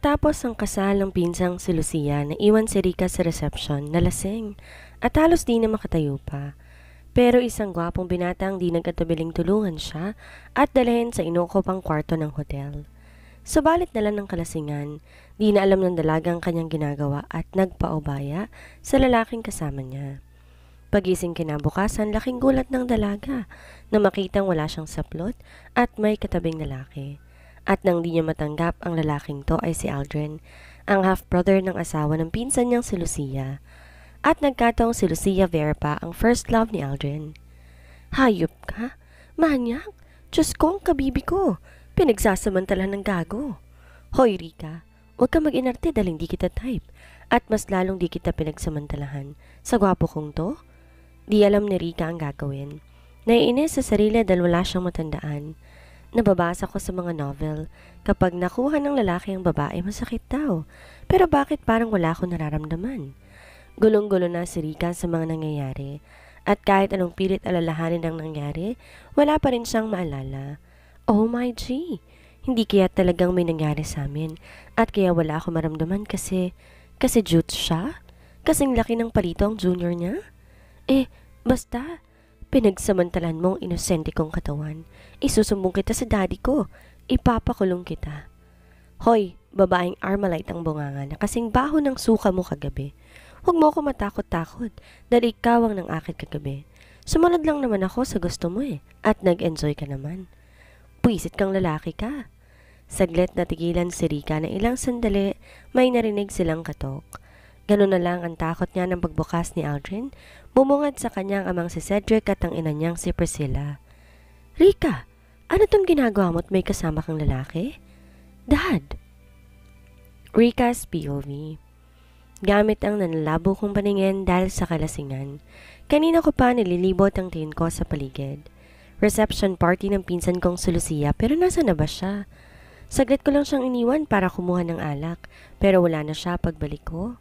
Matapos ang kasal ng pinsang si Lucia, naiwan si Rica sa reception na lasing at halos di na makatayo pa. Pero isang gwapong binatang di nagkatabiling tulungan siya at dalhin sa inukupang kwarto ng hotel. Subalit dala ng kalasingan, di na alam ng dalagang kanyang ginagawa at nagpaubaya sa lalaking kasama niya. Pagising kinabukasan, laking gulat ng dalaga na makitang wala siyang saplot at may katabing lalaki. At nang di niya matanggap ang lalaking to ay si Aldrin, ang half-brother ng asawa ng pinsan niyang si Lucia. At nagkataong si Lucia Vera pa ang first love ni Aldrin. Hayop ka? Manyak? Diyos ko, ang kabibi ko. Pinagsasamantala ng gago. Hoy Rika, huwag ka mag-inarte dahil hindi kita type. At mas lalong di kita pinagsamantalahan. Sa gwapo kong to? Di alam ni Rika ang gagawin. Naiinis sa sarili dahil wala siyang matandaan. Nababasa ko sa mga novel, kapag nakuha ng lalaki ang babae, masakit daw. Pero bakit parang wala akong nararamdaman? Gulong-gulo na si Rika sa mga nangyayari. At kahit anong pilit alalahanin ang nangyari, wala pa rin siyang maalala. Oh my G! Hindi kaya talagang may nangyari sa amin. At kaya wala akong maramdaman kasi Jutes siya? Kasing laki ng palito ang junior niya? Basta, pinagsamantalan mong inosente kong katawan. Isusumbong kita sa daddy ko. Ipapakulong kita. Hoy, babaeng Armalite ang bunganga na kasing baho ng suka mo kagabi. Huwag mo ako matakot-takot dahil ikaw ang nang akit kagabi. Sumunod lang naman ako sa gusto mo at nag-enjoy ka naman. Puisit kang lalaki ka. Saglit natigilan si Rika na ilang sandali may narinig silang katok. Ganun na lang ang takot niya ng pagbukas ni Aldrin, bumungad sa kanyang amang si Cedric at ang ina niyang si Priscilla. Rika, ano tong ginagawa mo at may kasama kang lalaki? Dad! Rika's POV. Gamit ang nanlalabo kong paningin dahil sa kalasingan. Kanina ko pa nililibot ang tingin ko sa paligid. Reception party ng pinsan kong si Lucia pero nasa na ba siya? Saglit ko lang siyang iniwan para kumuha ng alak pero wala na siya pagbalik ko.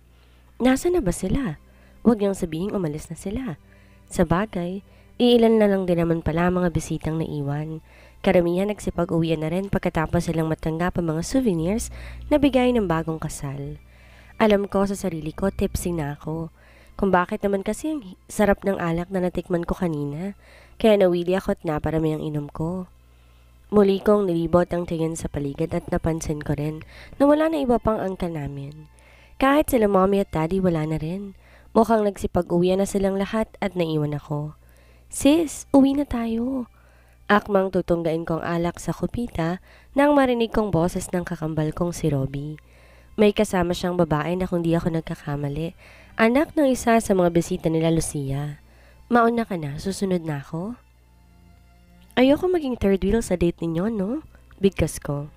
Nasa na ba sila? Huwag niyang sabihing umalis na sila. Sa bagay, iilan na lang din naman pala mga bisitang naiwan. Karamihan nagsipag-uwian na rin pagkatapos silang matanggap ang mga souvenirs na bigay ng bagong kasal. Alam ko sa sarili ko, tipsy na ako. Kung bakit naman kasi ang sarap ng alak na natikman ko kanina, kaya nawili ako at naparami ang inom ko. Muli kong nilibot ang tingin sa paligid at napansin ko rin na wala na iba pang angka namin. Kahit sila mommy at daddy wala na rin. Mukhang nagsipag-uwian na silang lahat at naiwan ako. Sis, uwi na tayo. Akmang tutunggain kong alak sa kupita nang marinig kong boses ng kakambal kong si Robbie. May kasama siyang babae na kung di ako nagkakamali, anak ng isa sa mga bisita nila Lucia. Mauna ka na, susunod na ako. Ayoko maging third wheel sa date ninyo, no? Bigkas ko.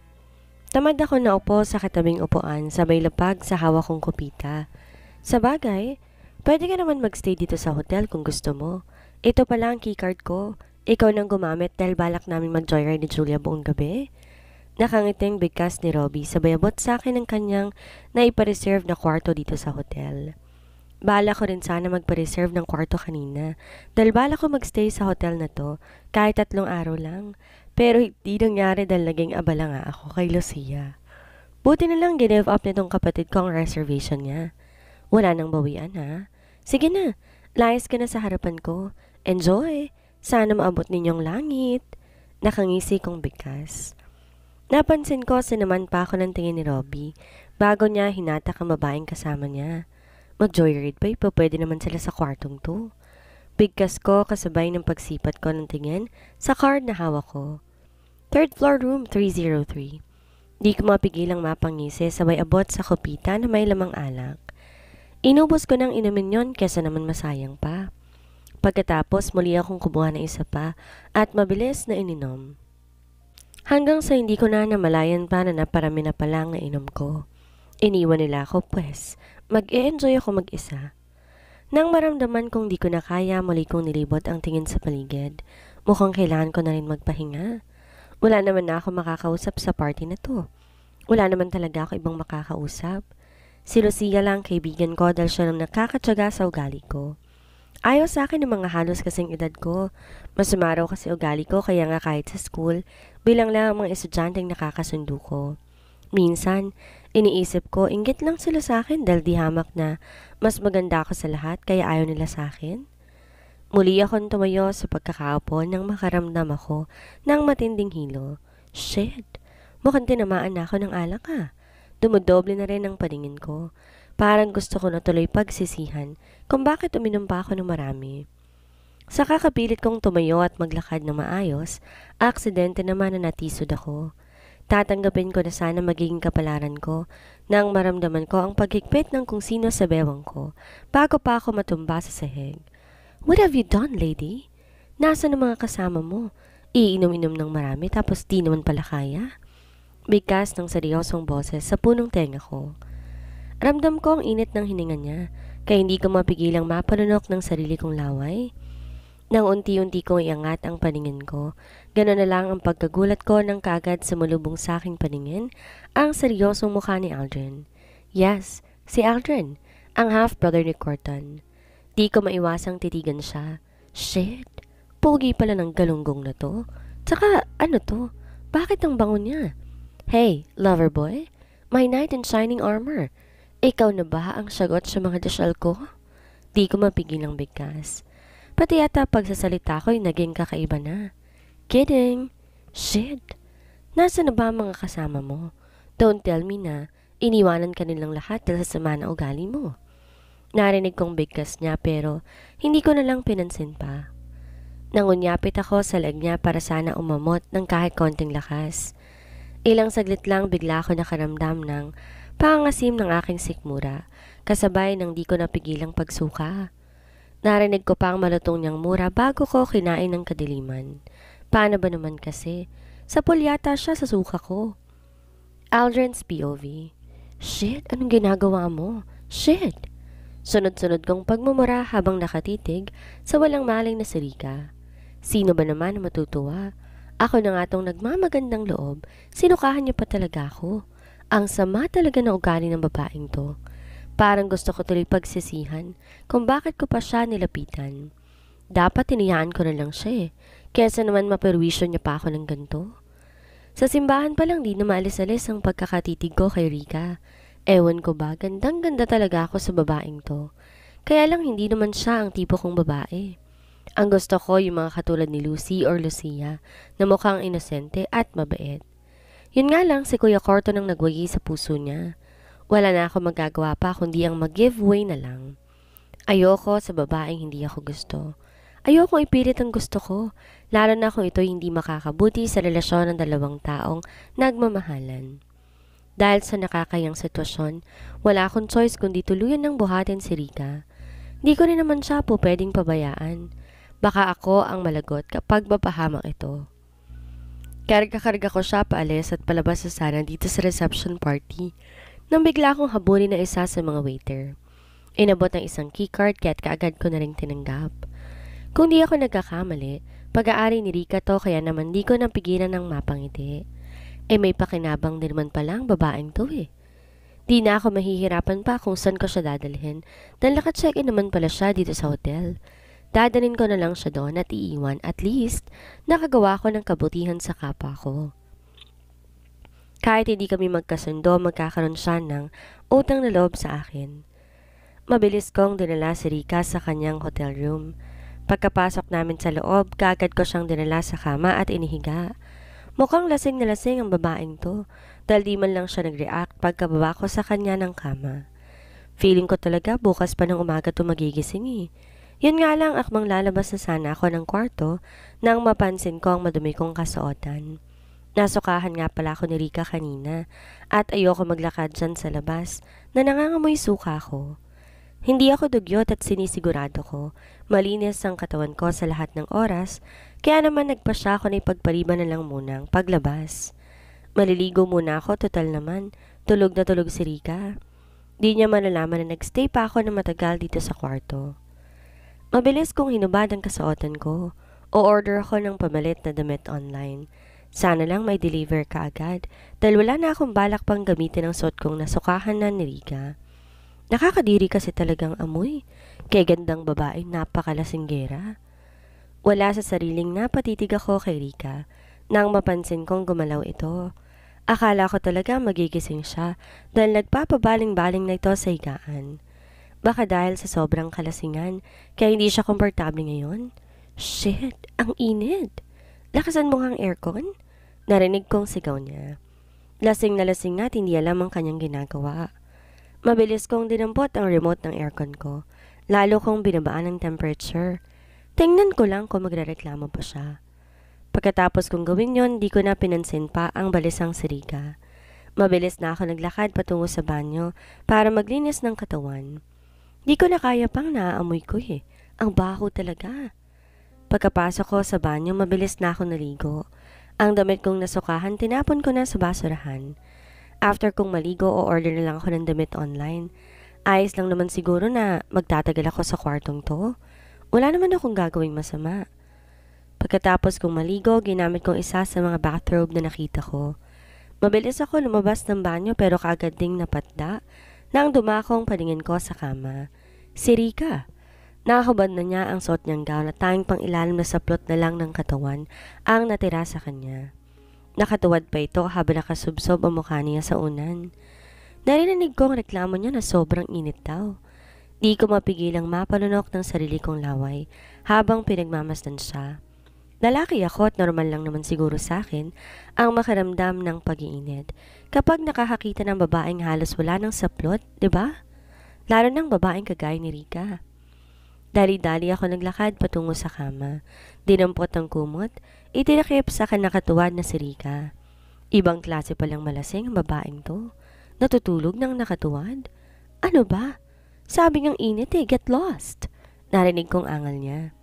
Tamad ako na upo sa katabing upuan sabay lapag sa hawak kong kupita. Sa bagay, pwede ka naman magstay dito sa hotel kung gusto mo. Ito pala ang keycard ko. Ikaw nang gumamit dahil balak namin mag-joyride ni Julia buong gabi. Nakangiting bigkas ni Robbie sabay abot sa akin ng kanyang naipareserve na kwarto dito sa hotel. Bala ko rin sana magpa-reserve ng kwarto kanina dahil bala ko magstay sa hotel na to kahit 3 araw lang. Pero hindi nangyari dahil naging abala nga ako kay Lucia. Buti na lang give up nitong kapatid ko ang reservation niya. Wala nang bawian ha. Sige na, layas ka na sa harapan ko. Enjoy! Sana maabot ninyong langit. Nakangisi kong bigkas. Napansin ko sinaman pa ako ng tingin ni Robbie bago niya hinatak ang babaeng kasama niya. Mag-joyride pa pwede naman sila sa kwartong to. Bigkas ko kasabay ng pagsipat ko ng tingin sa card na hawak ko. 3rd floor room 303. Di ko mapigilang mapangisi sabay abot sa kupita na may lamang alak. Inubos ko ng inumin yon kesa naman masayang pa. Pagkatapos muli akong kumuha ng isa pa at mabilis na ininom. Hanggang sa hindi ko na namalayan pa na naparami na palang na inom ko. Iniwan nila ako pwes, mag-e-enjoy ako mag-isa. Nang maramdaman kong di ko na kaya, muli kong nilibot ang tingin sa paligid. Mukhang kailangan ko na rin magpahinga. Wala naman na ako makakausap sa party na to. Wala naman talaga ako ibang makakausap. Si Lucia lang kaibigan ko dahil siya nang nakakatsaga sa ugali ko. Ayaw sa akin ng mga halos kasing edad ko. Masumaraw kasi ugali ko kaya nga kahit sa school, bilang lang ang mga estudyanteng nakakasundo ko. Minsan, iniisip ko inggit lang sila sa akin dahil di hamak na mas maganda ako sa lahat kaya ayaw nila sa akin. Muli akong tumayo sa pagkakaupo nang makaramdam ako ng matinding hilo. Shit! Mukhang tinamaan na ako ng alak ah. Dumudoble na rin ang paningin ko. Parang gusto ko na tuloy pagsisihan kung bakit uminom pa ako ng marami. Sa kakapilit kong tumayo at maglakad na maayos, aksidente naman na natisod ako. Tatanggapin ko na sana magiging kapalaran ko nang maramdaman ko ang paghigpit ng kung sino sa bewang ko bago pa ako matumba sa sahig. What have you done, lady? Nasaan ang mga kasama mo? Iinom-inom ng marami tapos di naman pala kaya? Bigkas ng seryosong boses sa punong tenga ko. Ramdam ko ang init ng hininga niya kaya hindi ko mapigilang mapalunok ng sarili kong laway. Nang unti-unti kong iangat ang paningin ko, gano'n na lang ang pagkagulat ko nang kaagad sumulubong sa aking paningin ang seryosong mukha ni Aldrin. Yes, si Aldrin, ang half-brother ni Corton. Di ko maiwasang titigan siya. Shit, pogi pala ng galunggong na to. Tsaka ano to? Bakit ang bango niya? Hey, lover boy, my knight in shining armor. Ikaw na ba ang sagot sa mga dasal ko? Di ko mapigilang bigkas. Pati yata pagsasalita ko'y naging kakaiba na. Kidding. Shit. Nasa na ba ang mga kasama mo? Don't tell me na iniwanan ka nilang lahat dahil sa sama na ugali mo. Narinig kong bigkas niya pero hindi ko na lang pinansin pa. Nangunyapit ako sa leg niya para sana umamot ng kahit konting lakas. Ilang saglit lang bigla ako nakaramdam ng pangasim ng aking sikmura kasabay ng di ko napigilang pagsuka. Narinig ko pa ang malutong niyang mura bago ko kinain ng kadiliman. Paano ba naman kasi? Sapul yata siya sa suka ko. Aldrin's POV. Shit, anong ginagawa mo? Shit! Sunod-sunod kong pagmumura habang nakatitig sa walang maling na si Rika. Sino ba naman ang matutuwa? Ako na nga tong nagmamagandang loob, sinukahan niya pa talaga ako. Ang sama talaga ng ugali ng babaeng to. Parang gusto ko tuloy pagsisihan kung bakit ko pa siya nilapitan. Dapat tiniyaan ko na lang siya eh, kesa naman maperwisyo niya pa ako ng ganito. Sa simbahan pa lang di na maalis-alis ang pagkakatitig ko kay Rika. Ewan ko ba, gandang-ganda talaga ako sa babaeng to. Kaya lang hindi naman siya ang tipo kong babae. Ang gusto ko yung mga katulad ni Lucy or Lucia na mukhang inosente at mabait. Yun nga lang si Kuya Corto nang nagwagi sa puso niya. Wala na ako magagawa pa kundi ang mag-giveaway na lang. Ayoko sa babaeng hindi ako gusto. Ayoko ipilit ang gusto ko, lalo na kung ito'y hindi makakabuti sa relasyon ng dalawang taong nagmamahalan. Dahil sa nakakayang sitwasyon, wala akong choice kundi tuluyan ng buhatin si Rika. Di ko rin naman siya po pwedeng pabayaan. Baka ako ang malagot kapag mapahamak ito. Karga-karga ko siya paalis at palabas sa sana dito sa reception party. Nang bigla akong habulin na isa sa mga waiter. Inabot ng isang keycard kaya't kaagad ko na rin tinanggap. Kung di ako nagkakamali, pag-aari ni Rika to kaya naman di ko napigilan ng mapangiti. May pakinabang din naman pala ang babaeng to eh. Di na ako mahihirapan pa kung saan ko siya dadalhin dahil naka-check-in naman pala siya dito sa hotel. Dadalhin ko na lang siya doon at iiwan at least nakagawa ko ng kabutihan sa kapwa ko. Kahit hindi kami magkasundo, magkakaroon siya ng utang na loob sa akin. Mabilis kong dinala si Rika sa kanyang hotel room. Pagkapasok namin sa loob, kaagad ko siyang dinala sa kama at inihiga. Mukhang lasing na lasing ang babaeng to dahil di man lang siya nag-react pagkababa ko sa kanya ng kama. Feeling ko talaga bukas pa ng umaga to magigising eh. Yun nga lang akmang lalabas na sana ako ng kwarto nang mapansin ko ang madumi kong kasuotan. Nasukahan nga pala ako ni Rika kanina at ayoko maglakad dyan sa labas na nangangamoy suka ko. Hindi ako dugyot at sinisigurado ko malinis ang katawan ko sa lahat ng oras kaya naman nagpasya ako na ipagpaliban na lang muna ang paglabas. Maliligo muna ako, total naman, tulog na tulog si Rika. Di niya malalaman na nagstay pa ako na matagal dito sa kwarto. Mabilis kong hinubad ang kasuotan ko o order ako ng pamalit na damit online. Sana lang may deliver ka agad dahil wala na akong balak pang gamitin ang suot kong nasukahan na ni Rika. Nakakadiri kasi talagang amoy. Kay gandang babae napakalasinggera. Wala sa sariling napatitig ako kay Rika nang mapansin kong gumalaw ito. Akala ko talaga magigising siya dahil nagpapabaling-baling na ito sa higaan. Baka dahil sa sobrang kalasingan, kaya hindi siya komportable ngayon. Shit, ang init. Lakasan mo ang aircon? Narinig kong sigaw niya. Lasing na lasing at hindi alam ang kanyang ginagawa. Mabilis kong dinampot ang remote ng aircon ko, lalo kong binabaan ng temperature. Tingnan ko lang kung magrereklamo pa siya. Pagkatapos kong gawin yon, di ko na pinansin pa ang balisang si Rika. Mabilis na ako naglakad patungo sa banyo para maglinis ng katawan. Di ko na kaya pang naaamoy ko eh. Ang baho talaga. Pagkapasok ko sa banyo, mabilis na ako naligo. Ang damit kong nasukahan, tinapon ko na sa basurahan. After kong maligo, o-order na lang ako ng damit online. Ayos lang naman siguro na magtatagal ako sa kwartong to. Wala naman akong gagawing masama. Pagkatapos kong maligo, ginamit kong isa sa mga bathrobe na nakita ko. Mabilis ako lumabas ng banyo pero kaagad ding napatda nang dumakong paningin ko sa kama. Si Rika. Nakahubad na niya ang suot niyang gown at tanging pang ilalim na saplot na lang ng katawan ang natira sa kanya. Nakatuwad pa ito habang nakasubsob ang mukha niya sa unan. Narinig ko ang reklamo niya na sobrang init daw. Di ko mapigilang mapalunok ng sarili kong laway habang pinagmamasdan siya. Lalaki ako at normal lang naman siguro sa akin ang makaramdam ng pag-iinit kapag nakakakita ng babaeng halos wala ng saplot, di ba? Lalo ng babaeng kagaya ni Rika. Dali-dali ako naglakad patungo sa kama. Dinampot ang kumot, itinakip sa kanakatuwad na si Rika. Ibang klase palang malasing ang babaeng to. Natutulog ng nakatuwad. Ano ba? Sabi ngang init eh, get lost. Narinig kong angal niya.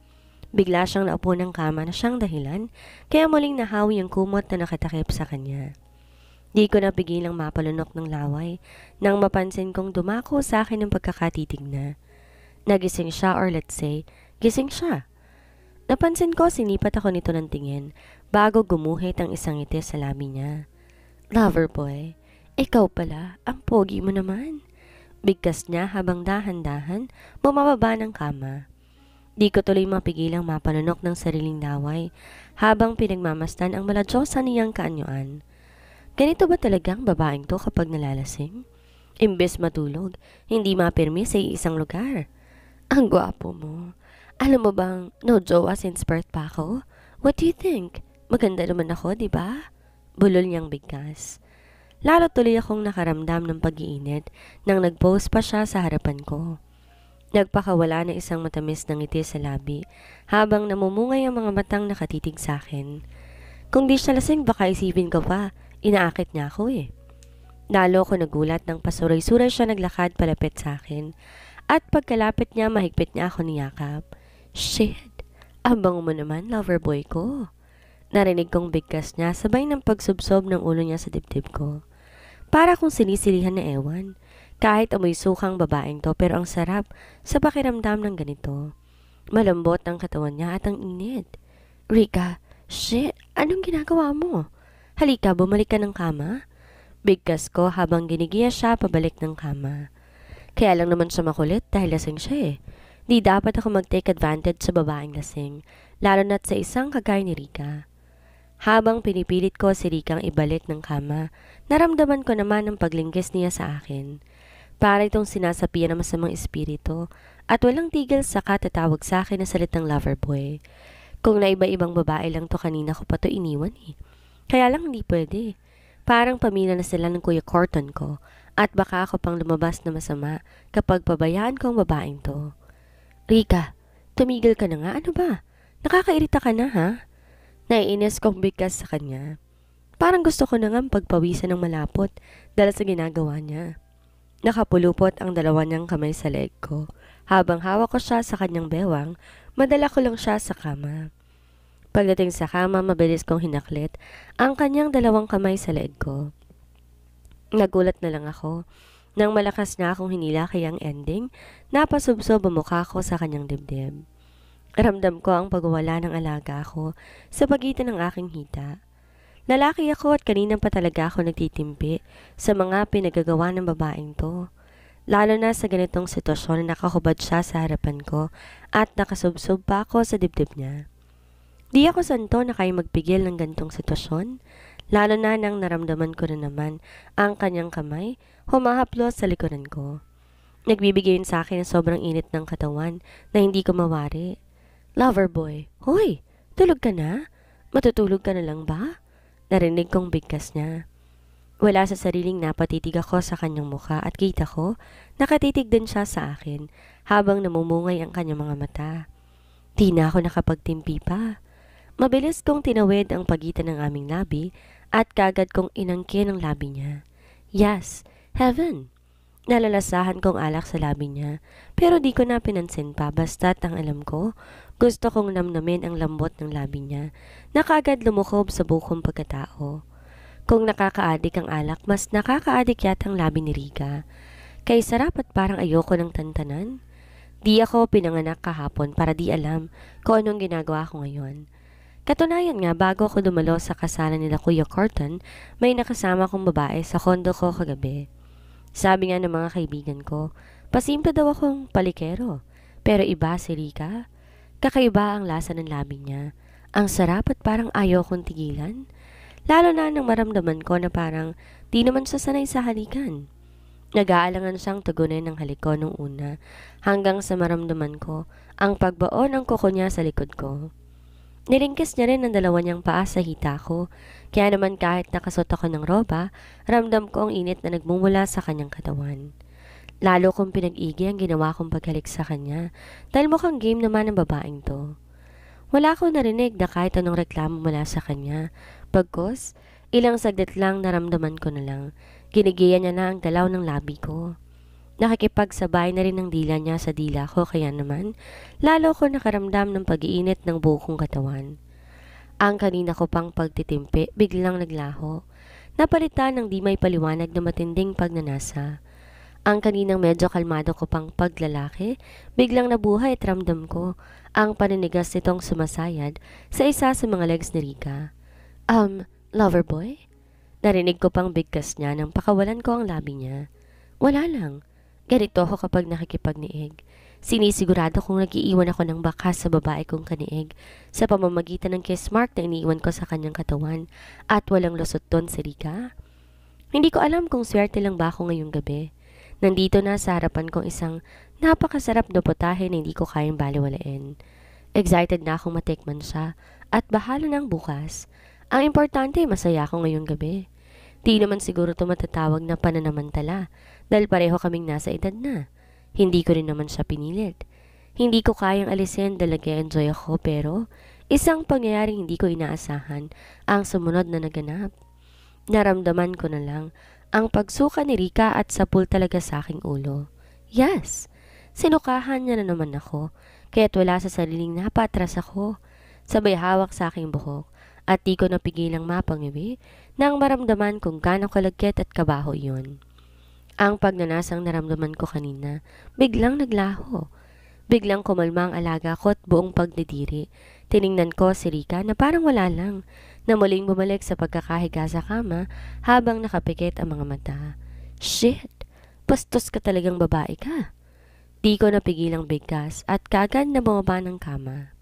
Bigla siyang naupo ng kama na siyang dahilan, kaya muling nahawi ang kumot na nakatakip sa kanya. Di ko napigilang mapalunok ng laway nang mapansin kong dumako sa akin ng pagkakatitig na. Nagising siya or let's say, gising siya. Napansin ko sinipat ako nito ng tingin bago gumuhit ang isang ngiti sa labi niya. Lover boy, ikaw pala, ang pogi mo naman. Bigkas niya habang dahan-dahan bumababa ng kama. Di ko tuloy mapigilang mapalunok ng sariling laway habang pinagmamasdan ang maladyosa niyang kaanyuan. Ganito ba talagang babaeng to kapag nalalasing? Imbes matulog, hindi mapirmi sa isang lugar. Ang gwapo mo. Alam mo bang no jowa since birth pa ako? What do you think? Maganda naman ako, di ba? Bulol niyang bigkas. Lalo tuloy akong nakaramdam ng pag-iinit nang nag-pose pa siya sa harapan ko. Nagpakawala na isang matamis na ngiti sa labi habang namumungay ang mga matang nakatitig sa akin. Kung di siya lasing baka isipin ko pa, inaakit niya ako eh. Lalo ko nagulat nang pasuray-suray siya naglakad palapit sa akin. At pagkalapit niya, mahigpit niya ako niyakap. Shit, abang mo naman, lover boy ko. Narinig kong bigkas niya sabay ng pagsubsob ng ulo niya sa dibdib ko. Para kong sinisilihan na ewan. Kahit amoy sukang babaeng to pero ang sarap sa pakiramdam ng ganito. Malambot ang katawan niya at ang init. Rika, shit, anong ginagawa mo? Halika, bumalik ka ng kama. Bigkas ko habang ginigiya siya pabalik ng kama. Kaya lang naman siya makulit dahil lasing siya eh. Di dapat ako mag-take advantage sa babaeng lasing, lalo na't sa isang kagaya ni Rika. Habang pinipilit ko si Rikang ibalik ng kama, naramdaman ko naman ang paglinggis niya sa akin. Para itong sinasapian ng masamang espiritu at walang tigil sa katatawag sa akin na salitang lover boy. Kung naiba-ibang babae lang to kanina ko pa to iniwan eh. Kaya lang hindi pwede. Parang pamilya na sila ng Kuya Corton ko. At baka ako pang lumabas na masama kapag pabayaan ko ang babaeng to. Rika, tumigil ka na nga. Ano ba? Nakakairita ka na ha? Naiinis kong bigkas sa kanya. Parang gusto ko na nga pagpawisan ng malapot dahil sa ginagawa niya. Nakapulupot ang dalawa niyang kamay sa leg ko. Habang hawak ko siya sa kanyang bewang, madala ko lang siya sa kama. Pagdating sa kama, mabilis kong hinaklit ang kanyang dalawang kamay sa leg ko. Nagulat na lang ako nang malakas na akong hinila kayang ending, napasubsob ang mukha ko sa kanyang dibdib. Ramdam ko ang pagwawala ng alaga ko sa pagitan ng aking hita. Lalaki ako at kanina pa talaga ako nagtitimpi sa mga pinagagawa ng babaeng to. Lalo na sa ganitong sitwasyon na nakahubad siya sa harapan ko at nakasubsob pa ako sa dibdib niya. Di ako santo na kaya magpigil ng ganitong sitwasyon. lalo na nang naramdaman ko na naman ang kanyang kamay humahaplos sa likuran ko. Nagbibigay yun sa akin ng sobrang init ng katawan na hindi ko mawari. Lover boy, hoy, tulog ka na? Matutulog ka na lang ba? Narinig kong bigkas niya. Wala sa sariling napatitig ako sa kanyang mukha at kita ko, nakatitig din siya sa akin habang namumungay ang kanyang mga mata. Di na ako nakapagtimpi pa. Mabilis kong tinawid ang pagitan ng aming labi at kagad kong inangkin ang labi niya. Yes, heaven! Nalalasahan kong alak sa labi niya pero di ko na pinansin pa basta't ang alam ko, gusto kong namnamin ang lambot ng labi niya na kagad lumukob sa bukong pagkatao. Kung nakakaadik ang alak, mas nakakaadik yata ang labi ni Rika. Kay sarap at parang ayoko ng tantanan. Di ako pinanganak kahapon para di alam kung anong ginagawa ko ngayon. Katunayan nga, bago ako dumalo sa kasalan nila Kuya Corton, may nakasama kong babae sa kondo ko kagabi. Sabi nga ng mga kaibigan ko, pasimple daw akong palikero. Pero iba si Rika. Kakaiba ang lasa ng labi niya. Ang sarap at parang ayaw kong tigilan. Lalo na nang maramdaman ko na parang di naman siya sanay sa halikan. Nag-aalangan siyang tugunin ng halik ko nung una hanggang sa maramdaman ko ang pagbaon ng kuko niya sa likod ko. Niringkis niya rin ang dalawa niyang paa sa hita ko, kaya naman kahit nakasuot ako ng roba, ramdam ko ang init na nagmumula sa kanyang katawan. Lalo kong pinag-igi ang ginawa kong paghalik sa kanya dahil mukhang game naman ang babaeng to. Wala akong narinig na kahit anong reklamo mula sa kanya. Pagkos, ilang saglit lang naramdaman ko na lang, ginigiya niya na ang galaw ng labi ko. Nakikipagsabay na rin ang dila niya sa dila ko kaya naman, lalo ko nakaramdam ng pag-iinit ng buong katawan. Ang kanina ko pang pagtitimpi, biglang naglaho. Napalitan ng di may paliwanag na matinding pagnanasa. Ang kaninang medyo kalmado ko pang paglalaki, biglang nabuhay at ramdam ko ang paninigas nitong sumasayad sa isa sa mga legs ni Rika. Lover boy? Narinig ko pang bigkas niya nang pakawalan ko ang labi niya. Wala lang. Ganito ako kapag nakikipagniig. Sinisigurado kong nag-iiwan ako ng bakas sa babae kong kaniig sa pamamagitan ng kiss mark na iniiwan ko sa kanyang katawan at walang lusot doon si Rika. Hindi ko alam kung swerte lang ba ako ngayong gabi. Nandito na sa harapan kong isang napakasarap na putahe na hindi ko kayang baliwalain. Excited na akong matikman siya at bahala ng bukas. Ang importante, masaya ako ngayong gabi. Di naman siguro ito matatawag na pananamantala dahil pareho kaming nasa edad na. Hindi ko rin naman siya pinilit. Hindi ko kayang alisin dahil nag-enjoy ako pero isang pangyayaring hindi ko inaasahan ang sumunod na naganap. Naramdaman ko na lang ang pagsuka ni Rika at sapul talaga sa aking ulo. Yes, sinukahan niya na naman ako kaya't wala sa sariling napatras ako. Sabay hawak sa aking buhok at di ko napigilang mapangiwi nang maramdaman kung gaano kalagkit at kabaho iyon. Ang pagnanasang naramdaman ko kanina, biglang naglaho. Biglang kumalma ang alaga ko at buong pagdidiri. Tiningnan ko si Rika na parang wala lang, na muling bumalik sa pagkakahiga sa kama habang nakapikit ang mga mata. Shit! Bastos ka talagang babae ka. Di ko napigilang bigkas at kagad na bumaba ng kama.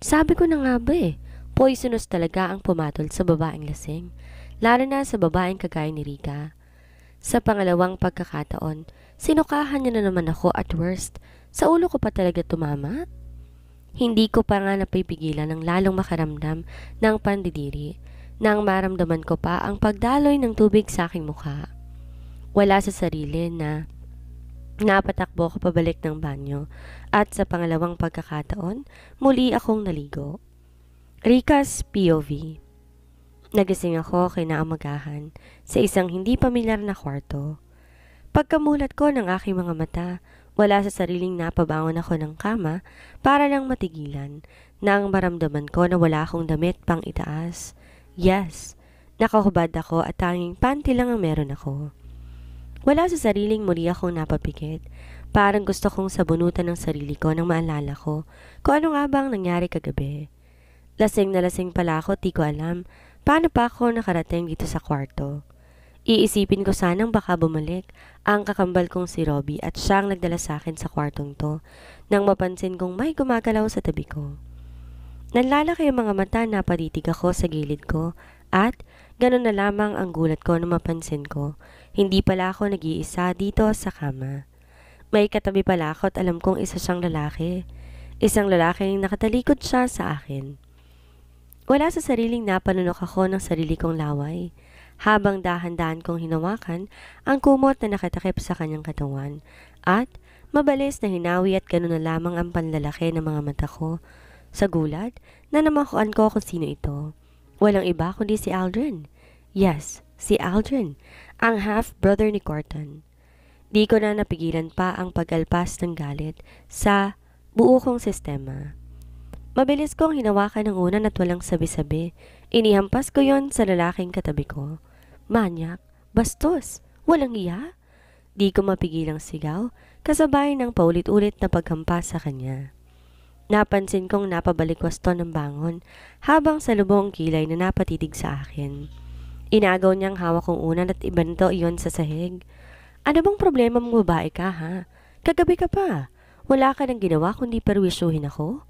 Sabi ko na nga ba poisonous talaga ang pumatol sa babaeng lasing, lalo na sa babaeng kagaya ni Rika. Sa pangalawang pagkakataon, sinukahan niya na naman ako at worst, sa ulo ko pa talaga tumama. Hindi ko pa nga napipigilan ng lalong makaramdam ng pandidiri nang maramdaman ko pa ang pagdaloy ng tubig sa aking mukha. Wala sa sarili na napatakbo ko pabalik ng banyo at sa pangalawang pagkakataon, muli akong naligo. Rika's POV. Nagising ako kinaumagahan sa isang hindi pamilyar na kwarto. Pagkamulat ko ng aking mga mata, wala sa sariling napabangon ako ng kama para lang matigilan nang maramdaman ko na wala akong damit pang itaas. Yes, nakahubad ako at tanging panty lang ang meron ako. Wala sa sariling muli akong napapikit. Parang gusto kong sabunutan ng sarili ko nang maalala ko kung ano nga bang nangyari kagabi. Lasing na lasing pala ako, di ko alam paano pa ako nakarating dito sa kwarto. Iisipin ko sanang baka bumalik ang kakambal kong si Robbie at siyang nagdala sa akin sa kwartong to nang mapansin kong may gumagalaw sa tabi ko. Nanlalaki ang mga mata na patitig ako sa gilid ko at Ganon na lamang ang gulat ko na mapansin ko. Hindi pala ako nag-iisa dito sa kama. May katabi pala ako at alam kong isa siyang lalaki. Isang lalaking nakatalikod siya sa akin. Wala sa sariling napanunok ako ng sarili kong laway. Habang dahan-dahan kong hinawakan ang kumot na nakatakip sa kanyang katawan. At mabalis na hinawi at gano'n na lamang ang panlalaki ng mga mata ko. Sa gulat, namakuan ko kung sino ito. Walang iba kundi si Aldrin. Yes, si Aldrin, ang half-brother ni Corton. Di ko na napigilan pa ang pag-alpas ng galit sa buo kong sistema. Mabilis kong hinawakan ng unan at walang sabi-sabi. Inihampas ko yon sa lalaking katabi ko. Manyak, bastos, walang iya. Di ko mapigilang sigaw, kasabay ng paulit-ulit na paghampas sa kanya. Napansin kong napabalikwasto ng bangon habang sa lubong kilay na napatitig sa akin. Inagaw niyang hawak kong unan at ibanto iyon sa sahig. Ano bang problema mong babae ka ha? Kagabi ka pa. Wala ka nang ginawa kundi perwisyuhin ako?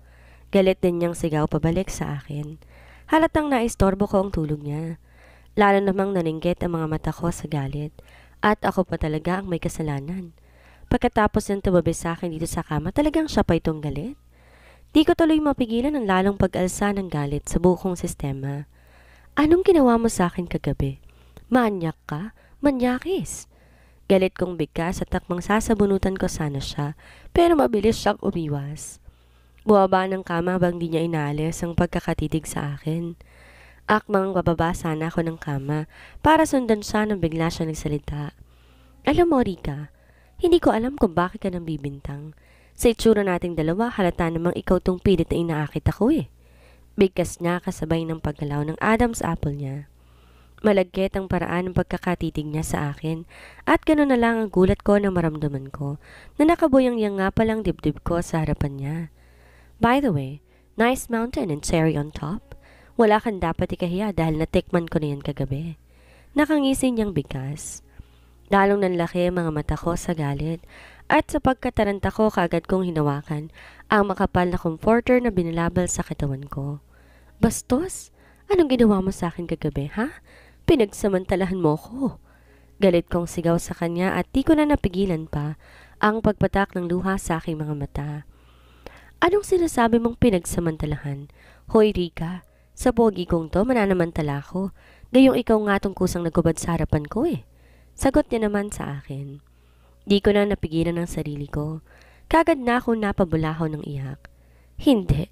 Galit din niyang sigaw pabalik sa akin. Halatang naistorbo ko ang tulog niya. Lalo namang naninggit ang mga mata ko sa galit. At ako pa talaga ang may kasalanan. Pagkatapos ng tumabi sa akin dito sa kama, talagang siya pa itong galit. Di ko tuloy mapigilan ang lalong pag-alsa ng galit sa bukong sistema. Anong ginawa mo sa akin kagabi? Manyak ka? Manyakis? Galit kong bigkas at takmang sasabunutan ko sana siya, pero mabilis siyang umiwas. Buwaba ng kama bang di niya inalis ang pagkakatitig sa akin. Akmang bababa sana ako ng kama para sundan siya nang bigla siya nagsalita. Alam mo, Rika, hindi ko alam kung bakit ka nang bibintang. Sa itsura nating dalawa, halata namang ikaw tong pilit na inaakit ako eh. Bigkas niya kasabay ng paggalaw ng Adam's apple niya. Malagkit ang paraan ng pagkakatitig niya sa akin at gano'n na lang ang gulat ko na maramdaman ko na nakabuyang-yang nga palang dibdib ko sa harapan niya. By the way, nice mountain and cherry on top. Wala kang dapat ikahiya dahil natikman ko na yan kagabi. Nakangisi niyang bigkas. Lalong nanlaki ang mga mata ko sa galit at sa pagkataranta ko kaagad kong hinawakan ang makapal na comforter na binalabal sa katawan ko. Bastos, anong ginawa mo sa akin kagabi, ha? Pinagsamantalahan mo ko. Galit kong sigaw sa kanya at di ko na napigilan pa ang pagpatak ng luha sa aking mga mata. Anong sinasabi mong pinagsamantalahan? Hoy Rika, sa pogi kong to mananamantala ko. Gayong ikaw nga tong kusang nagubad sa harapan ko eh. Sagot niya naman sa akin. Di ko na napigilan ang sarili ko. Kagad na ako napabulahaw ng iyak. Hindi.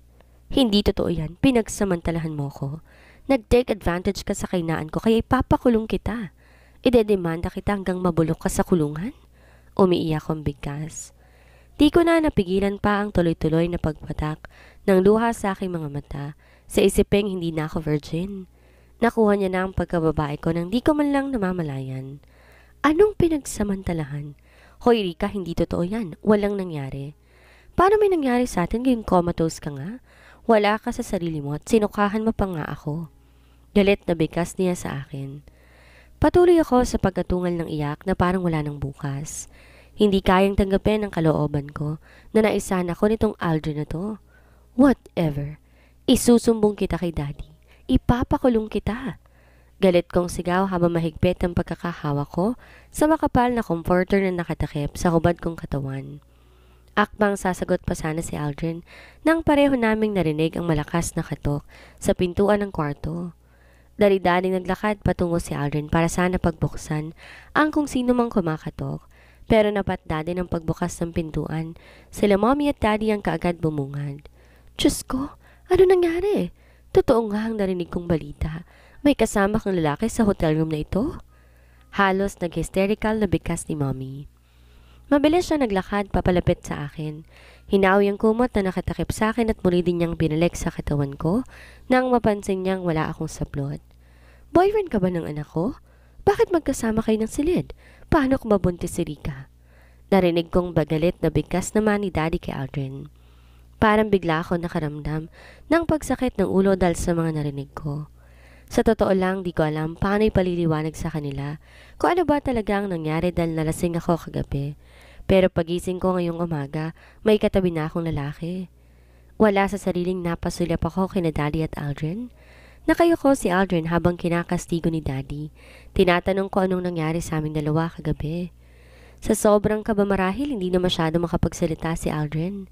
Hindi totoo yan. Pinagsamantalahan mo ko. Nag-take advantage ka sa kainaan ko kaya ipapakulong kita. Idedemanda kita hanggang mabulok ka sa kulungan. Umiiyak kong bigkas. Di ko na napigilan pa ang tuloy-tuloy na pagpatak ng luha sa aking mga mata sa isiping hindi na ako virgin. Nakuha niya na ang pagkababae ko nang di ko man lang namamalayan. Anong pinagsamantalahan? Hoy Rika, hindi totoo yan. Walang nangyari. Paano may nangyari sa atin ngayong comatose ka nga? Wala ka sa sarili mo at sinukahan mo pa nga ako. Galit na bigkas niya sa akin. Patuloy ako sa pagkatungal ng iyak na parang wala nang bukas. Hindi kayang tanggapin ang kalooban ko na naisahan ako nitong Aldrin na to. Whatever. Isusumbong kita kay Daddy. Ipapakulong kita. Galit kong sigaw habang mahigpit ang pagkakahawa ko sa makapal na comforter na nakatakip sa hubad kong katawan. Akbang sasagot pa sana si Aldrin nang pareho naming narinig ang malakas na katok sa pintuan ng kwarto. Dari-daring naglakad patungo si Aldrin para sana pagbuksan ang kung sino mang kumakatok, pero napatda din ang pagbukas ng pintuan. Sila Mommy at Daddy ang kaagad bumungad. Diyos ko, ano nangyari? Totoo nga ang narinig kong balita. May kasama kang lalaki sa hotel room na ito? Halos nag-hysterical na bigkas ni Mommy. Mabilis siya naglakad papalapit sa akin. Hinawi ang kumot na nakatakip sa akin at muli din niyang binalik sa katawan ko nang mapansin niyang wala akong saplot. Boyfriend ka ba ng anak ko? Bakit magkasama kayo ng silid? Paano kung mabuntis si Rika? Narinig kong bagalit na bigkas naman ni Daddy kay Aldrin. Parang bigla ako nakaramdam ng pagsakit ng ulo dahil sa mga narinig ko. Sa totoo lang, di ko alam paano ipaliliwanag sa kanila kung ano ba talaga ang nangyari dahil nalasing ako kagabi. Pero pagising ko ngayong umaga, may katabi na akong lalaki. Wala sa sariling napasulyap ako kina Daddy at Aldrin. Nakayuko si Aldrin habang kinakastigo ni Daddy. Tinatanong ko anong nangyari sa aming dalawa kagabi. Sa sobrang kaba marahil, hindi na masyado makapagsalita si Aldrin.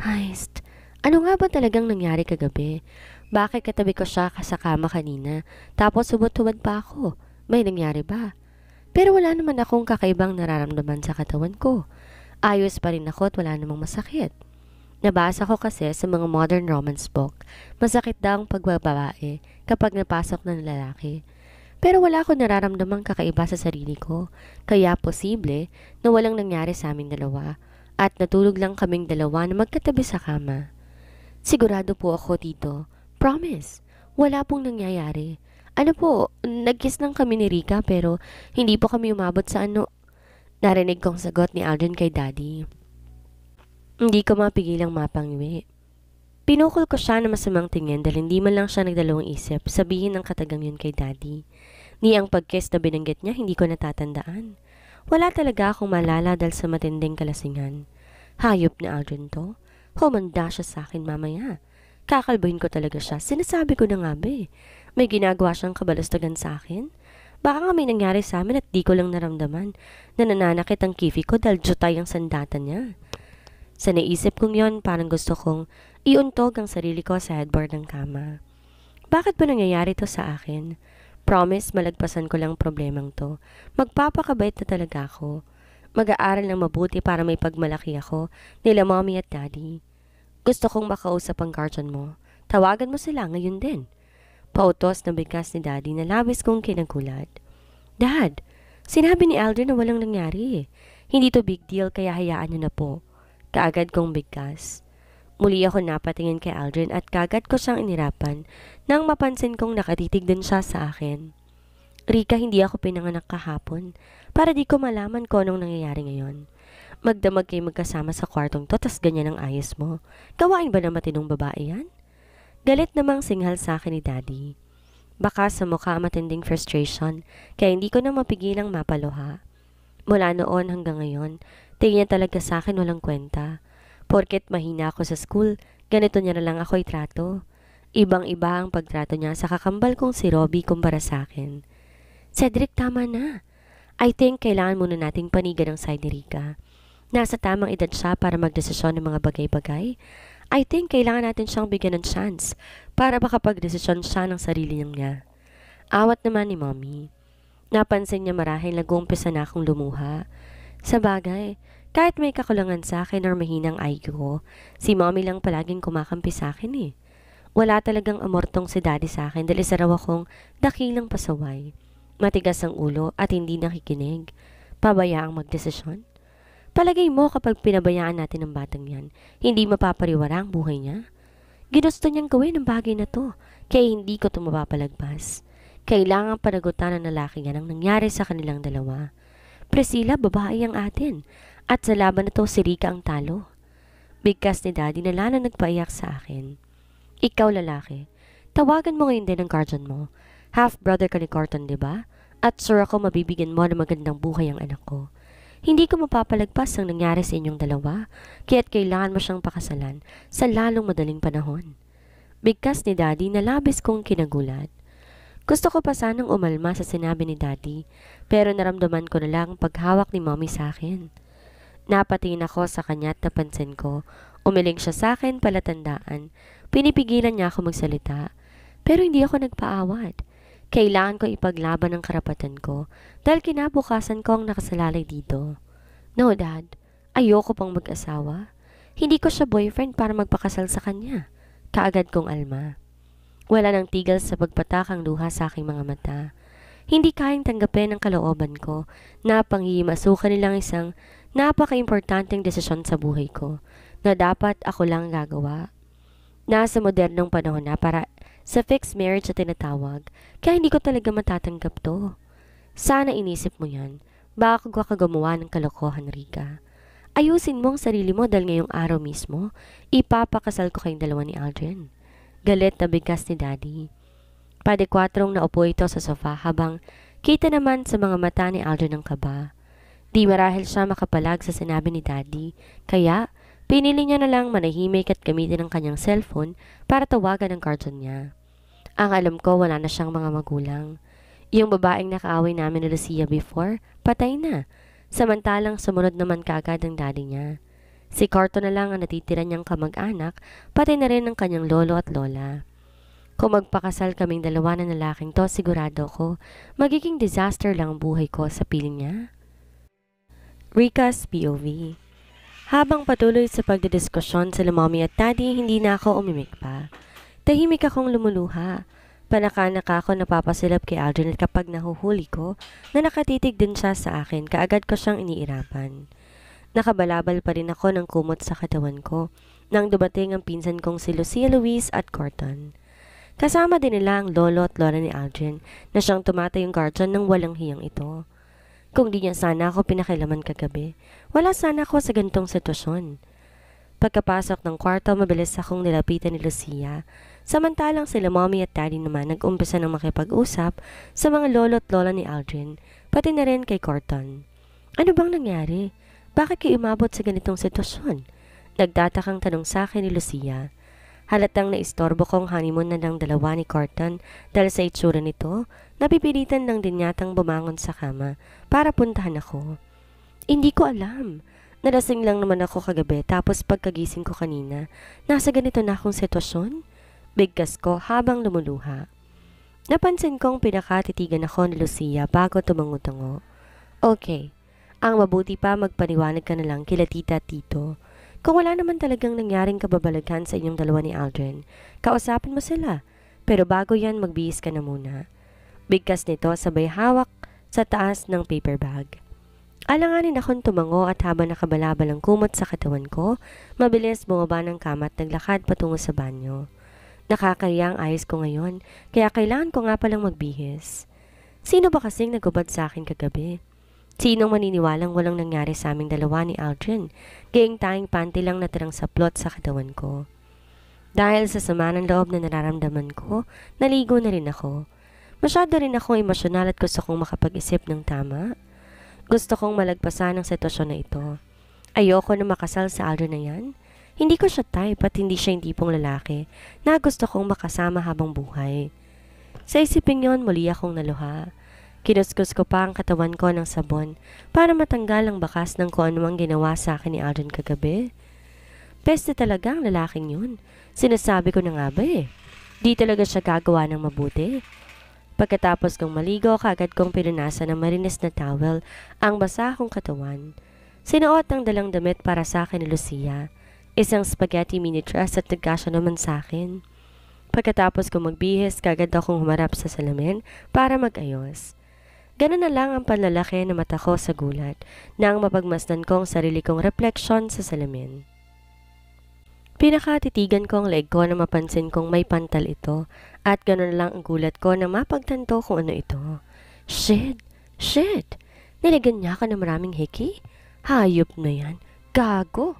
Heist, ano nga ba talagang nangyari kagabi? Bakit katabi ko siya sa kama kanina? Tapos subot-hubad pa ako. May nangyari ba? Pero wala naman akong kakaibang nararamdaman sa katawan ko. Ayos pa rin ako at wala namang masakit. Nabasa ko kasi sa mga modern romance book, masakit daw ang pagbababae kapag napasok ng lalaki. Pero wala akong nararamdamang kakaiba sa sarili ko, kaya posible na walang nangyari sa aming dalawa at natulog lang kaming dalawa na magkatabi sa kama. Sigurado po ako dito. Promise, wala pong nangyayari. Ano po, nag-kiss lang kami ni Rika pero hindi po kami umabot sa ano. Narinig kong sagot ni Aldrin kay Daddy. Hindi ko mapigilang mapangwi. Pinukol ko siya na masamang tingin dahil hindi man lang siya nagdalawang isip sabihin ng katagang yun kay Daddy. Ni ang pag-kiss na binanggit niya hindi ko natatandaan. Wala talaga akong malala dahil sa matinding kalasingan. Hayop ni Aldrin to. Humanda siya sa akin mamaya. Kakalbuhin ko talaga siya. Sinasabi ko na nga ba. May ginagawa siyang kabalastagan sa akin. Baka nga may nangyari sa amin at di ko lang naramdaman na nananakit ang kifi ko dahil jutay ang sandata niya. Sa naisip kong yon, parang gusto kong iuntog ang sarili ko sa headboard ng kama. Bakit ba nangyayari to sa akin? Promise, malagpasan ko lang problemang to. Magpapakabait na talaga ako. Mag-aaral ng mabuti para may pagmalaki ako nila mommy at daddy. Gusto kong makausap ang guardian mo. Tawagan mo sila ngayon din. Pautos na bigkas ni Daddy na labis kong kinagulat. Dad, sinabi ni Aldrin na walang nangyari. Hindi to big deal kaya hayaan niyo na po. Kaagad kong bigkas. Muli ako napatingin kay Aldrin at kaagad ko siyang inirapan nang mapansin kong nakatitig din siya sa akin. Rika, hindi ako pinanganak kahapon para di ko malaman kung anong nangyayari ngayon. Magdamag kayo magkasama sa kwartong to tas ganyan ang ayos mo. Gawain ba ng matinong babae yan? Galit namang singhal sa akin ni Daddy. Baka sa mukha matinding frustration kaya hindi ko na mapigilang mapaluha. Mula noon hanggang ngayon, tingin niya talaga sa akin walang kwenta. Porket mahina ako sa school, ganito niya na lang ako itrato. Ibang-iba ang pagtrato niya sa kakambal kong si Robbie kumpara sa akin. Cedric, tama na. I think kailangan muna nating panigan ang side ni Rika. Nasa tamang edad siya para magdesisyon ng mga bagay-bagay. I think kailangan natin siyang bigyan ng chance para makapagdesisyon siya ng sarili niya. Awat naman ni Mommy. Napansin niya marahil nag-uumpisa na akong lumuha. Sa bagay, kahit may kakulangan sa akin or mahinang IQ ko, si Mommy lang palaging kumakampi sa akin eh. Wala talagang amortong si Daddy sa akin dahil isa raw akong dakilang pasaway. Matigas ang ulo at hindi nakikinig. Pabayaang magdesisyon. Palagay mo kapag pinabayaan natin ang batang yan, hindi mapapariwara ang buhay niya? Ginusto niyang gawin ang bagay na to, kaya hindi ko ito mapapalagpas. Kailangan panagutan ng lalaki yan ang nangyari sa kanilang dalawa. Priscilla, babae ang atin, at sa laban na to si Rika ang talo. Bigkas ni Daddy na lalo nagpaiyak sa akin. Ikaw lalaki, tawagan mo ngayon din ang guardian mo. Half-brother ka ni Corton, diba? At sure ako mabibigyan mo ng magandang buhay ang anak ko. Hindi ko mapapalagpas ang nangyari sa inyong dalawa, kaya't kailangan mo siyang pakasalan sa lalong madaling panahon. Bigkas ni Daddy na labis kong kinagulat. Gusto ko pa sanang umalma sa sinabi ni Daddy, pero naramdaman ko na lang ang paghawak ni Mommy sa akin. Napatingin ako sa kanya at napansin ko, umiling siya sa akin palatandaan. Pinipigilan niya ako magsalita, pero hindi ako nagpaawat. Kailangan ko ipaglaban ang karapatan ko dahil kinabukasan ko ang nakasalalay dito. No, Dad. Ayoko pang mag-asawa. Hindi ko siya boyfriend para magpakasal sa kanya. Kaagad kong alma. Wala nang tigil sa pagpatakang luha sa aking mga mata. Hindi kayang tanggapin ang kalooban ko na panghihimasukan nilang isang napaka-importanteng desisyon sa buhay ko na dapat ako lang gagawa. Nasa modernong panahon na para sa fixed marriage na tinatawag, kaya hindi ko talaga matatanggap to. Sana inisip mo yan, baka ka gumawa ng kalokohan, Rika. Ayusin mo ang sarili mo dahil ngayong araw mismo, ipapakasal ko kayong dalawa ni Aldrin. Galit na bigkas ni Daddy. Padekwatrong naupo ito sa sofa habang kita naman sa mga mata ni Aldrin ang kaba. Di marahil siya makapalag sa sinabi ni Daddy, kaya pinili niya na lang manahimik at gamitin ang kanyang cellphone para tawagan ang guardian niya. Ang alam ko wala na siyang mga magulang. Yung babaeng nakaaway namin ni Lucia before, patay na. Samantalang sumunod naman kaagad ang daddy niya. Si Carto na lang ang natitira niyang kamag-anak, pati na rin ang kanyang lolo at lola. Kung magpakasal kaming dalawa na lalaking to, sigurado ko, magiging disaster lang ang buhay ko sa piling niya. Rika's POV. Habang patuloy sa pagdidiskusyon sa mommy at daddy, hindi na ako umimik pa. Tahimik akong lumuluha. Panaka-naka ako napapasilap kay Aldrin at kapag nahuhuli ko na nakatitig din siya sa akin, kaagad ko siyang iniirapan. Nakabalabal pa rin ako ng kumot sa katawan ko nang dumating ang pinsan kong si Lucia Louise at Corton. Kasama din nila ang lolo at lola ni Aldrin na siyang tumatayong guardian ng walang hiyang ito. Kung di niya sana ako pinakilaman kagabi, wala sana ako sa gantong sitwasyon. Pagkapasok ng kwarto, mabilis akong nilapitan ni Lucia. Samantalang sila mommy at daddy naman nag-umpisa ng makipag-usap sa mga lolo at lola ni Aldrin, pati na rin kay Corton. Ano bang nangyari? Bakit kayo umabot sa ganitong sitwasyon? Nagtatakang tanong sa akin ni Lucia. Halatang naistorbo kong honeymoon na ng dalawa ni Corton dahil sa itsura nito, napipilitan lang din yatang bumangon sa kama para puntahan ako. Hindi ko alam. Nalasing lang naman ako kagabi tapos pagkagising ko kanina, nasa ganito na akong sitwasyon. Bigkas ko habang lumuluha. Napansin kong pinakatitigan ako ni Lucia bago tumango-tungo. Okay, ang mabuti pa magpaniwanag ka na lang kila tita at tito. Kung wala naman talagang nangyaring kababalaghan sa inyong dalawa ni Aldrin, kausapin mo sila. Pero bago yan, magbihis ka na muna. Bigkas nito sabay hawak sa taas ng paper bag. Alanganin akong tumango at habang nakabalabal ang kumot sa katawan ko, mabilis bumaba ng kama at naglakad patungo sa banyo. Nakakaya ang ayos ko ngayon, kaya kailangan ko nga palang magbihis. Sino ba kasing nagubad sa akin kagabi? Sinong maniniwalang walang nangyari sa aming dalawa ni Aldrin, gayong tanging panty lang natirang saplot sa katawan ko. Dahil sa sama ng loob na nararamdaman ko, naligo na rin ako. Masyado rin akong emosyonal at gusto kong makapag-isip ng tama. Gusto kong malagpasan ang sitwasyon na ito. Ayoko na makasal sa Aldrin na yan. Hindi ko siya type at hindi siya yung tipong lalaki na gusto kong makasama habang buhay. Sa isipin yon, muli akong naluha. Kinuskus ko pa ang katawan ko ng sabon para matanggal ang bakas ng kung anumang ginawa sa akin ni Aldrin kagabi. Peste talaga ang lalaking yun. Sinasabi ko na nga ba eh. Di talaga siya gagawa ng mabuti. Pagkatapos kong maligo, kaagad kong pinunasan ng marinis na towel ang basa kong katawan. Sinuot ang dalang damit para sa akin ni Lucia. Isang spaghetti mini dress at nagkasya naman sa akin. Pagkatapos kong magbihis, kaagad akong humarap sa salamin para mag-ayos. Ganun na lang ang panlalaki na mata ko sa gulat nang mapagmasdan ko ang sarili kong refleksyon sa salamin. Pinakatitigan ko ang leg ko na mapansin kong may pantal ito at ganun lang ang gulat ko na mapagtanto kung ano ito. Shit! Shit! Nilagyan niya ka ng maraming hiki? Hayop na yan. Gago!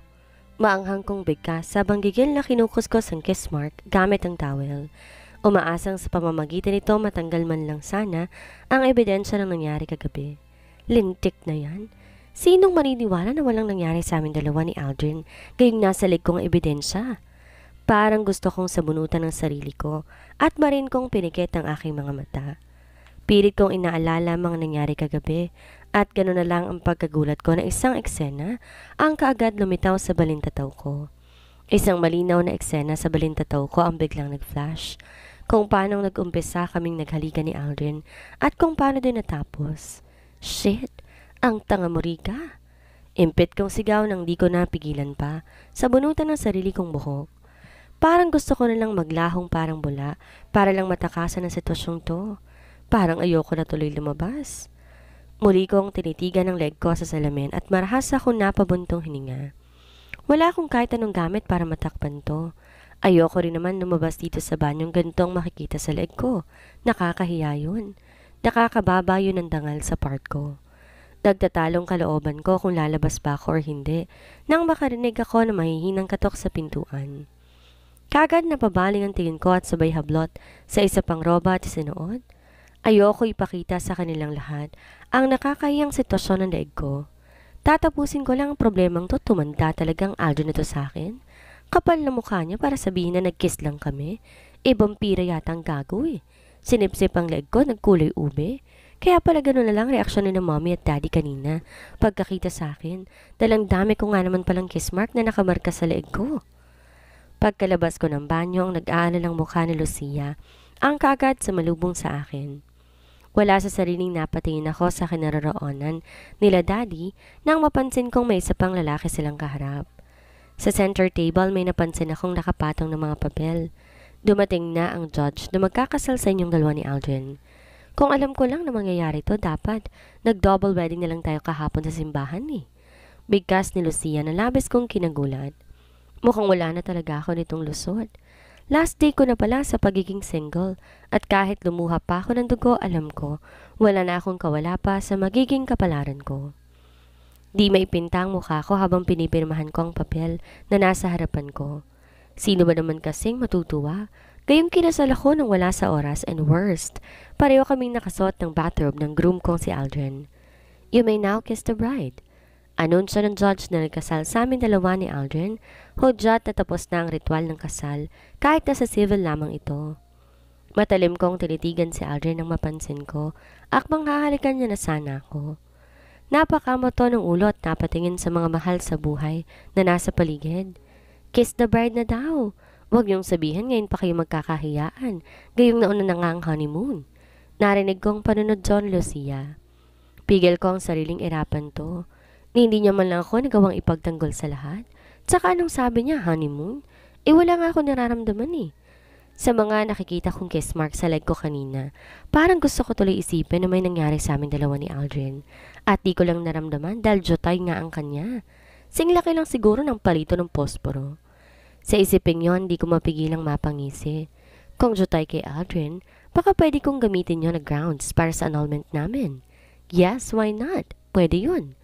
Maanghang kong bigkas sabang gigil na kinukuskus ang kiss mark gamit ang towel. Umaasang sa pamamagitan nito matanggal man lang sana ang ebidensya ng nangyari kagabi. Lintik na yan. Sinong maniniwala na walang nangyari sa amin dalawa ni Aldrin gayong nasa leg kong ebidensya? Parang gusto kong sabunutan ng sarili ko at marin kong pinikit ang aking mga mata. Pilit kong inaalala mga nangyari kagabi at gano'n na lang ang pagkagulat ko na isang eksena ang kaagad lumitaw sa balintataw ko. Isang malinaw na eksena sa balintataw ko ang biglang nag-flash. Kung paano nag-umpisa kaming naghalikan ni Aldrin at kung paano din natapos. Shit! Ang tanga mo, Rika! Impit kong sigaw nang di ko napigilan pa sa bunutan ng sarili kong buhok. Parang gusto ko na lang maglahong parang bula para lang matakasan ang sitwasyong to. Parang ayoko na tuloy lumabas. Muli kong tinitigan ang leg ko sa salamin at marahas akong napabuntong hininga. Wala akong kahit anong gamit para matakpan to. Ayoko rin naman lumabas dito sa banyong gantong makikita sa leg ko. Nakakahiya yun. Nakakababa yun ng dangal sa part ko. Nagtatalong kalooban ko kung lalabas ba ako or hindi nang makarinig ako na mahihinang katok sa pintuan. Kagad napabaling ang tingin ko at sabay hablot sa isa pang roba at sinuot. Ayoko ipakita sa kanilang lahat ang nakakahiyang sitwasyon ng leeg ko. Tatapusin ko lang ang problemang to, tumanda talagang Aldrin na to sa akin. Kapal na mukha niya para sabihin na nag-kiss lang kami. Vampira yata ang gago eh. Sinipsip ang leg ko, nagkulay ube. Kaya pala gano'n na lang reaksyon ni na mommy at daddy kanina. Pagkakita sa akin, dalang dami ko nga naman palang kiss mark na nakamarka sa leg ko. Pagkalabas ko ng banyo, ang nag-aalalang mukha ni Lucia, ang kaagad sa malubong sa akin. Wala sa sariling napatingin ako sa kinaroroonan nila daddy nang mapansin kong may isa pang lalaki silang kaharap. Sa center table may napansin akong nakapatong ng mga papel. Dumating na ang judge na magkakasal sa inyong dalawa ni Aldrin. Kung alam ko lang na mangyayari to, dapat nag-double wedding na lang tayo kahapon sa simbahan eh. Bigkas ni Lucia na labis kong kinagulat. Mukhang wala na talaga ako nitong lusot. Last day ko na pala sa pagiging single at kahit lumuha pa ako ng dugo, alam ko wala na akong kawala pa sa magiging kapalaran ko. Di maipinta ang mukha ko habang pinipirmahan ko ang papel na nasa harapan ko. Sino ba naman kasing matutuwa? Gayong kinasal ako nang wala sa oras and worst, pareho kaming nakasuot ng bathrobe ng groom kong si Aldrin. You may now kiss the bride. Anunsyo ng judge na nagkasal sa amin dalawa ni Aldrin, hudyat na tapos na ang ritual ng kasal kahit nasa civil lamang ito. Matalim kong tinitigan si Aldrin nang mapansin ko, akmang hahalikan niya na sana ako. Napakamoto ng ulo at napatingin sa mga mahal sa buhay na nasa paligid. Kiss the bride na daw. Huwag niyong sabihin ngayon pa kayo magkakahiyaan, gayong nauna na nga ang honeymoon. Narinig kong panunod John Lucia. Pigil ko ang sariling irapan to. Hindi niya man lang ako nagawang ipagtanggol sa lahat. Tsaka anong sabi niya, honeymoon? Wala nga ako nararamdaman eh. Sa mga nakikita kong kiss mark sa leg ko kanina, parang gusto ko tuloy isipin na may nangyari sa aming dalawa ni Aldrin. At di ko lang naramdaman dahil jutay nga ang kanya. Singlaki lang siguro ng palito ng posporo. Sa isiping yon, di ko mapigilang mapangisi. Kung jutay kay Aldrin, baka pwede kong gamitin yon na grounds para sa annulment namin. Yes, why not? Pwede yun.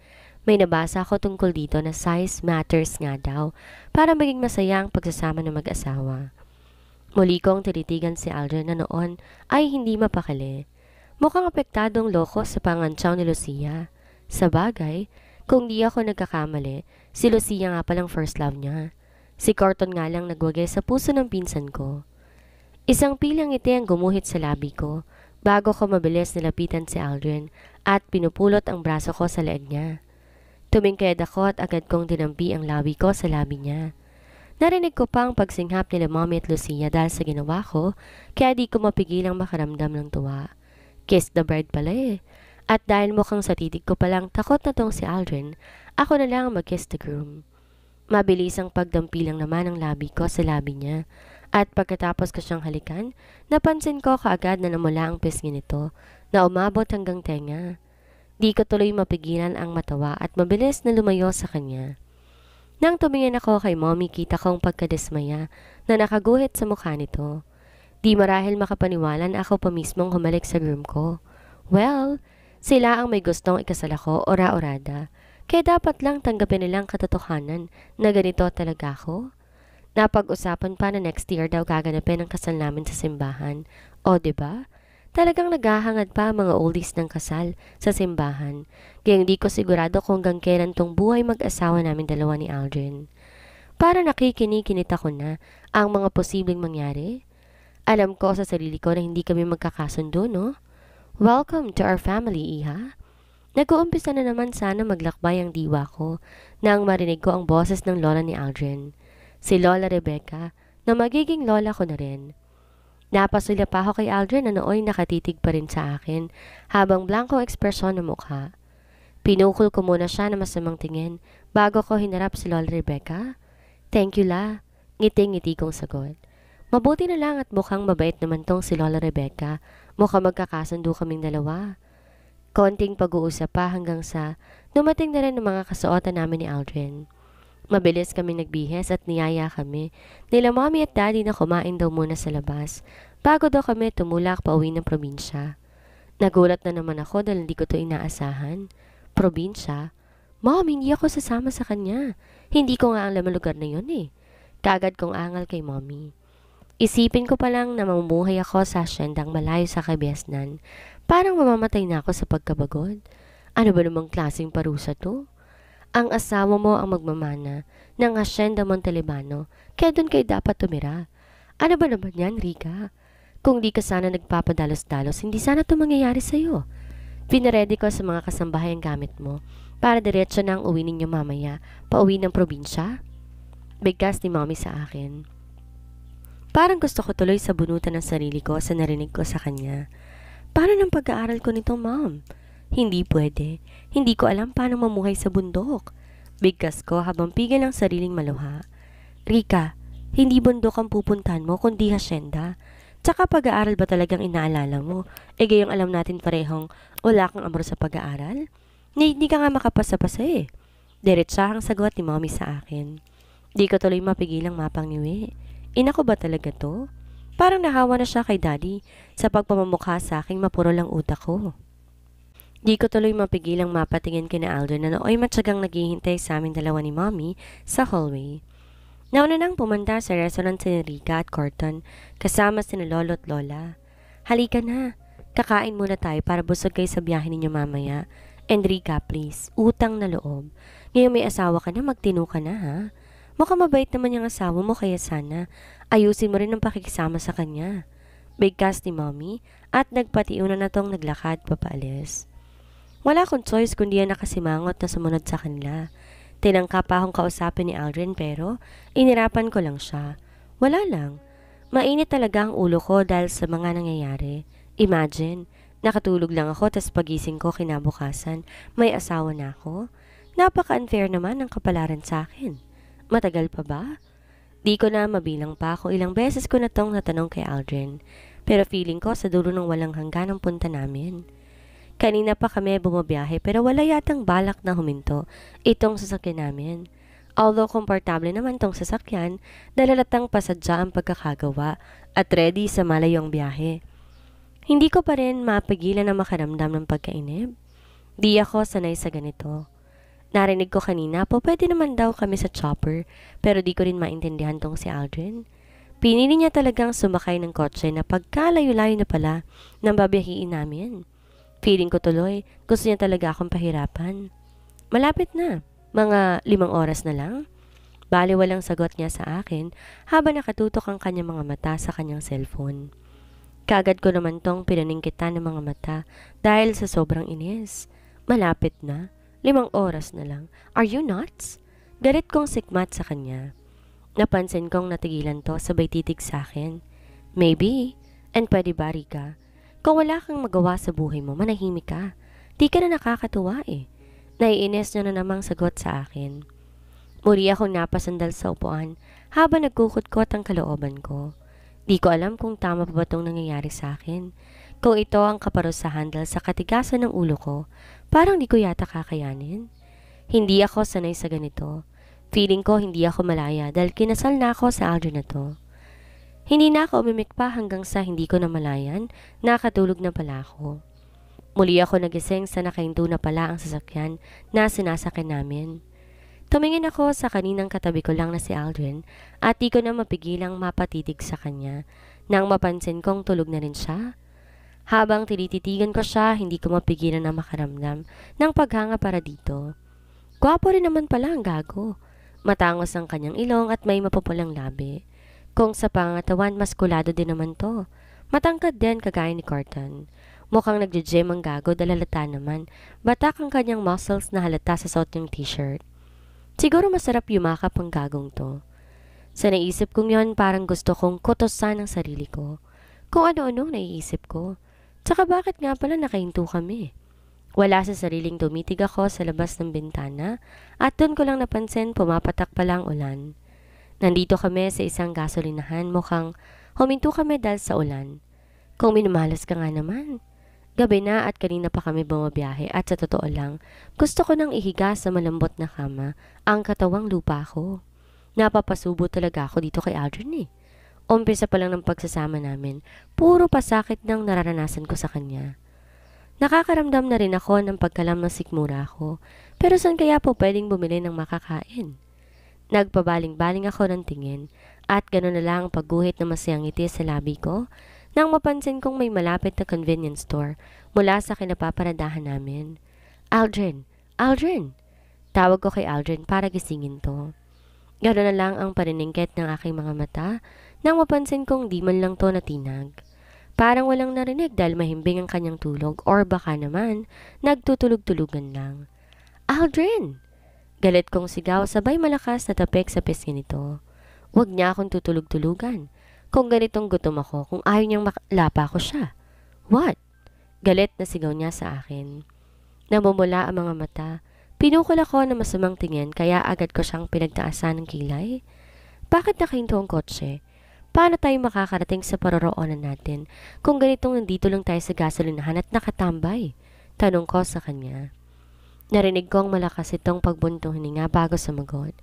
May nabasa ako tungkol dito na size matters nga daw para maging masaya ang pagsasama ng mag-asawa. Muli kong tinitigan si Aldrin na noon ay hindi mapakali. Mukhang apektadong loko sa pangantsaw ni Lucia. Sa bagay, kung di ako nagkakamali, si Lucia nga palang first love niya. Si Corton nga lang nagwagay sa puso ng pinsan ko. Isang pilang ngiti ang gumuhit sa labi ko bago ko mabilis nilapitan si Aldrin at pinupulot ang braso ko sa leeg niya. Tumingkad ako at agad kong dinampi ang labi ko sa labi niya. Narinig ko pa ang pagsinghap nila Mommy at Lucia dahil sa ginawa ko, kaya di ko mapigilang makaramdam ng tuwa. Kiss the bride pala eh. At dahil mukhang sa titig ko palang takot na tong si Aldrin, ako na lang mag-kiss the groom. Mabilis ang pagdampi lang naman ang labi ko sa labi niya. At pagkatapos ko siyang halikan, napansin ko kaagad na namula ang pisngi nito na umabot hanggang tenga. Di ko tuloy mapigilan ang matawa at mabilis na lumayo sa kanya. Nang tumingin ako kay Mommy, kita kong pagkadismaya na nakaguhit sa mukha nito. Di marahil makapaniwala na ako pa mismong humalik sa groom ko. Well, sila ang may gustong ikasal ako ora-orada, kaya dapat lang tanggapin nilang katotohanan na ganito talaga ako. Napag-usapan pa na next year daw gaganapin ang kasal namin sa simbahan. O diba? Talagang naghahangad pa ang mga oldies ng kasal sa simbahan. Kaya hindi ko sigurado kung hanggang kailan tong buhay mag-asawa namin dalawa ni Aldrin. Para nakikinikinit ako na ang mga posibleng mangyari. Alam ko sa sarili ko na hindi kami magkakasundo, no? Welcome to our family, Iha. Nag-uumpisa na naman sana maglakbay ang diwa ko nang marinig ko ang boses ng lola ni Aldrin. Si Lola Rebecca, na magiging lola ko na rin. Napasula pa ako kay Aldrin na nooy nakatitig pa rin sa akin habang blankong ekspresyon ng mukha. Pinukol ko muna siya na masamang tingin bago ko hinarap si Lola Rebecca. Thank you la, ngiti-ngiti kong sagot. Mabuti na lang at mukhang mabait naman tong si Lola Rebecca. Mukhang magkakasundo kaming dalawa. Konting pag-uusap pa hanggang sa dumating na rin ang mga kasuotan namin ni Aldrin. Mabilis kami nagbihis at niyaya kami nila Mommy at Daddy na kumain daw muna sa labas bago daw kami tumulak pa uwi ng probinsya. Nagulat na naman ako dahil hindi ko to inaasahan. Probinsya? Mom, hindi ako sasama sa kanya. Hindi ko nga alam ang lugar na yun eh. Kagad kong angal kay Mommy. Isipin ko pa lang na mamumuhay ako sa asyendang malayo sa Kabiasnan. Parang mamamatay na ako sa pagkabagod. Ano ba namang klaseng parusa to? Ang asawa mo ang magmamana ng Hacienda Montalibano, kaya doon kayo dapat tumira. Ano ba naman yan, Rika? Kung di ka sana nagpapadalos-dalos, hindi sana ito mangyayari sa'yo. Pinaredy ko sa mga kasambahay ang gamit mo para diretso na ang uwi ninyo mamaya, pauwi ng probinsya. Bigkas ni Mommy sa akin. Parang gusto ko tuloy sa bunutan ng sarili ko sa narinig ko sa kanya. Paano ng pag-aaral ko nito, Mom? Hindi pwede. Hindi ko alam paano mamuhay sa bundok. Bigkas ko habang pigil ang sariling maluha. Rika, hindi bundok ang pupuntahan mo kundi hasyenda. Tsaka pag-aaral ba talagang inaalala mo? E gayong alam natin parehong wala kang amor sa pag-aaral? Hindi ka nga makapasa-pasa eh. Diretsahang sagot ni Mommy sa akin. Di ko tuloy mapigilang mapangniwi. Ina ko ba talaga to? Parang nahawa na siya kay Daddy sa pagpamamukha sa aking mapuro lang utak ko. Di ko tuloy mapigilang mapatingin kina Aldrin na nooy matyagang naghihintay sa amin dalawa ni Mommy sa hallway. Nauna nang pumunta sa restaurant si Rika at Corton kasama sina Lolo at Lola. Halika na, kakain muna tayo para busog kayo sa biyahe ninyo mamaya. And Rika, please, utang na loob. Ngayon may asawa ka na, magtino ka na ha. Mukhang mabait naman yung asawa mo kaya sana ayusin mo rin ang pakikisama sa kanya. Bigkas ni Mommy at nagpatiuna na tong naglakad papaalis. Wala akong choice kundi yan nakasimangot na sumunod sa kanila. Tinangka pa akong kausapin ni Aldrin pero inirapan ko lang siya. Wala lang. Mainit talaga ang ulo ko dahil sa mga nangyayari. Imagine, nakatulog lang ako tas pagising ko kinabukasan, may asawa na ako. Napaka-unfair naman ang kapalaran sa akin. Matagal pa ba? Di ko na mabilang pa kung ilang beses ko na tong natanong kay Aldrin. Pero feeling ko sa dulo ng walang hanggan ang punta namin. Kanina pa kami bumabiyahe pero wala yatang balak na huminto itong sasakyan namin. Although komportable naman tong sasakyan, dalalatang pasadya ang pagkakagawa at ready sa malayong biyahe. Hindi ko pa rin mapigilan na makaramdam ng pagkainib. Di ako sanay sa ganito. Narinig ko kanina po pwede naman daw kami sa chopper pero di ko rin maintindihan tong si Aldrin. Pinili niya talagang sumakay ng kotse na pagkalayo-layo na pala nang babiyahiin namin. Feeling ko tuloy gusto niya talaga akong pahirapan. Malapit na, mga 5 oras na lang. Bali walang sagot niya sa akin habang nakatutok ang kanyang mga mata sa kanyang cellphone. Kagad ko naman tong pinaningkitan ng mga mata dahil sa sobrang inis. Malapit na. 5 oras na lang. Are you nuts? Galit kong sikmat sa kanya. Napansin kong natigilan to sabay titig sa akin. Maybe. And pwede ba, Rika? Kung wala kang magawa sa buhay mo, manahimik ka. Di ka na nakakatuwa eh. Naiinis niya na namang sagot sa akin. Muli akong napasandal sa upuan habang nagkukot-kot ang kalooban ko. Di ko alam kung tama pa ba itong nangyayari sa akin. Kung ito ang kaparusahan dahil sa katigasan ng ulo ko, parang di ko yata kakayanin. Hindi ako sanay sa ganito. Feeling ko hindi ako malaya dahil kinasal na ako sa Aldrin na to. Hindi na ako umimik pa hanggang sa hindi ko na malayan, nakatulog na pala ako. Muli ako nagising sa nakahinto na pala ang sasakyan na sinasakyan namin. Tumingin ako sa kaninang katabi ko lang na si Aldrin at di ko na mapigilang mapatitig sa kanya nang mapansin kong tulog na rin siya. Habang tinititigan ko siya, hindi ko mapigilan na makaramdam ng paghanga para dito. Gwapo rin naman pala ang gago. Matangos ang kanyang ilong at may mapupulang labi. Kung sa pangatawan, maskulado din naman to. Matangkad din kagaya ni Corton. Mukhang nagje-gym ang gago dahil halata naman. Batak ang kanyang muscles na halata sa suot ng t-shirt. Siguro masarap yumakap ang gagong to. Sa naisip kong yon, parang gusto kong kutosan ang sarili ko. Kung ano-anong naiisip ko. Tsaka bakit nga pala nakahinto kami? Wala sa sariling tumitig ako sa labas ng bintana at doon ko lang napansin pumapatak pala ang ulan. Nandito kami sa isang gasolinahan, mukhang huminto kami dahil sa ulan. Kung minamalas ka nga naman. Gabi na at kanina pa kami bumabiyahe at sa totoo lang, gusto ko nang ihiga sa malambot na kama ang katawang lupa ko. Napapasubo talaga ako dito kay Aldrin eh. Umpisa pa lang ng pagsasama namin, puro pasakit ng nararanasan ko sa kanya. Nakakaramdam na rin ako ng pagkalam ng sikmura ko, pero saan kaya po pwedeng bumili ng makakain? Nagpabaling-baling ako ng tingin, at gano'n na lang ang pagguhit na masayang ngiti sa labi ko, nang mapansin kong may malapit na convenience store mula sa kinapaparadahan namin. Aldrin! Aldrin! Tawag ko kay Aldrin para gisingin to. Gano'n na lang ang paniningkit ng aking mga mata nang mapansin kong di man lang 'to natinag. Parang walang narinig dahil mahimbing ang kanyang tulog or baka naman nagtutulog-tulugan lang. "Aldrin!" Galit kong sigaw sabay malakas na tapik sa pisngi nito. Huwag niya akong tutulog-tulugan. Kung ganitong gutom ako, kung ayaw niyang makalapa ko siya. "What?" Galit na sigaw niya sa akin. Namumula ang mga mata. Pinukol ako na masamang tingin kaya agad ko siyang pinagtaasan ng kilay. "Bakit nakahinto ang kotse? Paano tayo makakarating sa paroroonan natin kung ganitong nandito lang tayo sa gasolinahan at nakatambay?" Tanong ko sa kanya. Narinig kong malakas itong pagbuntong hininga bago sumagot.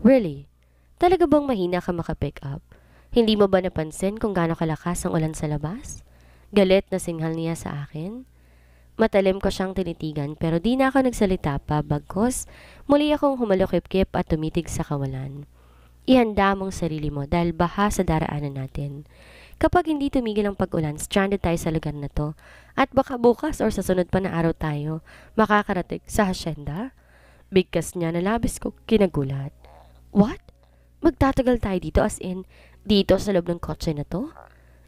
"Really? Talaga bang mahina ka makapick up? Hindi mo ba napansin kung gaano kalakas ang ulan sa labas?" Galit na singhal niya sa akin. Matalim ko siyang tinitigan pero di na ako nagsalita pa bagkos muli akong humalukip-kip at tumitig sa kawalan. Ihanda mong sarili mo dahil baha sa daraanan natin. Kapag hindi tumigil ang pag-ulan, stranded tayo sa lugar na to at baka bukas or sa sunod pa na araw tayo makakarating sa hasyenda. Bigkas niya na labis ko kinagulat. "What? Magtatagal tayo dito as in dito sa loob ng kotse na to?"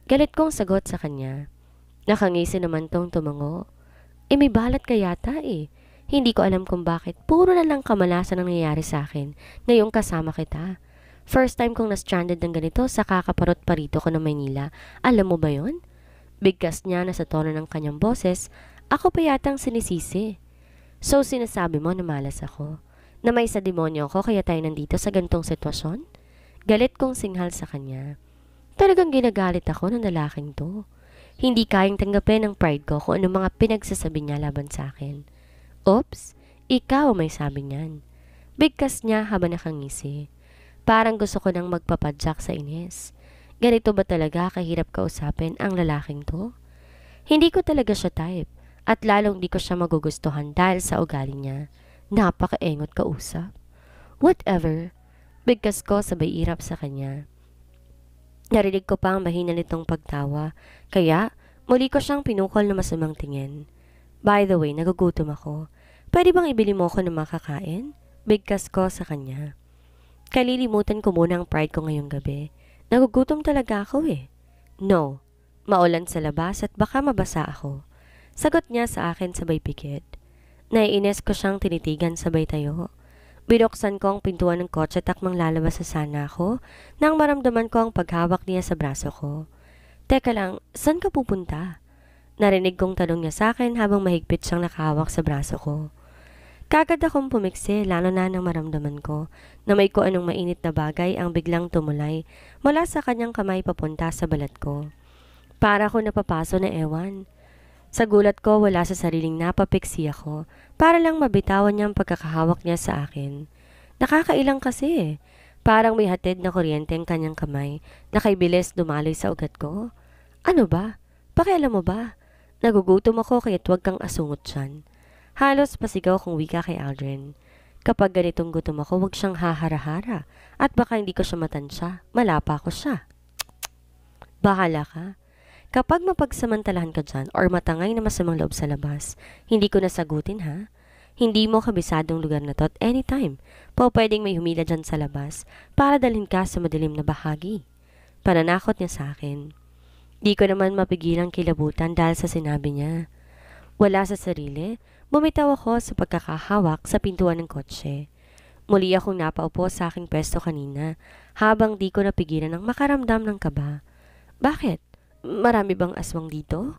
Galit kong sagot sa kanya. Nakangisi naman tong tumango. May balat ka yata eh. Hindi ko alam kung bakit. Puro na lang kamalasan ang nangyayari sa akin ngayong kasama kita. First time kong na-stranded ng ganito sa kakaparot pa rito ko ng Maynila. Alam mo ba yon? Bigkas niya na sa tono ng kanyang boses, ako pa yatang sinisisi. "So sinasabi mo na malas ako? Na may sa demonyo ko kaya tayo nandito sa gantong sitwasyon?" Galit kong singhal sa kanya. Talagang ginagalit ako ng lalaking to. Hindi kayang tanggapin ng pride ko kung ano mga pinagsasabi niya laban sa akin. "Oops, ikaw may sabi niyan." Bigkas niya habang nakangisi. Parang gusto ko nang magpapadyak sa inis. Ganito ba talaga kahirap kausapin ang lalaking to? Hindi ko talaga siya type at lalong di ko siya magugustuhan dahil sa ugali niya. Napakaengot kausap. Whatever. Bigkas ko sabay irap sa kanya. Narinig ko pa ang mahina nitong pagtawa, kaya muli ko siyang pinukol na masamang tingin. "By the way, nagugutom ako. Pwede bang ibili mo ako ng makakain?" Bigkas ko sa kanya. Kalilimutan ko muna ang pride ko ngayong gabi. Nagugutom talaga ako eh. "No, maulan sa labas at baka mabasa ako." Sagot niya sa akin sabay pikit. Naiinis ko siyang tinitigan sabay tayo. Binuksan ko ang pintuan ng kotse at takmang lalabas sa sana ako nang maramdaman ko ang paghawak niya sa braso ko. "Teka lang, saan ka pupunta?" Narinig kong tanong niya sa akin habang mahigpit siyang nakahawak sa braso ko. Kagad akong pumiksi lalo na nang maramdaman ko na may kung anong mainit na bagay ang biglang tumulay mula sa kanyang kamay papunta sa balat ko. Para ko napapaso na ewan. Sa gulat ko wala sa sariling napapiksi ako para lang mabitawan niya ang pagkakahawak niya sa akin. Nakakailang kasi eh. Parang may hatid na kuryente ang kanyang kamay na kay bilis dumaloy sa ugat ko. "Ano ba? Pakialam mo ba? Nagugutom ako kaya't huwag kang asungot dyan." Halos pasigaw kong wika kay Aldrin. Kapag ganitong gutom ako, huwag siyang hahara-hara at baka hindi ko siya matansya, malapa ko siya. "Bahala ka. Kapag mapagsamantalahan ka dyan or matangay na masamang loob sa labas, hindi ko nasagutin ha. Hindi mo kabisadong lugar na to at anytime. Pwedeng may humila dyan sa labas para dalhin ka sa madilim na bahagi." Pananakot niya sa akin. Di ko naman mapigilang kilabutan dahil sa sinabi niya. Wala sa sarili, bumitaw ako sa pagkakahawak sa pintuan ng kotse. Muli akong napaupo sa aking pwesto kanina habang di ko napigilan ng makaramdam ng kaba. "Bakit? Marami bang aswang dito?"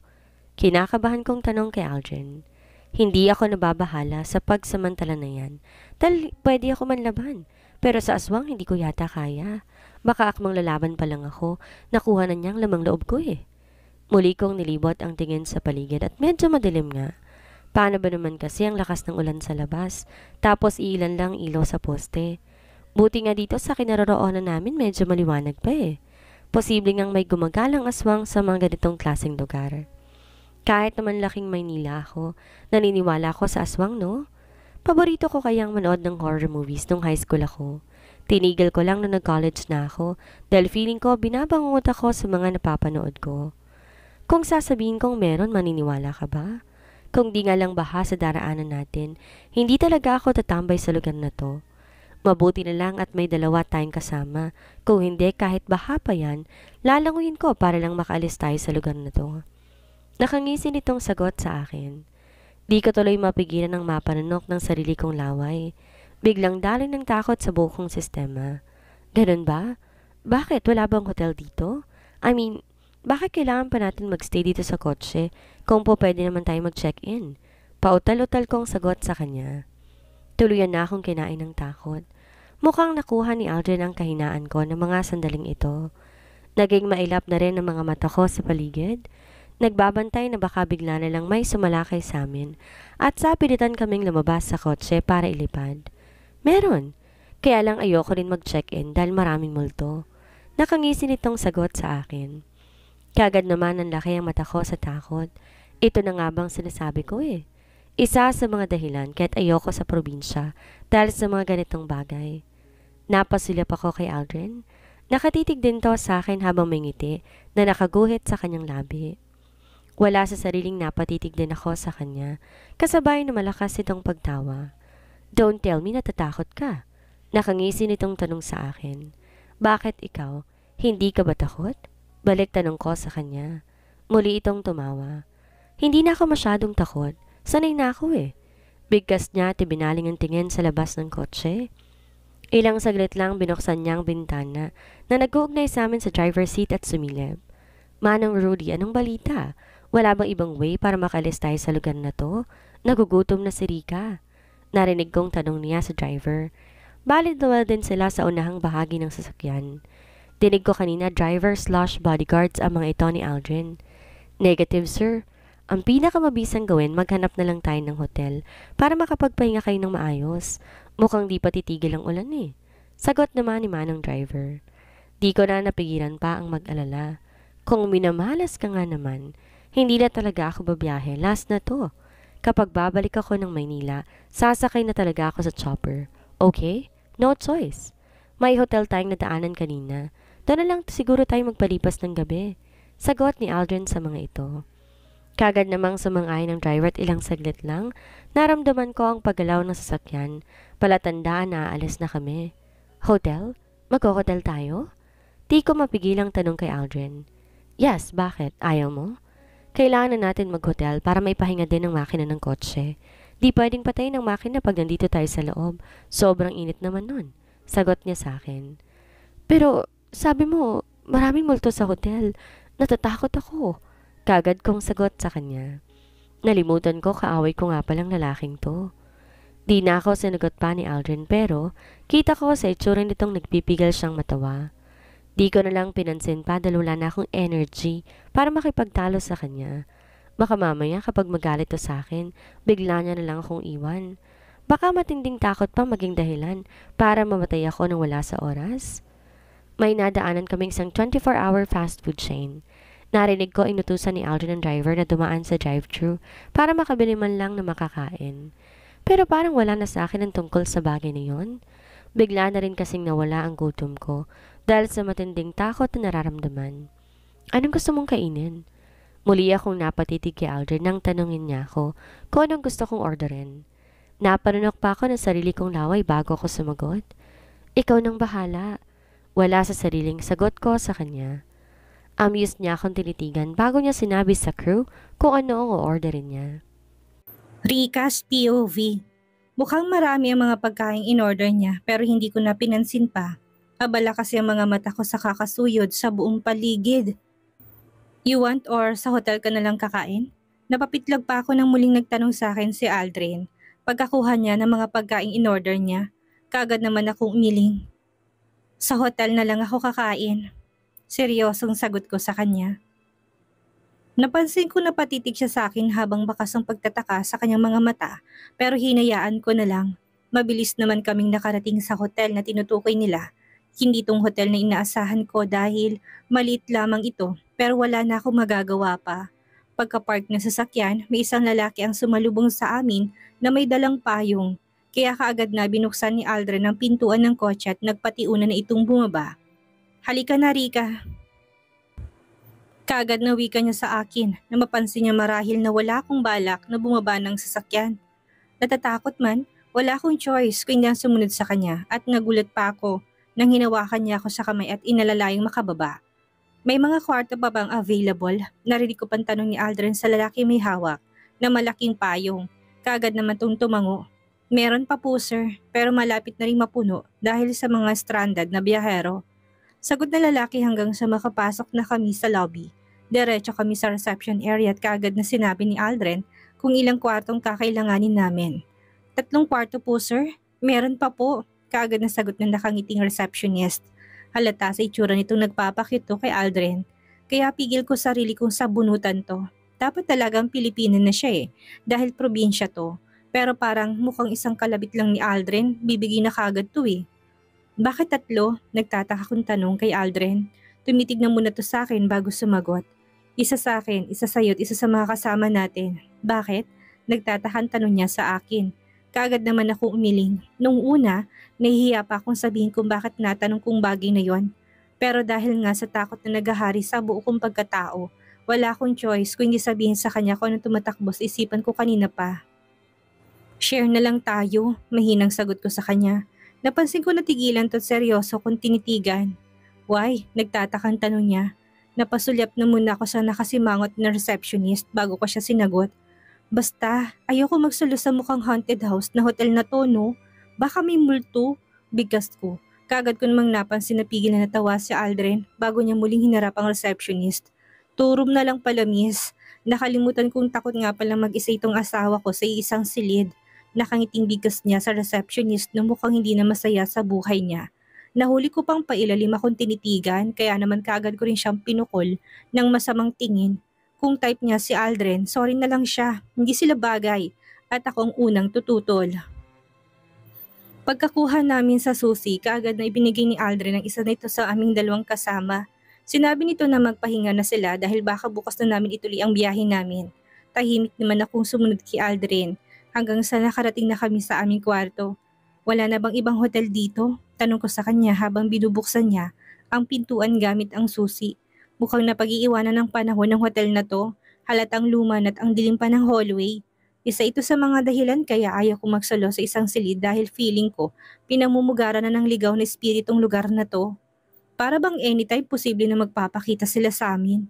Kinakabahan kong tanong kay Aldrin. Hindi ako nababahala sa pagsamantala na yan dahil pwede ako manlaban. Pero sa aswang hindi ko yata kaya. Baka akmang lalaban pa lang ako, nakuha na niyang lamang loob ko eh. Muli kong nilibot ang tingin sa paligid at medyo madilim nga. Paano ba naman kasi ang lakas ng ulan sa labas, tapos iilan lang ilaw sa poste. Buti nga dito sa kinaroroonan namin medyo maliwanag pa eh. Posible ngang may gumagalang aswang sa mga ganitong klaseng lugar. Kahit naman laking Maynila ako, naniniwala ako sa aswang no? Paborito ko kayang manood ng horror movies nung high school ako. Tinigil ko lang nung nag-college na ako dahil feeling ko binabangungot ako sa mga napapanood ko. Kung sasabihin kong meron, maniniwala ka ba? Kung di nga lang baha sa daraanan natin, hindi talaga ako tatambay sa lugar na to. Mabuti na lang at may dalawa tayong kasama. Kung hindi, kahit baha pa yan, lalanguyin ko para lang makaalis tayo sa lugar na to. Nakangisi nitong sagot sa akin. Di ko tuloy mapigilan ng mapanunok ng sarili kong laway. Biglang daloy ng takot sa buong sistema. Ganun ba? Bakit? Wala bang hotel dito? I mean, bakit kailangan pa natin magstay dito sa kotse kung po pwede naman tayo mag-check-in? Pautal-utal kong sagot sa kanya. Tuluyan na akong kinain ng takot. Mukhang nakuha ni Aldrin ang kahinaan ko ng mga sandaling ito. Naging mailap na rin ang mga mata ko sa paligid. Nagbabantay na baka bigla na lang may sumalakay sa amin at sapilitan kaming lumabas sa kotse para ilipad. Meron. Kaya lang ayoko rin mag-check-in dahil maraming multo. Nakangisi nitong sagot sa akin. Kagad naman ang laki ang mata ko sa takot. Ito na nga bang sinasabi ko eh. Isa sa mga dahilan kahit ayoko sa probinsya dahil sa mga ganitong bagay. Napasulap ako kay Aldrin. Nakatitig din to sa akin habang may ngiti na nakaguhit sa kanyang labi. Wala sa sariling napatitig din ako sa kanya, kasabay na malakas itong pagtawa. Don't tell me natatakot ka. Nakangisi nitong tanong sa akin. Bakit ikaw? Hindi ka ba takot? Balik tanong ko sa kanya. Muli itong tumawa. Hindi na ako masyadong takot. Sanay na ako eh. Bigkas niya at ibinaling ang tingin sa labas ng kotse. Ilang saglit lang binuksan niya ang bintana na nag-uugnay sa amin sa driver's seat at sumilip. Manong Rudy, anong balita? Wala bang ibang way para makalis tayo sa lugar na to? Nagugutom na si Rika. Narinig kong tanong niya sa driver. Balid naman din sila sa unahang bahagi ng sasakyan. Dinig ko kanina driver/bodyguards ang mga ito ni Aldrin. Negative sir. Ang pinakamabisang gawin, maghanap na lang tayo ng hotel para makapagpahinga kayo ng maayos. Mukhang di pa titigil ang ulan eh. Sagot naman ni manong driver. Di ko na napigilan pa ang mag-alala. Kung minamalas ka nga naman, hindi na talaga ako babiyahe. Last na to. Kapag babalik ako ng Maynila, sasakay na talaga ako sa chopper. Okay? No choice. May hotel tayong nadaanan kanina. Doon na lang siguro tayo magpalipas ng gabi. Sagot ni Aldrin sa mga ito. Kagad namang sumang-ayon ng driver at ilang saglit lang, naramdaman ko ang paggalaw ng sasakyan. Palatandaan na aalis na kami. Hotel? Mag-hotel tayo? Di ko mapigilang tanong kay Aldrin. Yes, bakit? Ayaw mo? Kailangan na natin mag-hotel para may pahinga din ng makina ng kotse. Di pwedeng patayin ang makina pag nandito tayo sa loob. Sobrang init naman nun. Sagot niya sa akin. Pero sabi mo, maraming multo sa hotel. Natatakot ako. Kagad kong sagot sa kanya. Nalimutan ko kaaway ko nga palang lalaking to. Di na ako sinagot pa ni Aldrin pero kita ko sa itsura nitong nagpipigil siyang matawa. Di ko na lang pinansin pa dahil wala na akong energy para makipagtalo sa kanya. Baka mamaya kapag magalit to sa akin, bigla niya na lang akong iwan. Baka matinding takot pa maging dahilan para mamatay ako nang wala sa oras. May nadaanan kaming isang 24-hour fast food chain. Narinig ko inutusan ni Aldrin ang driver na dumaan sa drive-thru para makabili man lang na makakain. Pero parang wala na sa akin ang tungkol sa bagay na yon. Bigla na rin kasing nawala ang gutom ko dahil sa matinding takot na nararamdaman. Anong gusto mong kainin? Muli akong napatitig kay Aldrin nang tanungin niya ako kung anong gusto kong orderin. Napanunok pa ako ng sarili kong laway bago ako sumagot. Ikaw nang bahala. Wala sa sariling sagot ko sa kanya. Amused niya akong tinitigan bago niya sinabi sa crew kung ano ang orderin niya. Rika's POV. Mukhang marami ang mga pagkain in-order niya pero hindi ko na pinansin pa. Abala kasi ang mga mata ko sa kakasuyod sa buong paligid. You want or sa hotel ka na lang kakain? Napapitlag pa ako nang muling nagtanong sa akin si Aldrin. Pagkakuha niya ng mga pagkain in-order niya, kagad naman akong umiling. Sa hotel na lang ako kakain. Seryosong sagot ko sa kanya. Napansin ko na patitig siya sa akin habang bakas ang pagtataka sa kanyang mga mata pero hinayaan ko na lang. Mabilis naman kaming nakarating sa hotel na tinutukoy nila. Hindi itong hotel na inaasahan ko dahil maliit lamang ito pero wala na akong magagawa pa. Pagka-park ng sasakyan, may isang lalaki ang sumalubong sa amin na may dalang payong. Kaya kaagad na binuksan ni Aldrin ang pintuan ng kotse at nagpatiuna na itong bumaba. Halika na Rika. Kaagad na wika niya sa akin na mapansin niya marahil na wala akong balak na bumaba ng sasakyan. Natatakot man, Wala akong choice kundi ang sumunod sa kanya at nagulat pa ako nang hinawakan niya ako sa kamay at inalalayang makababa. May mga kwarto pa bang available? Narinig ko pang tanong ni Aldrin sa lalaki may hawak na malaking payong. Kaagad naman itong tumango. Meron pa po sir, pero malapit na rin mapuno dahil sa mga stranded na biyahero. Sagot na lalaki hanggang sa makapasok na kami sa lobby. Diretso kami sa reception area at kaagad na sinabi ni Aldrin kung ilang kwartong kakailanganin namin. 3 kwarto po sir? Meron pa po. Kaagad na sagot ng nakangiting receptionist. Halata sa itsura nitong nagpapakito kay Aldrin. Kaya pigil ko sarili kong sabunutan to. Dapat talagang Pilipina na siya dahil probinsya to. Pero parang mukhang isang kalabit lang ni Aldrin, bibigay na kagad to Bakit 3? Nagtataka kong tanong kay Aldrin. Tumitig na muna to sa akin bago sumagot. Isa sa akin, isa sa'yo at isa sa mga kasama natin. Bakit? Nagtatahan tanong niya sa akin. Kaagad naman akong umiling. Nung una, nahihiya pa akong sabihin kung bakit natanong kong bagay na yon. Pero dahil nga sa takot na nagahari sa buo kong pagkatao, wala akong choice kundi sabihin sa kanya kung anong tumatakbo sa isipan ko kanina pa. Share na lang tayo, mahinang sagot ko sa kanya. Napansin ko na tigilan to't seryoso kung tinitigan. Why? Nagtatakang tanong niya. Napasulyap na muna ako sa nakasimangot na receptionist bago ko siya sinagot. Basta, ayoko magsulo sa mukhang haunted house na hotel na to, no? Baka may multo? Bigkas ko. Kagad ko namang napansin na pigil na natawa si Aldrin bago niya muling hinarap ang receptionist. Turom na lang pala miss. Nakalimutan kong takot nga pala mag-isa itong asawa ko sa isang silid. Nakangiting bigkas niya sa receptionist na mukhang hindi na masaya sa buhay niya. Nahuli ko pang pailalim akong tinitigan kaya naman kagad ko rin siyang pinukol ng masamang tingin. Kung type niya si Aldrin, sorry na lang siya, hindi sila bagay at ako ang unang tututol. Pagkakuha namin sa susi, kaagad na ibinigay ni Aldrin ang isa nito sa aming 2 kasama. Sinabi nito na magpahinga na sila dahil baka bukas na namin ituloy ang biyahe namin. Tahimik naman akong sumunod kay Aldrin hanggang sa nakarating na kami sa aming kwarto. Wala na bang ibang hotel dito? Tanong ko sa kanya habang binubuksan niya ang pintuan gamit ang susi. Mukhang napag-iiwanan ng panahon ng hotel na to, halatang luma at ang dilim pa ng hallway. Isa ito sa mga dahilan kaya ayaw ko magsalo sa isang silid dahil feeling ko pinamumugaran na ng ligaw na espiritong lugar na to. Para bang anytime posible na magpapakita sila sa amin.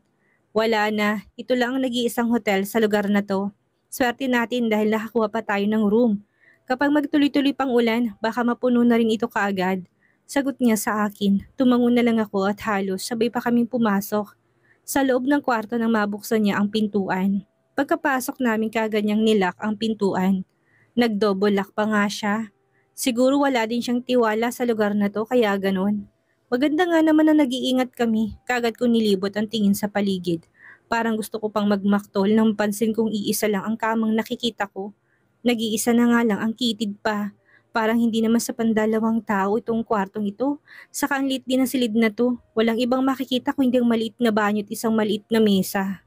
Wala na, ito lang ang nag-iisang hotel sa lugar na to. Swerte natin dahil nakakuha pa tayo ng room. Kapag magtuloy-tuloy pang ulan, baka mapuno na rin ito kaagad. Sagot niya sa akin, tumango na lang ako at halos sabay pa kaming pumasok. Sa loob ng kwarto nang mabuksan niya ang pintuan. Pagkapasok namin kaagad niyang nilak ang pintuan. Nag-double lock pa nga siya. Siguro wala din siyang tiwala sa lugar na to kaya ganon. Maganda nga naman na nag-iingat kami, kaagad ko nilibot ang tingin sa paligid. Parang gusto ko pang magmaktol nang pansin kong iisa lang ang kamang nakikita ko. Nag-iisa na nga lang ang kitid pa. Parang hindi naman sa pandalawang tao itong kwartong ito. Saka ang liit din ang silid na to. Walang ibang makikita kundi ang maliit na banyo at isang maliit na mesa.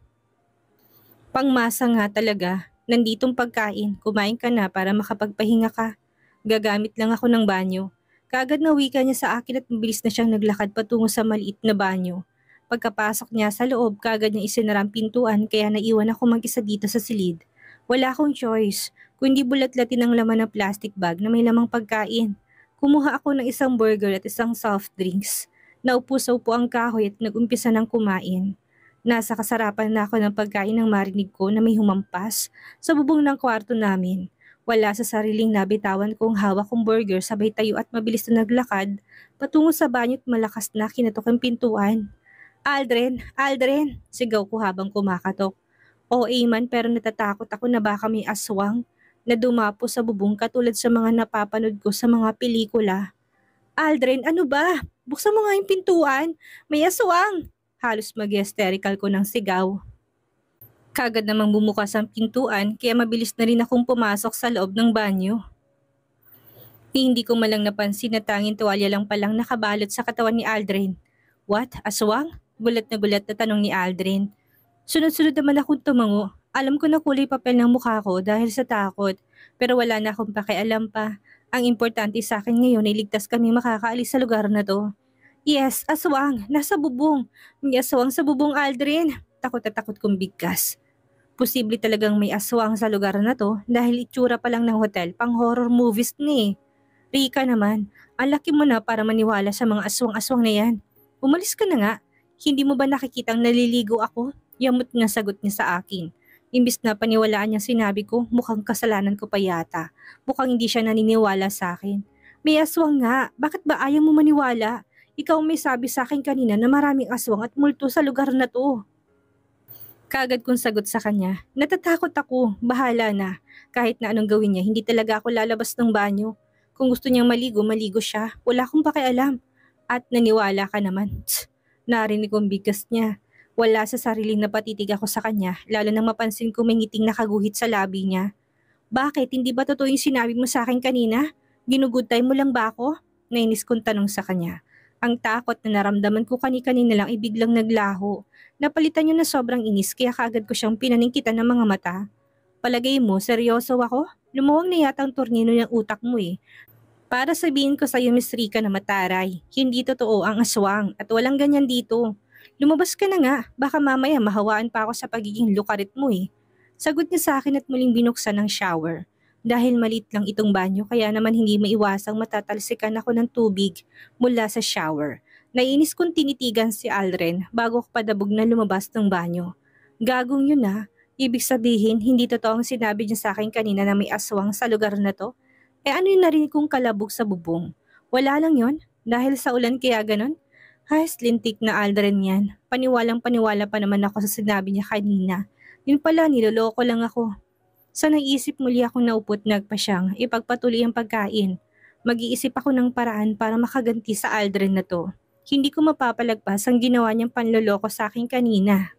Pangmasa nga talaga. Nanditong pagkain. Kumain ka na para makapagpahinga ka. Gagamit lang ako ng banyo. Kaagad na wika niya sa akin at mabilis na siyang naglakad patungo sa maliit na banyo. Pagkapasok niya sa loob, kaagad niya isinara ang pintuan kaya naiwan ako mag-isa dito sa silid. Wala akong choice, kundi bulat-latin ang laman ng plastic bag na may lamang pagkain. Kumuha ako ng isang burger at isang soft drinks. Naupo-upo ang kahoy at nag-umpisa ng kumain. Nasa kasarapan na ako ng pagkain nang marinig ko na may humampas sa bubong ng kwarto namin. Wala sa sariling nabitawan kong hawak kong burger sabay tayo at mabilis na naglakad patungo sa banyo at malakas na kinatok ang pintuan. Aldrin! Aldrin! Sigaw ko habang kumakatok. OA man pero natatakot ako na baka may aswang na dumapo sa bubong katulad sa mga napapanood ko sa mga pelikula. Aldrin, ano ba? Buksan mo nga yung pintuan. May aswang! Halos mag-hysterical ko ng sigaw. Kagad namang bumukas ang pintuan kaya mabilis na rin akong pumasok sa loob ng banyo. Hindi ko malang napansin na tanging tuwalya lang palang nakabalot sa katawan ni Aldrin. What? Aswang? Gulat na tanong ni Aldrin. Sunod-sunod naman akong tumango. Alam ko na kulay papel ng mukha ko dahil sa takot, pero wala na akong pakialam pa. Ang importante sa akin ngayon ay ligtas kami makakaalis sa lugar na to. Yes, aswang. Nasa bubong. May aswang sa bubong, Aldrin. Takot kong bigkas. Posible talagang may aswang sa lugar na to dahil itsura pa lang ng hotel pang horror movies ni. Rika naman, ang laki mo na para maniwala sa mga aswang-aswang na yan. Umalis ka na nga. Hindi mo ba nakikitang naliligo ako? Yamot nga sagot niya sa akin. Imbis na paniwalaan niyang sinabi ko, mukhang kasalanan ko pa yata. Mukhang hindi siya naniniwala sa akin. May aswang nga, bakit ba ayaw mo maniwala? Ikaw may sabi sa akin kanina na maraming aswang at multo sa lugar na to. Kaagad kong sagot sa kanya, natatakot ako, bahala na. Kahit na anong gawin niya, hindi talaga ako lalabas ng banyo. Kung gusto niyang maligo, maligo siya. Wala akong pakialam. At naniwala ka naman. Tsk, narinig kong bigkas niya. Wala sa sariling napatitig ako sa kanya, lalo nang mapansin ko may ngiting nakaguhit sa labi niya. Bakit? Hindi ba totoo yung sinabi mo sa akin kanina? Ginugood time mo lang ba ako? Nainis kong tanong sa kanya. Ang takot na naramdaman ko kani-kanina lang ay biglang naglaho. Napalitan niyo na sobrang inis kaya kaagad ko siyang pinaningkitan ng mga mata. Palagay mo, seryoso ako? Lumuwang na yata ang tornino ng utak mo eh. Para sabihin ko sa iyo, Miss Rika, na mataray. Hindi totoo ang aswang at walang ganyan dito. Lumabas ka na nga, baka mamaya mahawaan pa ako sa pagiging lukarit mo eh. Sagot niya sa akin at muling binuksan ang shower. Dahil malit lang itong banyo kaya naman hindi maiwasang matatalsikan ako ng tubig mula sa shower. Nainis kong tinitigan si Aldrin bago ko padabog na lumabas ng banyo. Gagong yun ah. Ibig sabihin, hindi totoo ang sinabi niya sa akin kanina na may aswang sa lugar na to? Eh ano yung narinig kong kalabog sa bubong? Wala lang yon? Dahil sa ulan kaya ganon? Ay, slintik na Aldrin yan. Paniwalang paniwala pa naman ako sa sinabi niya kanina. Yun pala, niloloko lang ako. Sa naisip muli akong naupot nagpasyang ipagpatuloy ang pagkain. Mag-iisip ako ng paraan para makaganti sa Aldrin na to. Hindi ko mapapalagpas ang ginawa niyang panloloko sa akin kanina.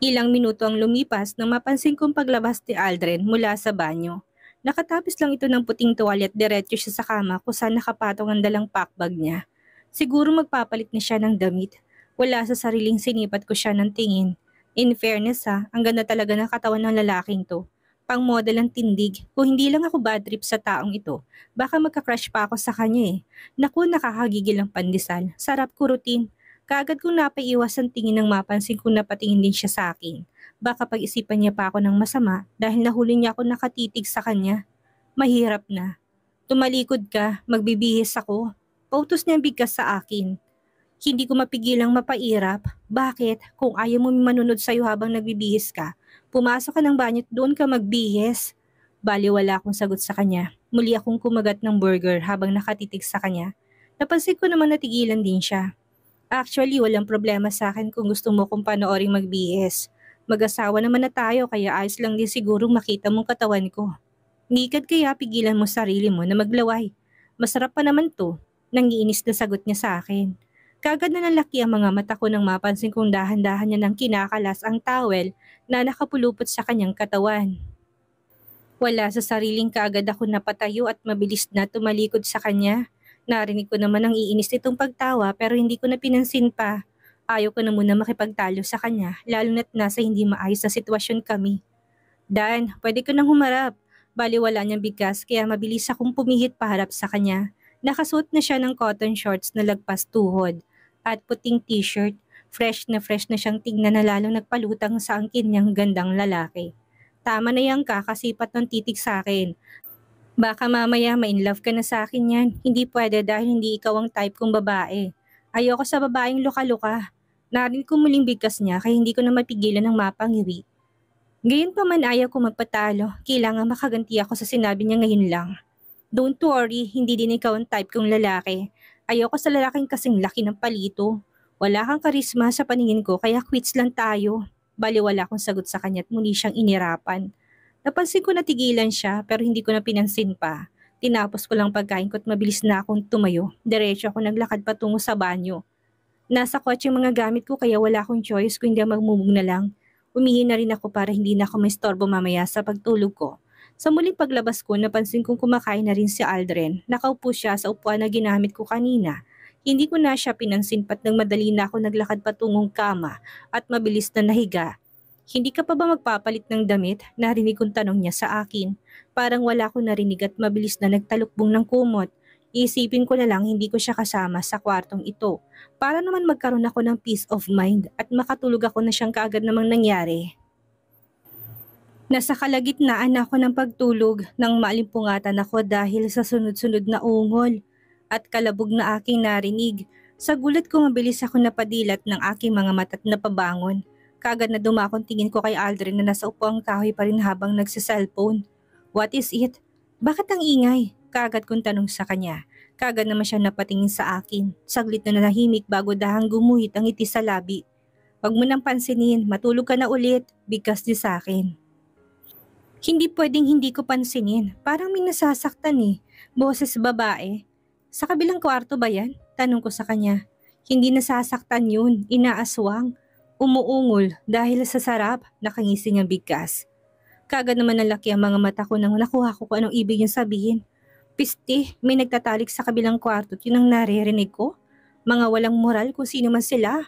Ilang minuto ang lumipas nang mapansin kong paglabas ni Aldrin mula sa banyo. Nakatapis lang ito ng puting tuwalya at diretso siya sa kama kung saan nakapatong ang dalang packbag niya. Siguro magpapalit na siya ng damit. Wala sa sariling sinipat ko siya ng tingin. In fairness ha, ang ganda talaga ng katawan ng lalaking to. Pang model ang tindig. Kung hindi lang ako bad trip sa taong ito, baka magka-crush pa ako sa kanya eh. Naku, nakakagigil ang pandesal. Sarap kurutin. Kaagad kong napaiwas ang tingin ng mapansin kong napatingin din siya sa akin. Baka pag-isipan niya pa ako ng masama dahil nahuli niya ako nakatitig sa kanya. Mahirap na. Tumalikod ka, magbibihis ako. Pautos niya ang bigkas sa akin. Hindi ko mapigilang mapairap. Bakit? Kung ayaw mo manunod sa'yo habang nagbibihis ka, pumasok ka ng banyo at doon ka magbihis. Baliwala akong sagot sa kanya. Muli akong kumagat ng burger habang nakatitig sa kanya. Napansin ko naman natigilan din siya. Actually, walang problema sa akin kung gusto mo kong panooring magbihis. Mag-asawa naman na tayo kaya ayos lang din sigurong makita mong katawan ko. Ngikad kaya pigilan mo sarili mo na maglaway. Masarap pa naman to. Nangiinis na sagot niya sa akin. Kagad na nalaki ang mga mata ko nang mapansin kong dahan-dahan niya nang kinakalas ang towel na nakapulupot sa kanyang katawan. Wala sa sariling kaagad ako napatayo at mabilis na tumalikod sa kanya. Narinig ko naman ang iinis nitong pagtawa pero hindi ko na pinansin pa. Ayaw ko na muna makipagtalo sa kanya lalo na't nasa hindi maayos na sitwasyon kami. Dan, pwede ko nang humarap. Baliwala niyang bigkas kaya mabilis akong pumihit paharap sa kanya. Nakasuot na siya ng cotton shorts na lagpas tuhod at puting t-shirt. Fresh na siyang tingnan na lalong nagpalutang sa angkin niyang gandang lalaki. Tama na yang kakasipat ng titig sa akin. Baka mamaya ma-inlove ka na sa akin yan. Hindi pwede dahil hindi ikaw ang type kong babae. Ayoko sa babaeng luka-luka. Narinig ko muling bigkas niya kaya hindi ko na mapigilan ng mapanghiwi. Gayon pa man ayaw ko magpatalo. Kailangan makaganti ako sa sinabi niya ngayon lang. Don't worry, hindi din ikaw ang type kong lalaki. Ayoko sa lalaking kasing laki ng palito. Wala kang karisma sa paningin ko kaya quits lang tayo. Baliwala akong sagot sa kanya at muli siyang inirapan. Napansin ko na tigilan siya pero hindi ko na pinansin pa. Tinapos ko lang pagkain ko at mabilis na akong tumayo. Diretso ako naglakad patungo sa banyo. Nasa kotse yung mga gamit ko kaya wala akong choice kung hindi magmumug na lang. Umihi na rin ako para hindi na ako maistorbo mamaya sa pagtulog ko. Sa muling paglabas ko, napansin kong kumakain na rin si Aldrin. Nakaupo siya sa upuan na ginamit ko kanina. Hindi ko na siya pinansin pat nang madali na ako naglakad patungong kama at mabilis na nahiga. Hindi ka pa ba magpapalit ng damit? Narinig kong tanong niya sa akin. Parang wala ko narinig at mabilis na nagtalukbong ng kumot. Iisipin ko na lang hindi ko siya kasama sa kwartong ito. Para naman magkaroon ako ng peace of mind at makatulog ako na siyang kaagad namang nangyari. Nasa kalagitnaan ako ng pagtulog nang maalimpungatan ako dahil sa sunod-sunod na ungol at kalabog na aking narinig. Sa gulat ko mabilis ako napadilat ng aking mga mata't napabangon. Kagad na dumakong tingin ko kay Aldrin na nasa upuang kahoy pa rin habang nagsiselfone. What is it? Bakit ang ingay? Kagad kong tanong sa kanya. Kagad naman siya napatingin sa akin. Saglit na nanahimik bago dahang gumuhit ang ngiti sa labi. Wag mo nang pansinin, matulog ka na ulit, bigkas di sa akin. Hindi pwedeng hindi ko pansinin. Parang may nasasaktan eh. Boses babae. Sa kabilang kwarto ba yan? Tanong ko sa kanya. Hindi nasasaktan yun. Inaaswang. Umuungol dahil sa sarap. Nakangisi niyang bigkas. Kagad naman nalaki ang mga mata ko nang nakuha ko kung anong ibig niyang sabihin. Piste, may nagtatalik sa kabilang kwarto at yun ang naririnig ko. Mga walang moral kung sino man sila.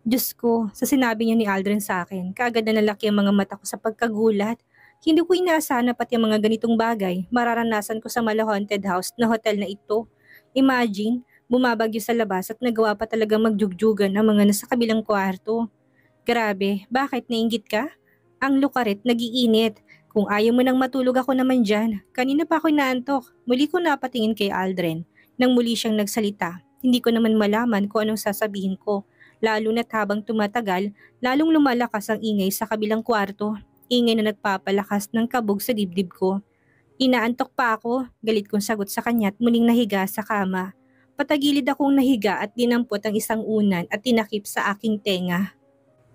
Diyos ko, sa sinabi niya ni Aldrin sa akin, kagad na nalaki ang mga mata ko sa pagkagulat. Hindi ko inaasahan na pati ang mga ganitong bagay mararanasan ko sa mala-haunted house na hotel na ito. Imagine, bumabagyo sa labas at nagawa pa talaga magjugjugan ang mga nasa kabilang kwarto. Grabe, bakit nainggit ka? Ang lukaret nagiinit. Kung ayaw mo nang matulog ako naman dyan. Kanina pa ako'y naantok. Muli ko napatingin kay Aldrin. Nang muli siyang nagsalita, hindi ko naman malaman kung anong sasabihin ko. Lalo na't habang tumatagal, lalong lumalakas ang ingay sa kabilang kwarto. Ingay na nagpapalakas ng kabog sa dibdib ko. Inaantok pa ako, galit kong sagot sa kanya at muling nahiga sa kama. Patagilid akong nahiga at dinampot ang isang unan at tinakip sa aking tenga.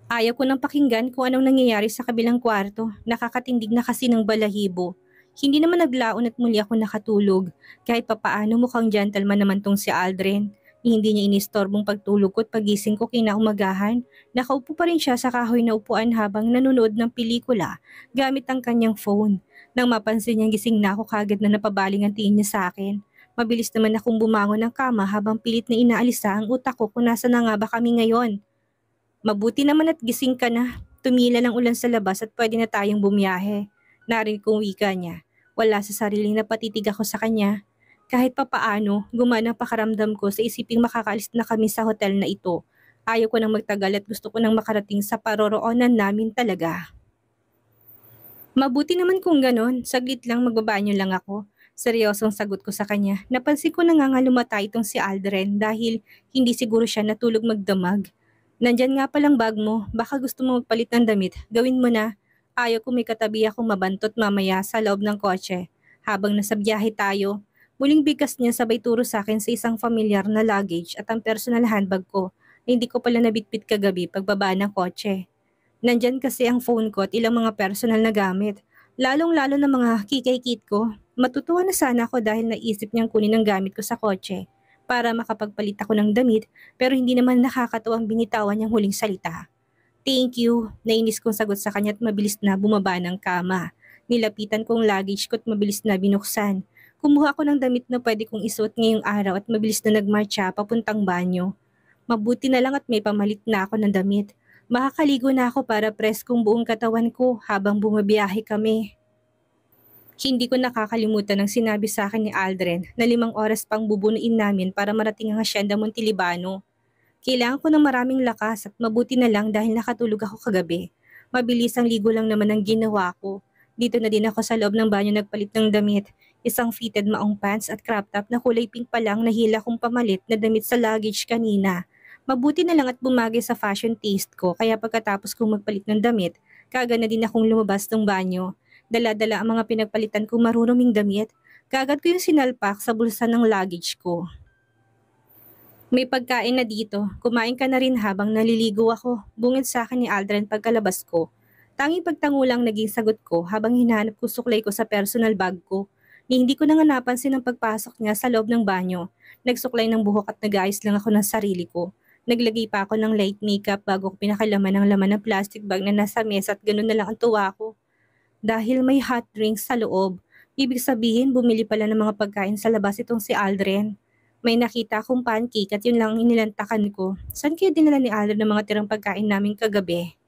Ayaw ko nang pakinggan kung anong nangyayari sa kabilang kwarto, nakakatindig na kasi ng balahibo. Hindi naman naglaon at muli ako nakatulog, kahit papaano mukhang gentleman naman tong si Aldrin. Hindi niya inistorbong pagtulog ko at pagising ko kinaumagahan. Nakaupo pa rin siya sa kahoy na upuan habang nanonood ng pelikula gamit ang kanyang phone. Nang mapansin niyang gising na ako kagad na napabaling ang tingin niya sa akin. Mabilis naman akong bumangon ng kama habang pilit na inaalisa ang utak ko kung nasa na nga ba kami ngayon. Mabuti naman at gising ka na. Tumila ng ulan sa labas at pwede na tayong bumiyahe. Narinig kong wika niya. Wala sa sariling napatitig ako sa kanya. Kahit papaano, gumana ang pakaramdam ko sa isiping makakaalis na kami sa hotel na ito. Ayaw ko nang magtagal at gusto ko nang makarating sa paroroonan namin talaga. Mabuti naman kung ganon, saglit lang magbabanyo lang ako. Seryosong sagot ko sa kanya. Napansin ko nangangalumata itong si Aldrin dahil hindi siguro siya natulog magdamag. Nandyan nga palang bag mo, baka gusto mo magpalit ng damit, gawin mo na. Ayaw ko may katabi akong mabantot mamaya sa loob ng kotse. Habang nasa biyahe tayo, muling bigkas niya sabay turo sa akin sa isang familiar na luggage at ang personal handbag ko na hindi ko pala nabitbit kagabi pagbaba ng kotse. Nandyan kasi ang phone ko at ilang mga personal na gamit, lalong-lalo na mga kikay-kit ko. Matutuwa na sana ako dahil naisip niyang kunin ang gamit ko sa kotse para makapagpalit ako ng damit pero hindi naman nakakatuwang binitawan niyang huling salita. Thank you, nainis kong sagot sa kanya at mabilis na bumaba ng kama. Nilapitan kong luggage ko at mabilis na binuksan. Kumuha ko ng damit na pwede kong isuot ngayong araw at mabilis na nagmarcha papuntang banyo. Mabuti na lang at may pamalit na ako ng damit. Makakaligo na ako para preskong buong katawan ko habang bumabiyahe kami. Hindi ko nakakalimutan ang sinabi sa akin ni Aldrin na 5 oras pang bubunuin namin para marating ang Hacienda Montalibano. Kailangan ko ng maraming lakas at mabuti na lang dahil nakatulog ako kagabi. Mabilis ang ligo lang naman ang ginawa ko. Dito na din ako sa loob ng banyo nagpalit ng damit. Isang fitted maong pants at crop top na kulay pink pa lang nahila kong pamalit na damit sa luggage kanina. Mabuti na lang at bumagay sa fashion taste ko kaya pagkatapos kong magpalit ng damit, kagad na din akong lumabas ng banyo. Dala-dala ang mga pinagpalitan kong maruruming damit. Kagad ko yung sinalpak sa bulsa ng luggage ko. May pagkain na dito. Kumain ka na rin habang naliligo ako. Bungad sa akin ni Aldrin pagkalabas ko. Tanging pagtangulang naging sagot ko habang hinahanap ko suklay ko sa personal bag ko. Ni hindi ko na nga napansin ang pagpasok niya sa loob ng banyo. Nagsuklay ng buhok at nag-aayos lang ako ng sarili ko. Naglagay pa ako ng light makeup bago ko pinakalaman ang laman ng plastic bag na nasa mesa at ganun na lang ang tuwa ko. Dahil may hot drinks sa loob, ibig sabihin bumili pala ng mga pagkain sa labas itong si Aldrin. May nakita akong pancake at yun lang inilantakan ko. Saan kaya dinala ni Aldrin ng mga tirang pagkain namin kagabi?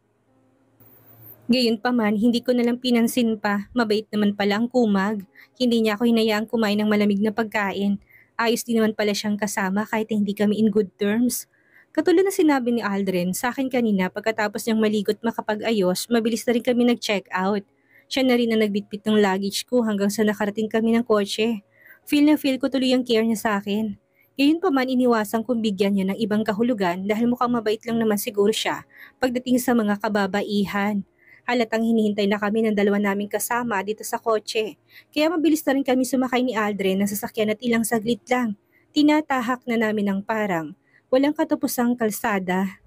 Gayunpaman, hindi ko nalang pinansin pa. Mabait naman pala ang kumag. Hindi niya ako hinayaang kumain ng malamig na pagkain. Ayos din naman pala siyang kasama kahit hindi kami in good terms. Katulad na sinabi ni Aldrin sa akin kanina pagkatapos niyang maligot makapag-ayos, mabilis na rin kami nag-check out. Siya na rin ang nagbitbit ng luggage ko hanggang sa nakarating kami ng kotse. Feel na feel ko tuloy ang care niya sa akin. Gayon pa man iniwasan kong bigyan niya ng ibang kahulugan dahil mukhang mabait lang naman siguro siya pagdating sa mga kababaihan. Halatang hinihintay na kami ng dalawa naming kasama dito sa kotse. Kaya mabilis na rin kami sumakay ni Aldrin ng sasakyan at ilang saglit lang. Tinatahak na namin ang parang walang katapusang kalsada.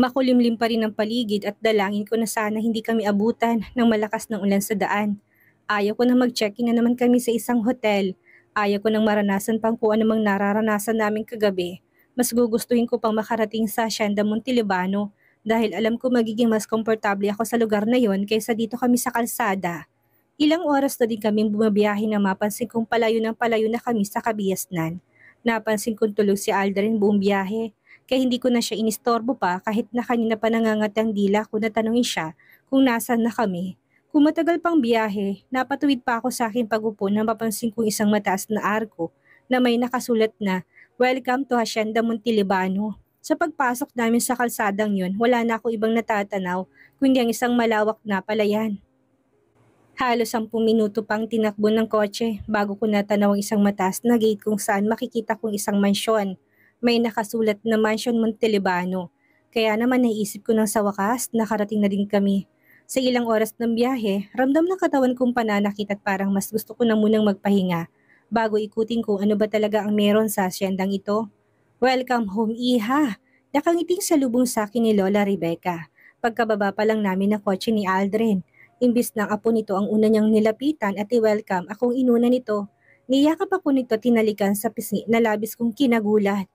Makulimlim pa rin ang paligid at dalangin ko na sana hindi kami abutan ng malakas ng ulan sa daan. Ayaw ko na mag-check-in na naman kami sa isang hotel. Ayaw ko nang maranasan pang kung anumang nararanasan namin kagabi. Mas gugustuhin ko pang makarating sa Hacienda Montalbano dahil alam ko magiging mas komportable ako sa lugar na yon kaysa dito kami sa kalsada. Ilang oras na din kaming bumabiyahe na mapansin kong palayo na kami sa Kabiasnan. Napansin kong tulog si Aldrin buong biyahe. Kaya hindi ko na siya inistorbo pa kahit na kanina pa nangangat ang dila ko na tanungin siya kung nasaan na kami. Kung matagal pang biyahe, napatuwid pa ako sa aking pag-upo na mapansin kong isang mataas na arko na may nakasulat na Welcome to Hacienda Montalbano. Sa pagpasok namin sa kalsadang yun, wala na ako ibang natatanaw kundi ang isang malawak na palayan. Halos 10 minuto pang tinakbo ng kotse bago ko natanaw ang isang mataas na gate kung saan makikita kong isang mansyon. May nakasulat na Mansion Montalbano. Kaya naman naisip ko nang sa wakas, nakarating na din kami. Sa ilang oras ng biyahe, ramdam ng katawan kong pananakit at parang mas gusto ko na munang magpahinga bago ikutin kung ano ba talaga ang meron sa asyendang ito. Welcome home, Iha! Nakangiting salubong sa akin ni Lola Rebecca. Pagkababa pa lang namin ng kotse ni Aldrin. Imbis ng apo nito ang una niyang nilapitan at i-welcome akong inuna nito. Niyakap ako nito tinalikan sa pisngi na labis kong kinagulat.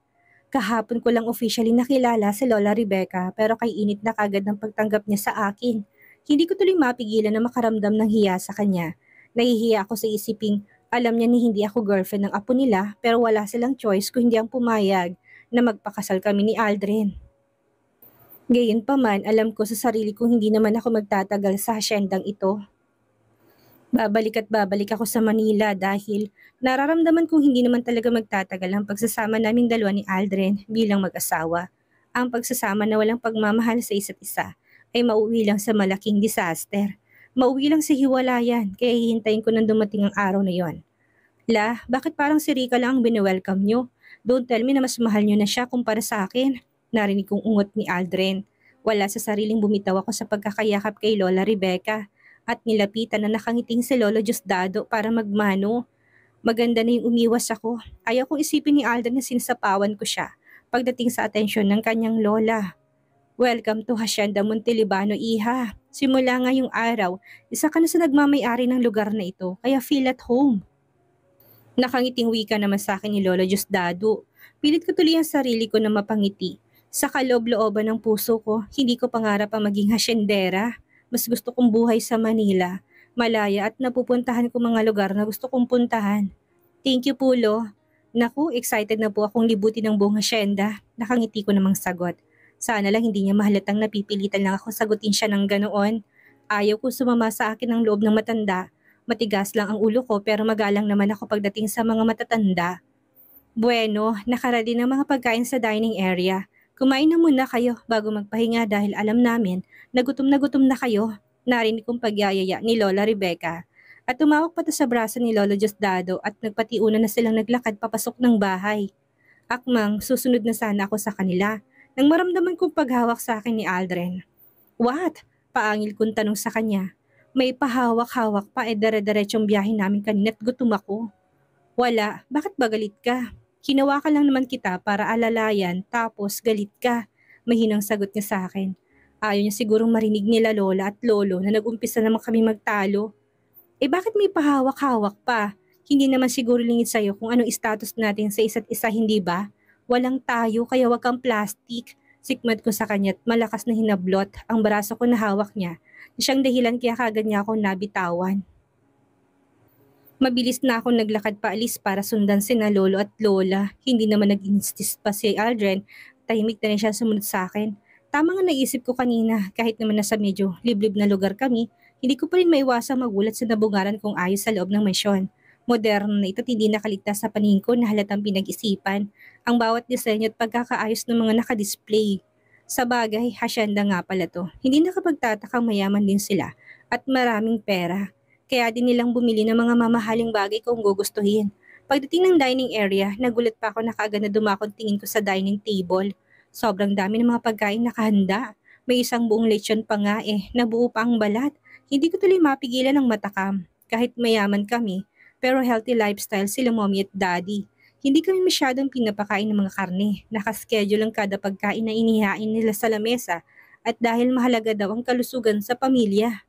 Kahapon ko lang officially nakilala si Lola Rebecca pero kay init na kagad ng pagtanggap niya sa akin. Hindi ko tuloy mapigilan na makaramdam ng hiya sa kanya. Nahihiya ako sa isiping alam niya ni hindi ako girlfriend ng apo nila pero wala silang choice kung hindi ang pumayag na magpakasal kami ni Aldrin. Gayunpaman alam ko sa sarili kong hindi naman ako magtatagal sa hasyendang ito. Babalik ako sa Manila dahil nararamdaman kong hindi naman talaga magtatagal ang pagsasama naming dalawa ni Aldrin bilang mag-asawa. Ang pagsasama na walang pagmamahal sa isa't isa ay mauwi lang sa malaking disaster. Mauwi lang sa hiwalayan kaya hihintayin ko nang dumating ang araw na yon. Bakit parang si Rika lang ang bini-welcome nyo? Don't tell me na mas mahal nyo na siya kumpara sa akin. Narinig kong ungot ni Aldrin. Wala sa sariling bumitaw ako sa pagkakayakap kay Lola Rebecca. At nilapitan na nakangiting si Lolo Diosdado para magmano. Maganda na yung umiwas ako. Ayaw kong isipin ni Alden na sinasapawan ko siya pagdating sa atensyon ng kanyang lola. Welcome to Hacienda Montalbano, Iha. Simula ngayong araw, isa ka na sa nagmamay-ari ng lugar na ito, kaya feel at home. Nakangiting wika naman sa akin ni Lolo Diosdado. Pilit ko tuloy ang sarili ko na mapangiti. Sa kaloob-looban ng puso ko, hindi ko pangarap ang maging hasyendera. Mas gusto kong buhay sa Manila, malaya at napupuntahan ko mga lugar na gusto kong puntahan. Thank you po, Lo. Naku, excited na po akong libutin ng buong hasyenda. Nakangiti ko namang sagot. Sana lang hindi niya mahalatang napipilitan lang ako sagutin siya ng ganoon. Ayaw ko sumama sa akin ang loob ng matanda. Matigas lang ang ulo ko pero magalang naman ako pagdating sa mga matatanda. Bueno, nakaredy ng mga pagkain sa dining area. Kumain na muna kayo bago magpahinga dahil alam namin na gutom na kayo. Narinig kong pagyayaya ni Lola Rebecca. At tumawag pa sa braso ni Lolo Diosdado at nagpatiuna na silang naglakad papasok ng bahay. Akmang susunod na sana ako sa kanila nang maramdaman kong paghawak sa akin ni Aldrin. What? Paangil kong tanong sa kanya. May pahawak-hawak pa dare-diretsong biyahe namin kanina at gutom ako. Wala, bakit ba galit ka? Hinawakan lang naman kita para alalayan tapos galit ka. Mahinang sagot niya sa akin. Ayaw niya sigurong marinig nila lola at lolo na nag-umpisa naman kami magtalo. Bakit may pahawak-hawak pa? Hindi naman siguro lingid sa'yo kung anong status natin sa isa't isa, hindi ba? Walang tayo kaya wag kang plastic. Sikmat ko sa kanya at malakas na hinablot ang braso ko na hawak niya. Siyang dahilan kaya kagad niya ako nabitawan. Mabilis na akong naglakad paalis para sundan sina lolo at lola. Hindi naman nag-insist pa si Aldrin. Tahimik na rin siya sumunod sa akin. Tama nga naisip ko kanina, kahit naman nasa medyo liblib na lugar kami, hindi ko pa rin maiwasang magulat sa nabungaran kong ayos sa loob ng mansyon. Moderno na ito't hindi nakaligtas sa paningin ko na halatang pinag-isipan ang bawat disenyo at pagkakaayos ng mga nakadisplay. Sa bagay, hasyenda nga pala to. Hindi nakapagtatakang mayaman din sila at maraming pera. Kaya din nilang bumili ng mga mamahaling bagay kung gugustuhin. Pagdating ng dining area, nagulat pa ako na kaagad na dumakot tingin ko sa dining table. Sobrang dami ng mga pagkain nakahanda. May isang buong lechon pa nga nabuo pa ang balat. Hindi ko tuloy mapigilan ng matakam. Kahit mayaman kami, pero healthy lifestyle sila mommy at daddy. Hindi kami masyadong pinapakain ng mga karne. Nakaschedule ang kada pagkain na inihain nila sa lamesa at dahil mahalaga daw ang kalusugan sa pamilya.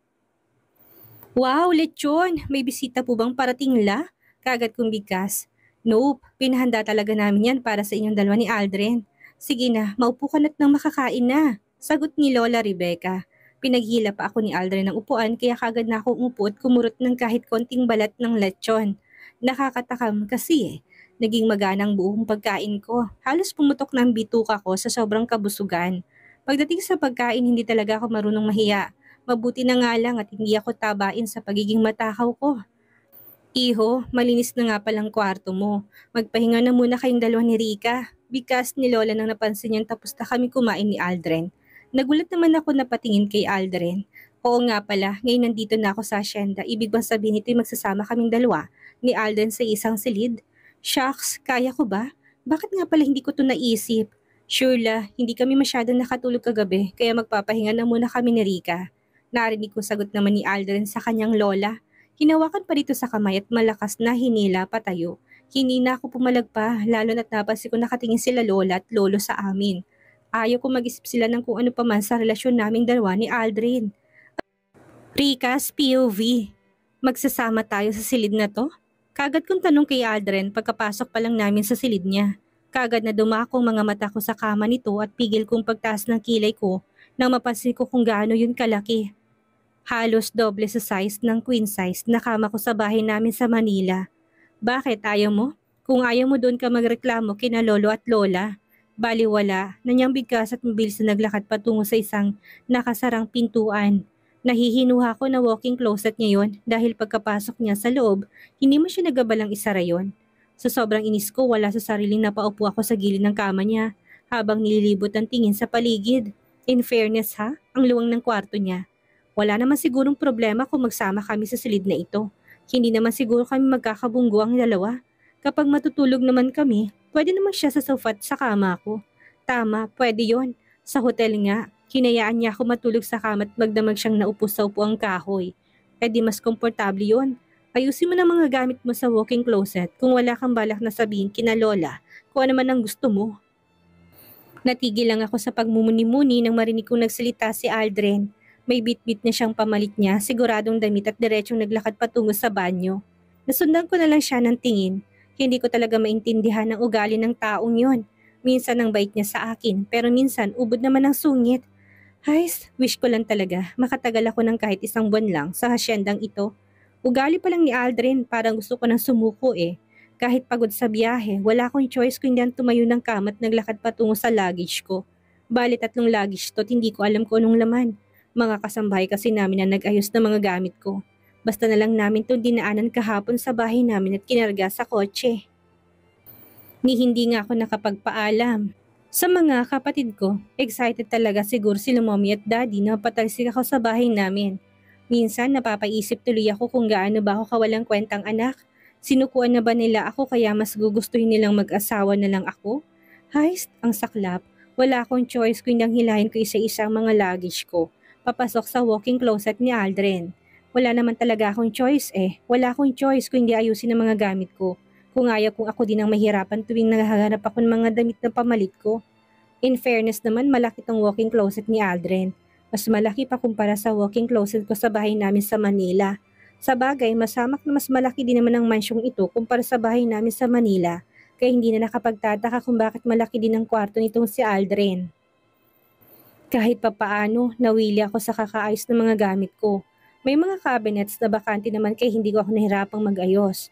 Wow, lechon! May bisita po bang parating la? Kagat kong bigkas. Nope, pinahanda talaga namin yan para sa inyong dalawa ni Aldrin. Sige na, maupo ka na't nang makakain na. Sagot ni Lola Rebecca. Pinaghila pa ako ni Aldrin ng upuan kaya kagad na ako umupo at kumurot ng kahit konting balat ng lechon. Nakakatakam kasi Naging maganang buong pagkain ko. Halos pumutok na ang bituka ko sa sobrang kabusugan. Pagdating sa pagkain, hindi talaga ako marunong mahiya. Mabuti na nga lang at hindi ako tabain sa pagiging matakaw ko. Iho, malinis na nga palang kwarto mo. Magpahinga na muna kayong dalawa ni Rika. Bikas ni Lola nang napansin niyan tapos na kami kumain ni Aldrin. Nagulat naman ako na patingin kay Aldrin. Oo nga pala, ngayon nandito na ako sa asyenda. Ibig bang sabihin ito'y magsasama kaming dalawa ni Aldrin sa isang silid? Shucks, kaya ko ba? Bakit nga pala hindi ko to naisip? Sure la, hindi kami masyadong nakatulog kagabi kaya magpapahinga na muna kami ni Rika. Narinig ko sagot naman ni Aldrin sa kanyang lola. Hinawakan pa dito sa kamay at malakas na hinila patayo. Hindi na ako pumalag pa, lalo na't napansin ko nakatingin sila lola at lolo sa amin. Ayaw ko mag-isip sila ng kung ano pa man sa relasyon naming dalawa ni Aldrin. Rika's POV. Magsasama tayo sa silid na to? Kagad kong tanong kay Aldrin pagkapasok pa lang namin sa silid niya. Kagad na dumakong mga mata ko sa kama nito at pigil kong pagtaas ng kilay ko nang mapansin ko kung gaano yun kalaki. Halos doble sa size ng queen size na kama ko sa bahay namin sa Manila. Bakit ayaw mo? Kung ayaw mo doon ka magreklamo kina lolo at lola. Baliwala, nanyang bigkas at mabilis na naglakad patungo sa isang nakasarang pintuan. Nahihinuha ko na walk-in closet niya yon dahil pagkapasok niya sa loob, hindi mo siya nagabalang isara yon. Sa sobrang inis ko, wala sa sariling napaupo ako sa gilid ng kama niya habang nililibot ang tingin sa paligid. In fairness ha, ang luwang ng kwarto niya. Wala naman sigurong problema kung magsama kami sa silid na ito. Hindi naman siguro kami magkakabunggo ang dalawa. Kapag matutulog naman kami, pwede naman siya sa sofa at sa kama ko. Tama, pwede yon. Sa hotel nga, hinayaan niya ako matulog sa kama at magdamag siyang naupo sa upuang kahoy. Eh di mas komportable yon. Ayusin mo na mga gamit mo sa walk-in closet kung wala kang balak na sabihin kina lola kung ano man ang gusto mo. Natigil lang ako sa pagmumuni-muni nang marinig kong nagsalita si Aldrin. May bit-bit na siyang pamalit niya, siguradong damit at diretsong naglakad patungo sa banyo. Nasundan ko na lang siya ng tingin. Hindi ko talaga maintindihan ang ugali ng taong yon. Minsan ang bait niya sa akin, pero minsan ubod naman ang sungit. Hays, wish ko lang talaga makatagal ako ng kahit isang buwan lang sa hasyendang ito. Ugali pa lang ni Aldrin, parang gusto ko nang sumuko Kahit pagod sa biyahe, wala akong choice kundi ang tumayo ng kama at naglakad patungo sa luggage ko. Bali 3 luggage to at hindi ko alam kung anong laman. Mga kasambahay kasi namin na nag-ayos ng mga gamit ko. Basta na lang namin itong dinaanan kahapon sa bahay namin at kinarga sa kotse. Ni hindi nga ako nakapagpaalam. Sa mga kapatid ko, excited talaga siguro sila mommy at daddy na patalsik ako sa bahay namin. Minsan napapaisip tuloy ako kung gaano ba ako kawalang kwentang anak. Sinukuan na ba nila ako kaya mas gugustuhin nilang mag-asawa na lang ako? Hays, ang saklap. Wala akong choice kundi ang hilahin ko isa-isang mga luggage ko. Papasok sa walk-in closet ni Aldrin. Wala naman talaga akong choice Wala akong choice kundi ayusin ang mga gamit ko. Kung ayaw kung ako din ang mahirapan tuwing naghahanap ako ng mga damit na pamalit ko. In fairness naman, malaki tong walk-in closet ni Aldrin. Mas malaki pa kumpara sa walk-in closet ko sa bahay namin sa Manila. Sa bagay, masamak na mas malaki din naman ang mansyong ito kumpara sa bahay namin sa Manila. Kaya hindi na nakapagtataka kung bakit malaki din ang kwarto nitong si Aldrin. Kahit papaano, nawili ako sa kakaayos ng mga gamit ko. May mga cabinets na bakante naman kaya hindi ko ako nahirapang mag-ayos.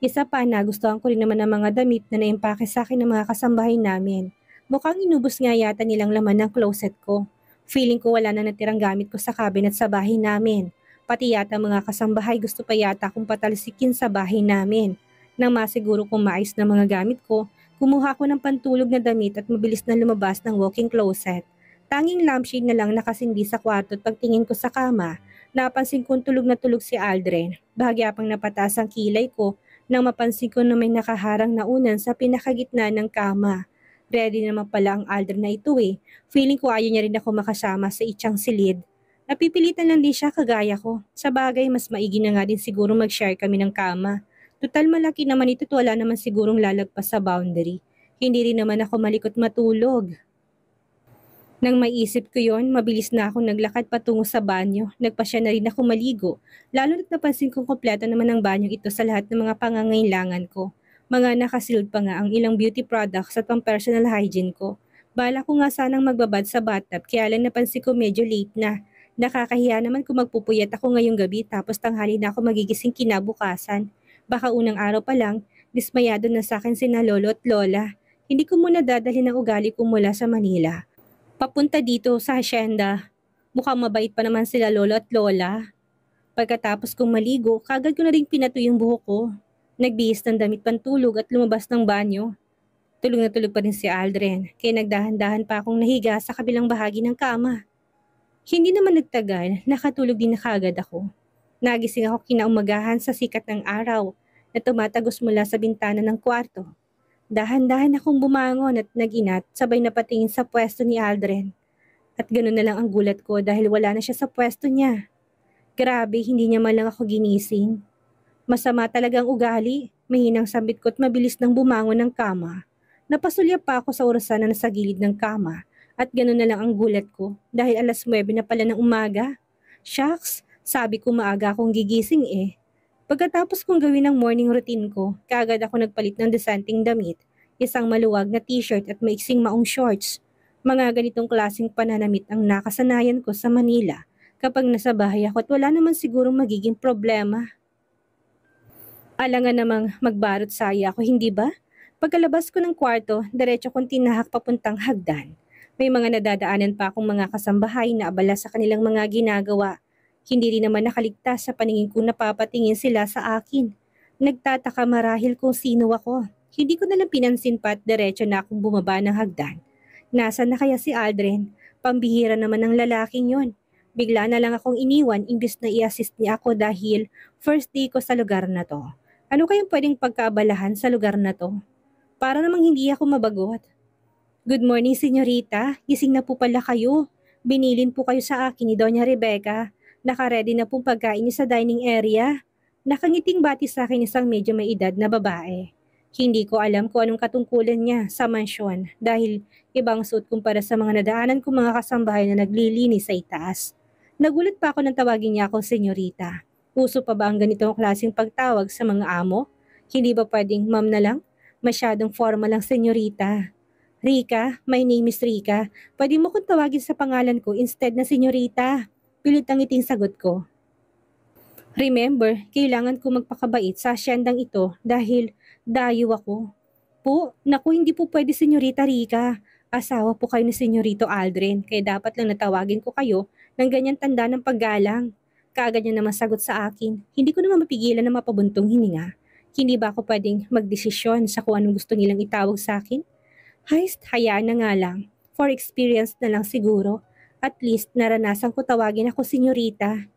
Isa pa, nagustuhan ko rin naman ang mga damit na naimpake sa akin ng mga kasambahay namin. Mukhang inubos nga yata nilang laman ng closet ko. Feeling ko wala na natirang gamit ko sa cabinet sa bahay namin. Pati yata mga kasambahay gusto pa yata akong patalsikin sa bahay namin. Nang masiguro kong maayos na mga gamit ko, kumuha ko ng pantulog na damit at mabilis na lumabas ng walk-in closet. Tanging lampshade na lang nakasindi sa kwarto at pagtingin ko sa kama, napansin kong tulog na tulog si Aldrin. Bahagya pang napataas ang kilay ko nang mapansin ko na may nakaharang na unan sa pinakagitna ng kama. Ready naman pala ang Aldrin na ito eh. Feeling ko ayaw niya rin ako makasama sa itsang silid. Napipilitan lang din siya kagaya ko. Sa bagay, mas maigi na nga din siguro mag-share kami ng kama. Tutal malaki naman ito at wala naman sigurong lalagpas sa boundary. Hindi rin naman ako malikot matulog. Nang maisip ko yon, mabilis na akong naglakad patungo sa banyo. Nagpasya na rin ako maligo, lalo na't napansin kong kompleto naman ang banyong ito sa lahat ng mga pangangailangan ko. Mga nakasealed pa nga ang ilang beauty products at pang personal hygiene ko. Bala ko nga sanang magbabad sa bathtub kaya lang napansin ko medyo late na. Nakakahiya naman kung magpupuyat ako ngayong gabi tapos tanghali na ako magigising kinabukasan. Baka unang araw pa lang, dismayado na sa akin sina lolo at lola. Hindi ko muna dadalhin ang ugali ko mula sa Manila papunta dito sa hacienda. Mukhang mabait pa naman sila lolo at lola. Pagkatapos kong maligo, kagad ko na rin pinatuyo yung buhok ko. Nagbihis ng damit pantulog at lumabas ng banyo. Tulog na tulog pa rin si Aldrin, kaya nagdahan-dahan pa akong nahiga sa kabilang bahagi ng kama. Hindi naman nagtagal, nakatulog din na kagad ako. Nagising ako kinaumagahan sa sikat ng araw na tumatagos mula sa bintana ng kwarto. Dahan-dahan akong bumangon at nag-inat sabay na patingin sa pwesto ni Aldrin. At ganoon na lang ang gulat ko dahil wala na siya sa pwesto niya. Grabe, hindi niya man lang ako ginising. Masama talagang ugali, mahinang sambit ko at mabilis nang bumangon ng kama. Napasulya pa ako sa orasan na nasa gilid ng kama at ganoon na lang ang gulat ko dahil 9:00 na pala ng umaga. Shucks, sabi ko maaga akong gigising eh. Pagkatapos kong gawin ang morning routine ko, kaagad ako nagpalit ng desanting damit, isang maluwag na t-shirt at maiksing maong shorts. Mga ganitong klaseng pananamit ang nakasanayan ko sa Manila kapag nasa bahay ako at wala naman sigurong magiging problema. Alangan namang magbarot saya ako, hindi ba? Pagkalabas ko ng kwarto, diretso kong tinahak papuntang hagdan. May mga nadadaanan pa akong mga kasambahay na abala sa kanilang mga ginagawa. Hindi rin naman nakaligtas sa paningin kong napapatingin sila sa akin. Nagtataka marahil kung sino ako. Hindi ko nalang pinansin pa at diretso na akong bumaba ng hagdan. Nasaan na kaya si Aldrin? Pambihira naman ng lalaking yon. Bigla na lang akong iniwan imbis na i-assist niya ako dahil first day ko sa lugar na to. Ano kayang pwedeng pagkaabalahan sa lugar na to? Para namang hindi ako mabagot. Good morning, senyorita. Gising na po pala kayo. Binilin po kayo sa akin ni Doña Rebecca. Naka-ready na pong pagkain niyo sa dining area. Nakangiting bati sa akin isang medyo may edad na babae. Hindi ko alam kung anong katungkulan niya sa mansyon dahil ibang suot kumpara sa mga nadaanan kong mga kasambahay na naglilinis sa itaas. Nagulat pa ako nang tawagin niya akong senyorita. Uso pa ba ang ganitong klaseng pagtawag sa mga amo? Hindi ba pwedeng ma'am na lang? Masyadong formal lang senyorita. Rika, my name is Rika. Pwede mo kong tawagin sa pangalan ko instead na senyorita. Pilit ang iting sagot ko. Remember, kailangan ko magpakabait sa asyendang ito dahil dayo ako. Po, naku hindi po pwede senyorita Rika. Asawa po kayo ni senyorito Aldrin kaya dapat lang natawagin ko kayo ng ganyan tanda ng paggalang. Kaagad niya naman sagot sa akin. Hindi ko naman mapigilan na mapabuntong hininga. Hindi ba ako pwedeng magdesisyon sa kung anong gusto nilang itawag sa akin? Hayaan na nga lang. For experience na lang siguro. At least naranasan ko tawagin ako senyorita.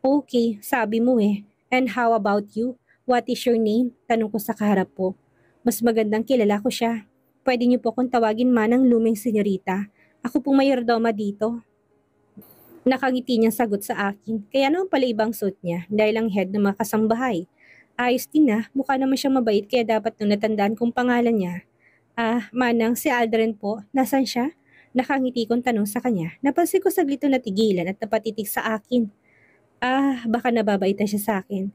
Okay, sabi mo eh. And how about you? What is your name? Tanong ko sa kaharap po. Mas magandang kilala ko siya. Pwede niyo po akong tawagin manang luming senyorita. Ako pong mayordoma dito. Nakangiti niyang sagot sa akin. Kaya naman pala ibang suit niya dahil ang head ng mga kasambahay. Ayos din na, mukha naman siyang mabait kaya dapat nung natandaan kong pangalan niya. Manang si Aldrin po. Nasaan siya? Nakangiti kong tanong sa kanya. Napansin ko saglit na natigilan at napatitig sa akin. Baka nababaitan siya sa akin.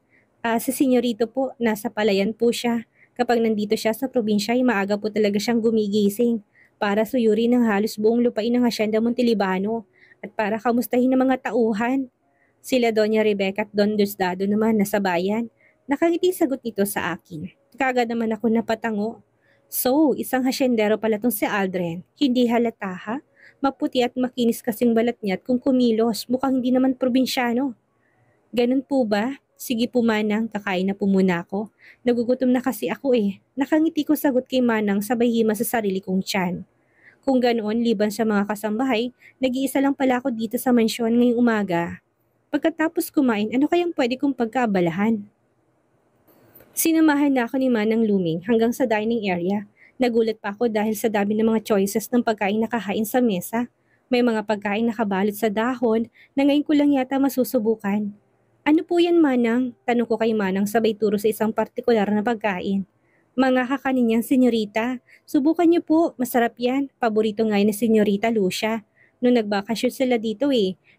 Si senyorito po, nasa palayan po siya. Kapag nandito siya sa probinsya ay maaga po talaga siyang gumigising para suyurin ng halos buong lupain ng Hacienda Montalibano at para kamustahin ng mga tauhan. Sila Doña Rebecca at Don Diosdado naman nasa bayan. Nakangiti sagot nito sa akin. Kagad naman ako napatango. So, isang hasyendero pala tong si Aldrin. Hindi halata ha? Maputi at makinis kasing balat niya at kung kumilos, mukhang hindi naman probinsyano. Ganun po ba? Sige po manang, kakain na po muna ako. Nagugutom na kasi ako eh. Nakangiti ko sagot kay manang sabay hima sa sarili kong tiyan. Kung ganoon, liban sa mga kasambahay, nag-iisa lang pala ako dito sa mansyon ngayong umaga. Pagkatapos kumain, ano kayang pwede kong pagkaabalahan? Sinamahan na ako ni Manang Luming hanggang sa dining area. Nagulat pa ako dahil sa dami ng mga choices ng pagkain nakahain sa mesa. May mga pagkain nakabalot sa dahon na ngayon ko lang yata masusubukan. Ano po yan, Manang? Tanong ko kay Manang sabay turo sa isang partikular na pagkain. Mga kakanin yan, senyorita. Subukan niyo po, masarap yan. Paborito nga yun ni senyorita Lucia. Nung nagbakasyon sila dito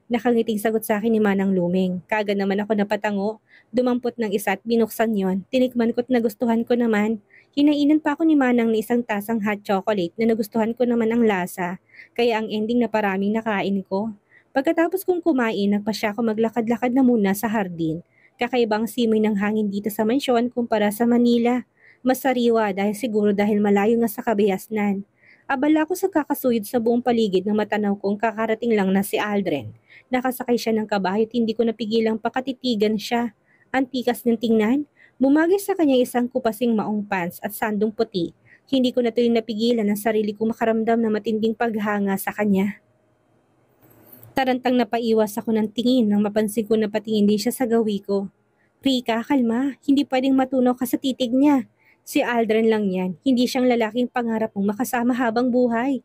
nakangiting sagot sa akin ni Manang Luming. Kaga naman ako napatango. Dumampot ng isa at binuksan yon. Tinikman ko't nagustuhan ko naman. Hinainan pa ako ni Manang ng isang tasang hot chocolate na nagustuhan ko naman ang lasa. Kaya ang ending na paraming nakain ko. Pagkatapos kong kumain, nagpa siya ako maglakad-lakad na muna sa hardin. Kakaiba ang simoy ng hangin dito sa mansyon kumpara sa Manila. Mas sariwa dahil malayo nga sa kabayasnan. Abala ko sa kakasuyod sa buong paligid ng matanaw kong kakarating lang na si Aldrin. Nakasakay siya ng kabayo at hindi ko napigilang pakatitigan siya. Antikas ng tingnan, bumagay sa kanya isang kupasing maong pants at sandong puti. Hindi ko na tuloy napigilan ang sarili kong makaramdam na matinding paghanga sa kanya. Tarantang napaiwas ako ng tingin nang mapansin ko na patingin din siya sa gawi ko. Rika, kalma, hindi pwedeng matunaw ka sa titig niya. Si Aldrin lang yan, hindi siyang lalaking pangarap mong makasama habang buhay.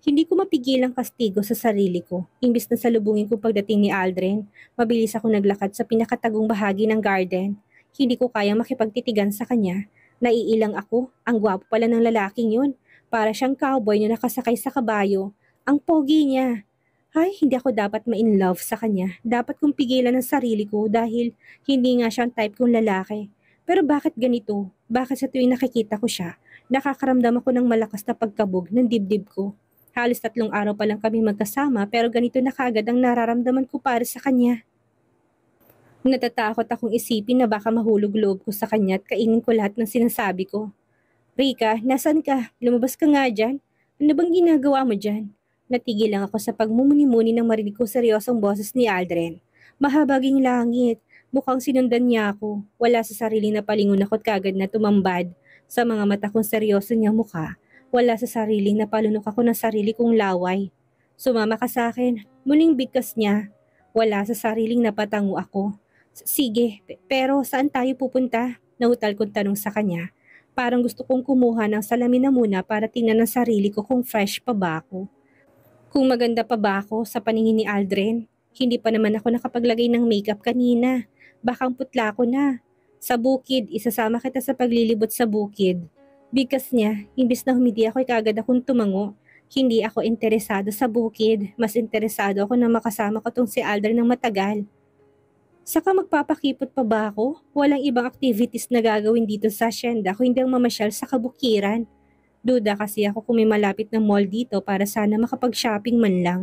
Hindi ko mapigilang kastigo sa sarili ko. Imbis na salubungin ko pagdating ni Aldrin, mabilis ako naglakad sa pinakatagong bahagi ng garden. Hindi ko kayang makipagtitigan sa kanya. Naiilang ako, ang gwapo pala ng lalaking yun. Para siyang cowboy na nakasakay sa kabayo. Ang pogi niya. Ay, hindi ako dapat ma-in love sa kanya. Dapat kong pigilan ang sarili ko dahil hindi nga siyang type kong lalaki. Pero bakit ganito? Bakit sa tuwing nakikita ko siya, nakakaramdam ako ng malakas na pagkabog ng dibdib ko? Halos 3 araw pa lang kami magkasama pero ganito na kaagad ang nararamdaman ko para sa kanya. Natatakot akong isipin na baka mahulog loob ko sa kanya at kainin ko lahat ng sinasabi ko. Rika, nasan ka? Lumabas ka nga dyan. Ano bang ginagawa mo dyan? Natigil lang ako sa pagmumuni-muni nang marinig ko seryosong boses ni Aldrin. Mahabaging langit. Mukhang sinundan niya ako. Wala sa sarili na palingon ako't kagad na tumambad. Sa mga mata kong seryoso niyang mukha. Wala sa sariling napalunok ako ng sarili kong laway. Sumama ka sa akin. Muling bigkas niya. Wala sa sariling napatango ako. Sige, pero saan tayo pupunta? Nahutal kong tanong sa kanya. Parang gusto kong kumuha ng salamin na muna para tingnan ng sarili ko kung fresh pa ba ako. Kung maganda pa ba ako sa paningin ni Aldrin. Hindi pa naman ako nakapaglagay ng makeup kanina. Bakang putla ko na. Sa bukid, isasama kita sa paglilibot sa bukid. Bigkas niya, imbis na humidi ako kagad akong tumango. Hindi ako interesado sa bukid. Mas interesado ako na makasama ko tong si Aldrin ng matagal. Saka magpapakipot pa ba ako? Walang ibang activities na gagawin dito sa asyenda kung hindi ang mamasyal sa kabukiran. Duda kasi ako kung may malapit na mall dito para sana makapag-shopping man lang.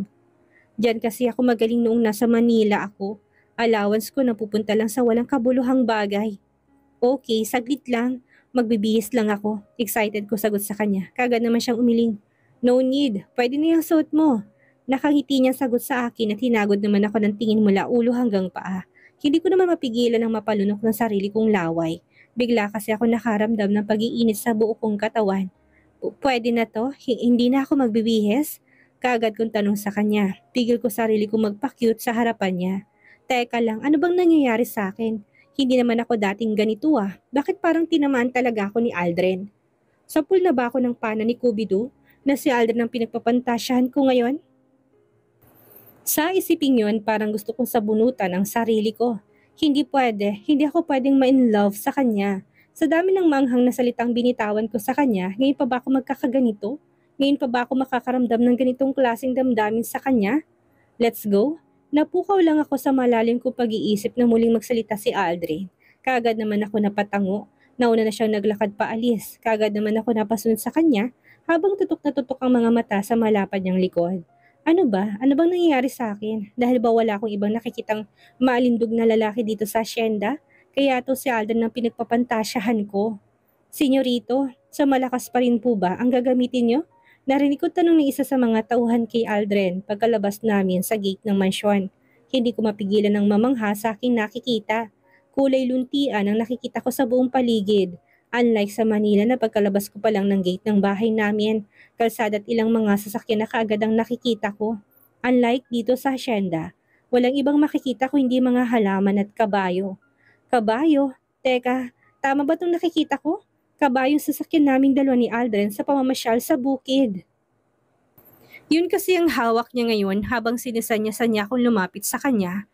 Diyan kasi ako magaling noong nasa Manila ako. Allowance ko napupunta lang sa walang kabuluhang bagay. Okay, saglit lang. Magbibihis lang ako. Excited ko sagot sa kanya. Kagad naman siyang umiling. No need. Pwede na yung suot mo. Nakangiti niya sagot sa akin at hinagod naman ako ng tingin mula ulo hanggang paa. Hindi ko naman mapigilan ng mapalunok ng sarili kong laway. Bigla kasi ako nakaramdam ng pag-iinit sa buo kong katawan. Pwede na to? Hindi na ako magbibihis? Kaagad kong tanong sa kanya. Pigil ko sarili kong magpa-cute sa harapan niya. Teka lang, ano bang nangyayari sa akin? Hindi naman ako dating ganito ah. Bakit parang tinamaan talaga ako ni Aldrin? Sapul na ba ako ng pana ni Kubido na si Aldrin ang pinagpapantasyahan ko ngayon? Sa isiping yon, parang gusto kong sabunutan ang sarili ko. Hindi pwede, hindi ako pwedeng ma-in love sa kanya. Sa dami ng manghang na salitang binitawan ko sa kanya, ngayon pa ba ako magkakaganito? Ngayon pa ba ako makakaramdam ng ganitong klaseng damdamin sa kanya? Let's go? Napukaw lang ako sa malalim kong pag-iisip na muling magsalita si Aldrin. Kagad naman ako napatango. Nauna na siyang naglakad paalis. Kagad naman ako napasunod sa kanya habang tutok na tutok ang mga mata sa malapad niyang likod. Ano ba? Ano bang nangyayari sa akin? Dahil ba wala akong ibang nakikitang maalindog na lalaki dito sa asyenda? Kaya to si Aldrin ang pinagpapantasyahan ko. Senyorito, sa malakas pa rin po ba ang gagamitin niyo? Narinig ko tanong ng isa sa mga tauhan kay Aldrin pagkalabas namin sa gate ng mansyon. Hindi ko mapigilan ng mamangha sa aking nakikita. Kulay luntian ang nakikita ko sa buong paligid. Unlike sa Manila na pagkalabas ko pa lang ng gate ng bahay namin, Kalsada at ilang mga sasakyan na kaagad ang nakikita ko. Unlike dito sa hasyenda, walang ibang makikita ko hindi mga halaman at kabayo. Kabayo? Teka, tama ba itong nakikita ko? Kabayo sa sasakyan naming dalawa ni Aldrin sa pamamasyal sa bukid. Yun kasi ang hawak niya ngayon habang sinisanya-sanya akong lumapit sa kanya.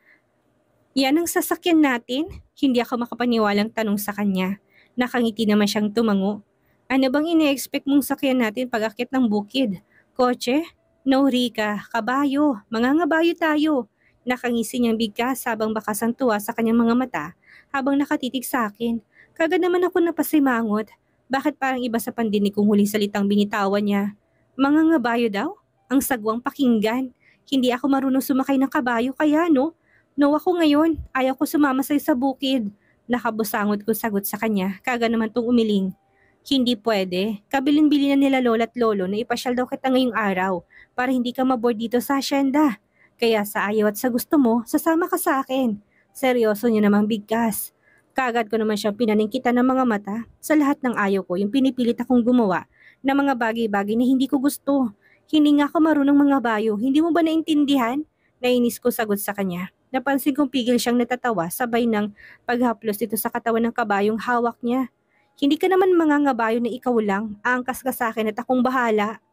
Yan ang sasakyan natin? Hindi ako makapaniwalang tanong sa kanya. Nakangiti naman siyang tumango. Ano bang ine-expect mong sakyan natin pag-akit ng bukid? Kotse? No, Rika. Kabayo. Mangangabayo tayo. Nakangisi niyang bigkas habang bakas ang tuwa sa kanyang mga mata habang nakatitig sa akin. Kagad naman ako napasimangot. Bakit parang iba sa pandinig kong huling salitang binitawan niya? Mangangabayo daw? Ang sagwang pakinggan. Hindi ako marunong sumakay ng kabayo kaya no? No ako ngayon. Ayaw ko sumama sa bukid. Nakabusangot ko sagot sa kanya. Kaga naman tong umiling. Hindi pwede. Kabilin-bili na nila lola at lolo na ipasyal daw kita ngayong araw para hindi ka maboard dito sa hasyenda. Kaya sa ayaw at sa gusto mo, sasama ka sa akin. Seryoso niya namang bigkas. Kagad ko naman siyang pinaningkitan ng mga mata. Sa lahat ng ayaw ko, yung pinipilit akong gumawa ng mga bagay-bagay na hindi ko gusto. Hindi nga ako marunong mga bayo. Hindi mo ba naintindihan? Nainis ko sagot sa kanya. Napansin kong pigil siyang natatawa sabay ng paghaplos dito sa katawan ng kabayong hawak niya. Hindi ka naman mangangabayo na ikaw lang. Aangkas ka sa akin at akong bahala.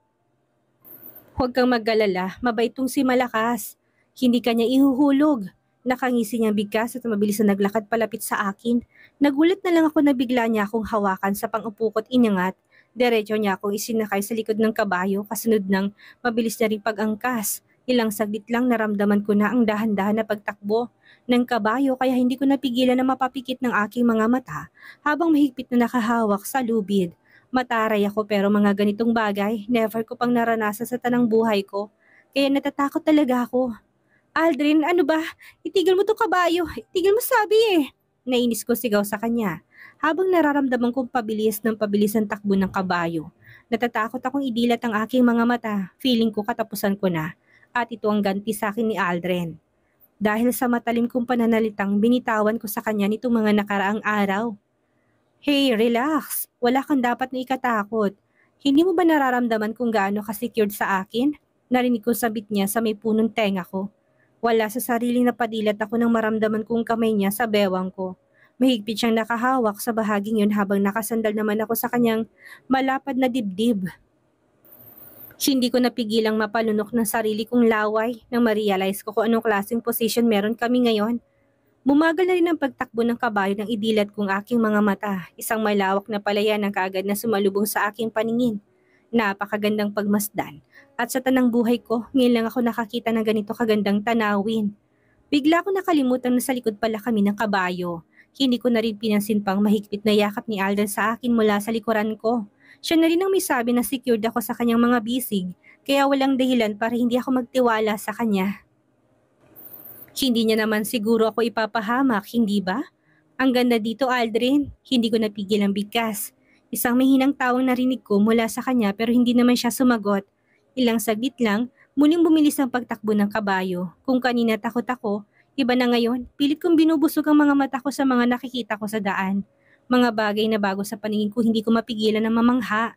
Huwag kang maggalala. Mabait tong si Malakas. Hindi kanya ihuhulog. Nakangisi niyang bigkas at mabilis na naglakad palapit sa akin. Nagulat na lang ako na bigla niya akong hawakan sa pang-upo ko't inangat. Diretso niya akong isinakay sa likod ng kabayo kasunod ng mabilis na ring pag-angkas. Ilang saglit lang naramdaman ko na ang dahan-dahan na pagtakbo ng kabayo kaya hindi ko napigilan na mapapikit ng aking mga mata habang mahigpit na nakahawak sa lubid. Mataray ako pero mga ganitong bagay, never ko pang naranasan sa tanang buhay ko. Kaya natatakot talaga ako. Aldrin, ano ba? Itigil mo tong kabayo. Itigil mo sabi eh. Nainis ko sigaw sa kanya. Habang nararamdaman kong pabilis ng pabilis ang takbo ng kabayo. Natatakot akong idilat ang aking mga mata. Feeling ko katapusan ko na. At ito ang ganti sa akin ni Aldrin. Dahil sa matalim kong pananalitang binitawan ko sa kanya nitong mga nakaraang araw. Hey, relax. Wala kang dapat na ikatakot. Hindi mo ba nararamdaman kung gaano ka-secured sa akin? Narinig ko sabit niya sa may punong tenga ko. Wala sa sariling napadilat ako nang maramdaman kong kamay niya sa bewang ko. Mahigpit siyang nakahawak sa bahaging yun habang nakasandal naman ako sa kanyang malapad na dibdib. Hindi ko napigilang mapalunok ng sarili kong laway nang ma-realize ko kung anong klaseng position meron kami ngayon. Bumagal na rin ang pagtakbo ng kabayo ng idilat kong aking mga mata. Isang malawak na palayan ang kaagad na sumalubong sa aking paningin. Napakagandang pagmasdan. At sa tanang buhay ko, ngayon lang ako nakakita ng ganito kagandang tanawin. Bigla ko nakalimutan na sa likod pala kami ng kabayo. Hindi ko na rin pinansin pang mahigpit na yakap ni Alden sa akin mula sa likuran ko. Siya na rin ang may sabi na secured ako sa kanyang mga bisig, kaya walang dahilan para hindi ako magtiwala sa kanya. Hindi niya naman siguro ako ipapahamak, hindi ba? Ang ganda dito, Aldrin. Hindi ko napigil ang bigkas. Isang mahinang tawang narinig ko mula sa kanya pero hindi naman siya sumagot. Ilang saglit lang, muling bumilis ang pagtakbo ng kabayo. Kung kanina takot ako, iba na ngayon. Pilit kong binubusog ang mga mata ko sa mga nakikita ko sa daan. Mga bagay na bago sa paningin ko hindi ko mapigilan na mamangha.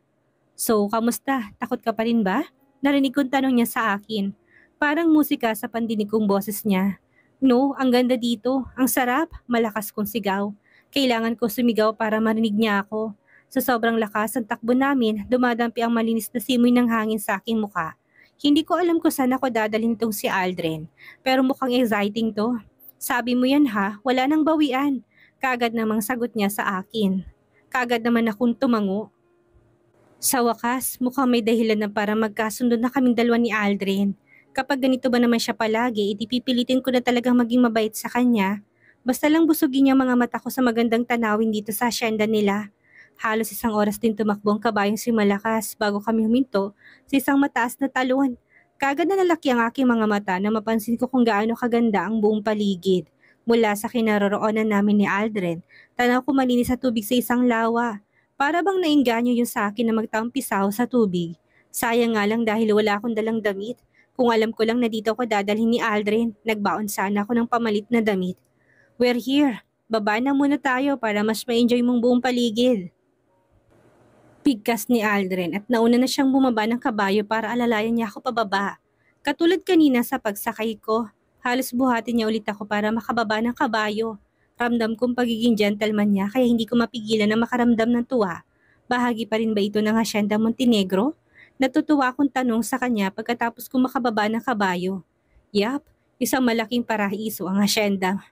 So, kamusta? Takot ka pa rin ba? Narinig kong tanong niya sa akin. Parang musika sa pandinig kong boses niya. No, ang ganda dito. Ang sarap. Malakas kong sigaw. Kailangan ko sumigaw para marinig niya ako. Sa sobrang lakas ng takbo namin, dumadampi ang malinis na simoy ng hangin sa aking muka. Hindi ko alam kung saan ako dadalhin itong si Aldrin. Pero mukhang exciting to. Sabi mo yan ha, wala nang bawian. Kagad namang sagot niya sa akin. Kagad naman akong tumango. Sa wakas, mukhang may dahilan na para magkasundo na kaming dalawa ni Aldrin. Kapag ganito ba naman siya palagi, pipilitin ko na talagang maging mabait sa kanya. Basta lang busugin niya mga mata ko sa magandang tanawin dito sa hasyenda nila. Halos isang oras din tumakbo ang kabayong si Malakas bago kami huminto sa isang mataas na talon. Kagad na nalaki ang aking mga mata na mapansin ko kung gaano kaganda ang buong paligid. Mula sa kinaroroonan namin ni Aldrin, tanaw ko malinis sa tubig sa isang lawa. Para bang nainganyo yung sa akin na magtampisaw sa tubig. Sayang nga lang dahil wala akong dalang damit. Kung alam ko lang na dito ko dadalhin ni Aldrin, nagbaon sana ako ng pamalit na damit. We're here. Baba na muna tayo para mas ma-enjoy mong buong paligid. Bigkas ni Aldrin at nauna na siyang bumaba ng kabayo para alalayan niya ako pababa. Katulad kanina sa pagsakay ko, halos buhatin niya ulit ako para makababa ng kabayo. Ramdam kong pagiging gentleman niya kaya hindi ko mapigilan na makaramdam ng tuwa. Bahagi pa rin ba ito ng Hacienda Montenegro? Natutuwa akong tanong sa kanya pagkatapos kong makababa ng kabayo. Yap, isang malaking paraiso ang Hacienda.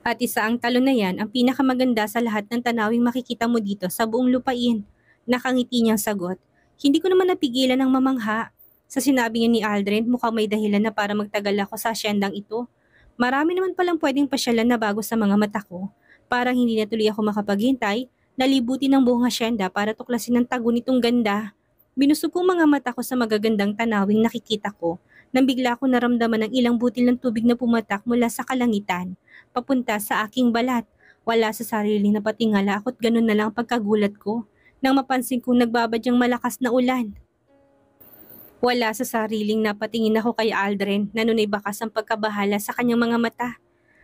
At isa ang talon na yan ang pinakamaganda sa lahat ng tanawing makikita mo dito sa buong lupain. Nakangiti niyang sagot. Hindi ko naman napigilan ng mamangha. Sa sinabi niya ni Aldrin, mukhang may dahilan na para magtagal ako sa asyendang ito. Marami naman palang pwedeng pasyalan na bago sa mga mata ko. Parang hindi na tuloy ako makapaghintay, nalibuti ng buong asyenda para tuklasin ang tago nitong ganda. Binusog kong mga mata ko sa magagandang tanawing nakikita ko nang bigla ko naramdaman ng ilang butil ng tubig na pumatak mula sa kalangitan papunta sa aking balat. Wala sa sarili na patingala ako't ganun na lang ang pagkagulat ko nang mapansin kong nagbabadyang malakas na ulan. Wala sa sariling napatingin ako kay Aldrin na nunay bakas ang pagkabahala sa kanyang mga mata.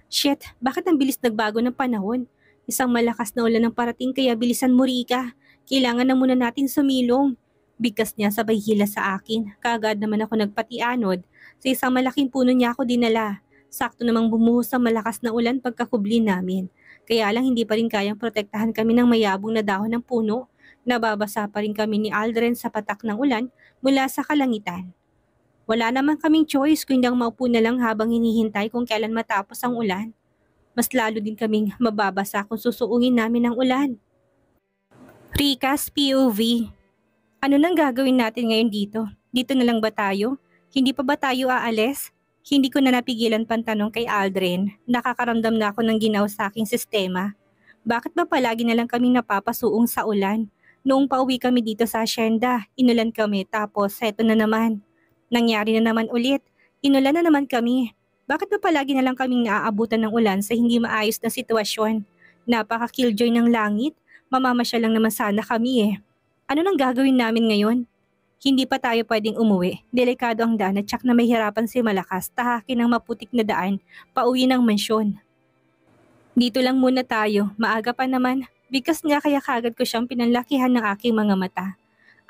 Shit, bakit ang bilis nagbago ng panahon? Isang malakas na ulan ang parating kaya bilisan mo, Rika. Kailangan na muna natin sumilong. Bigkas niya sabay hila sa akin. Kaagad naman ako nagpatianod. Sa isang malaking puno niya ako dinala. Sakto namang bumuhos ang malakas na ulan pagkakubli namin. Kaya lang hindi pa rin kayang protektahan kami ng mayabong na dahon ng puno. Nababasa pa rin kami ni Aldrin sa patak ng ulan mula sa kalangitan. Wala naman kaming choice kundi ang maupo na lang habang hinihintay kung kailan matapos ang ulan. Mas lalo din kaming mababasa kung susuungin namin ang ulan. Rika's POV. Ano nang gagawin natin ngayon dito? Dito na lang ba tayo? Hindi pa ba tayo aalis? Hindi ko na napigilan pantanong kay Aldrin. Nakakaramdam na ako ng ginaw sa aking sistema. Bakit ba palagi na lang kaming napapasuong sa ulan? Noong pauwi kami dito sa asyenda, inulan kami tapos eto na naman. Nangyari na naman ulit. Inulan na naman kami. Bakit ba palagi na lang kaming naaabutan ng ulan sa hindi maayos na sitwasyon? Napaka-killjoy ng langit. Mamamasya lang naman sana kami eh. Ano nang gagawin namin ngayon? Hindi pa tayo pwedeng umuwi. Delikado ang daan at tsak na mahirapan si Malakas tahakin ang maputik na daan pauwi ng mansyon. Dito lang muna tayo. Maaga pa naman. Bigkas nga kaya kagad ko siyang pinanlakihan ng aking mga mata.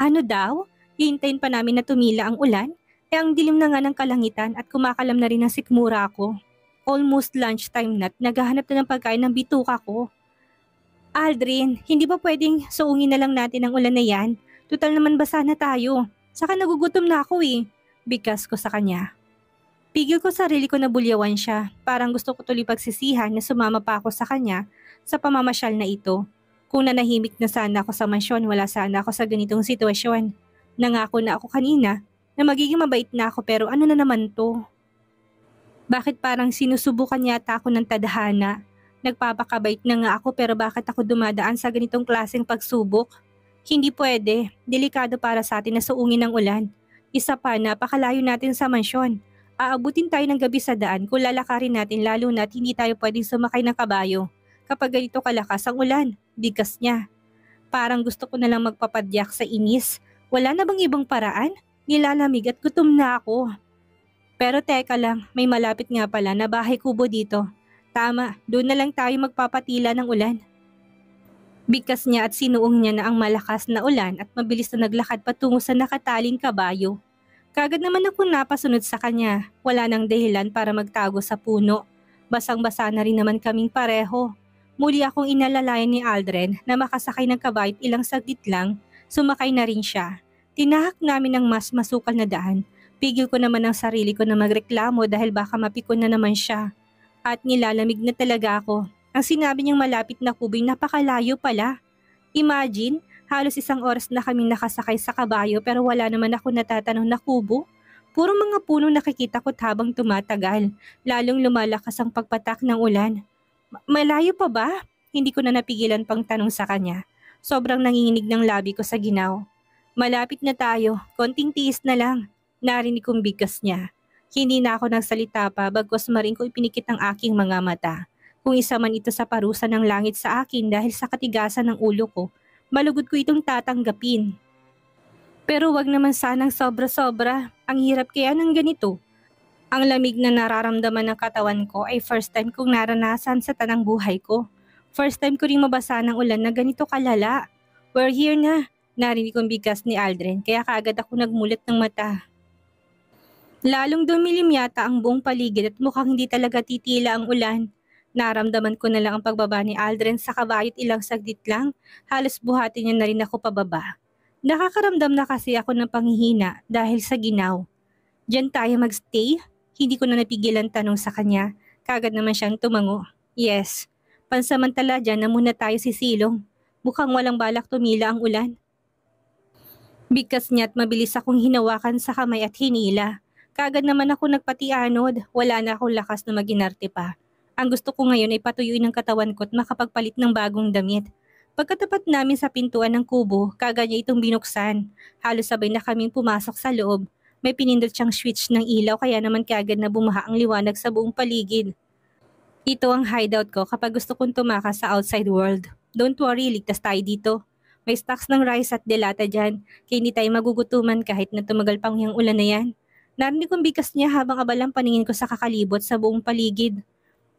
Ano daw? Hihintayin pa namin na tumila ang ulan? Ang dilim na nga ng kalangitan at kumakalam na rin ang sikmura ko. Almost lunchtime na't naghahanap na ng pagkain ng bituka ko. Aldrin, hindi ba pwedeng suungin na lang natin ang ulan na yan? Tutal naman basa na tayo. Saka nagugutom na ako eh. Bigkas ko sa kanya. Pigil ko sarili ko na bulyawan siya. Parang gusto ko tuloy pagsisihan na sumama pa ako sa kanya sa pamamasyal na ito. Kung nanahimik na sana ako sa mansyon, wala sana ako sa ganitong sitwasyon. Nangako na ako kanina na magiging mabait na ako pero ano na naman to? Bakit parang sinusubukan yata ako ng tadhana? Nagpapakabait na nga ako pero bakit ako dumadaan sa ganitong klaseng pagsubok? Hindi pwede. Delikado para sa atin na suungin ng ulan. Isa pa, napakalayo natin sa mansyon. Aabutin tayo ng gabi sa daan kung lalakarin natin lalo na't hindi tayo pwedeng sumakay ng kabayo. Kapag ganito kalakas ang ulan, bigkas niya. Parang gusto ko na lang magpapadyak sa inis. Wala na bang ibang paraan? Nilalamig at gutom na ako. Pero teka lang, may malapit nga pala na bahay kubo dito. Tama, doon na lang tayo magpapatila ng ulan. Bigkas niya at sinuong niya na ang malakas na ulan at mabilis na naglakad patungo sa nakataling kabayo. Kagad naman ako napasunod sa kanya. Wala nang dahilan para magtago sa puno. Basang-basa na rin naman kaming pareho. Muli akong inalalayan ni Aldrin na makasakay ng kabayo at ilang saglit lang, sumakay na rin siya. Tinahak namin ng mas masukal na daan. Pigil ko naman ang sarili ko na magreklamo dahil baka mapikon na naman siya. At nilalamig na talaga ako. Ang sinabi niyang malapit na kubo ay napakalayo pala. Imagine, halos 1 oras na kaming nakasakay sa kabayo pero wala naman ako natatanong na kubo. Puro mga puno nakikita ko't habang tumatagal, lalong lumalakas ang pagpatak ng ulan. Malayo pa ba? Hindi ko na napigilan pang tanong sa kanya. Sobrang nanginginig ng labi ko sa ginaw. Malapit na tayo, konting tiis na lang. Narinig kong bigkas niya. Hindi na ako nagsalita pa bagkus maring ko ipinikit ang aking mga mata. Kung isa man ito sa parusa ng langit sa akin dahil sa katigasan ng ulo ko, malugod ko itong tatanggapin. Pero wag naman sanang sobra-sobra. Ang hirap kaya ng ganito. Ang lamig na nararamdaman ng katawan ko ay first time kong naranasan sa tanang buhay ko. First time ko ring mabasa ng ulan na ganito kalala. We're here na. Narinig kong bigkas ni Aldrin kaya kaagad ako nagmulat ng mata. Lalong dumilim yata ang buong paligid at mukhang hindi talaga titila ang ulan. Naramdaman ko na lang ang pagbaba ni Aldrin sa kabayo't ilang saglit lang, halos buhatin niya na rin ako pababa. Nakakaramdam na kasi ako ng panghihina dahil sa ginaw. Diyan tayo magstay? Hindi ko na napigilan tanong sa kanya. Kagad naman siyang tumango. Yes, pansamantala dyan na muna tayo sisilong. Mukhang walang balak tumila ang ulan. Bigkas niya at mabilis akong hinawakan sa kamay at hinila. Kagad naman ako nagpatianod, wala na akong lakas na maginarte pa. Ang gusto ko ngayon ay patuyuin ang katawan ko at makapagpalit ng bagong damit. Pagkatapat namin sa pintuan ng kubo, kagad niya itong binuksan. Halos sabay na kaming pumasok sa loob. May pinindot siyang switch ng ilaw kaya naman kagad na bumaha ang liwanag sa buong paligid. Ito ang hideout ko kapag gusto kong tumakas sa outside world. Don't worry, ligtas tayo dito. May stocks ng rice at delata dyan, kaya hindi tayo magugutuman kahit na tumagal pang yung ulan na yan. Narinig kong bigkas niya habang abalang paningin ko sa kakalibot sa buong paligid.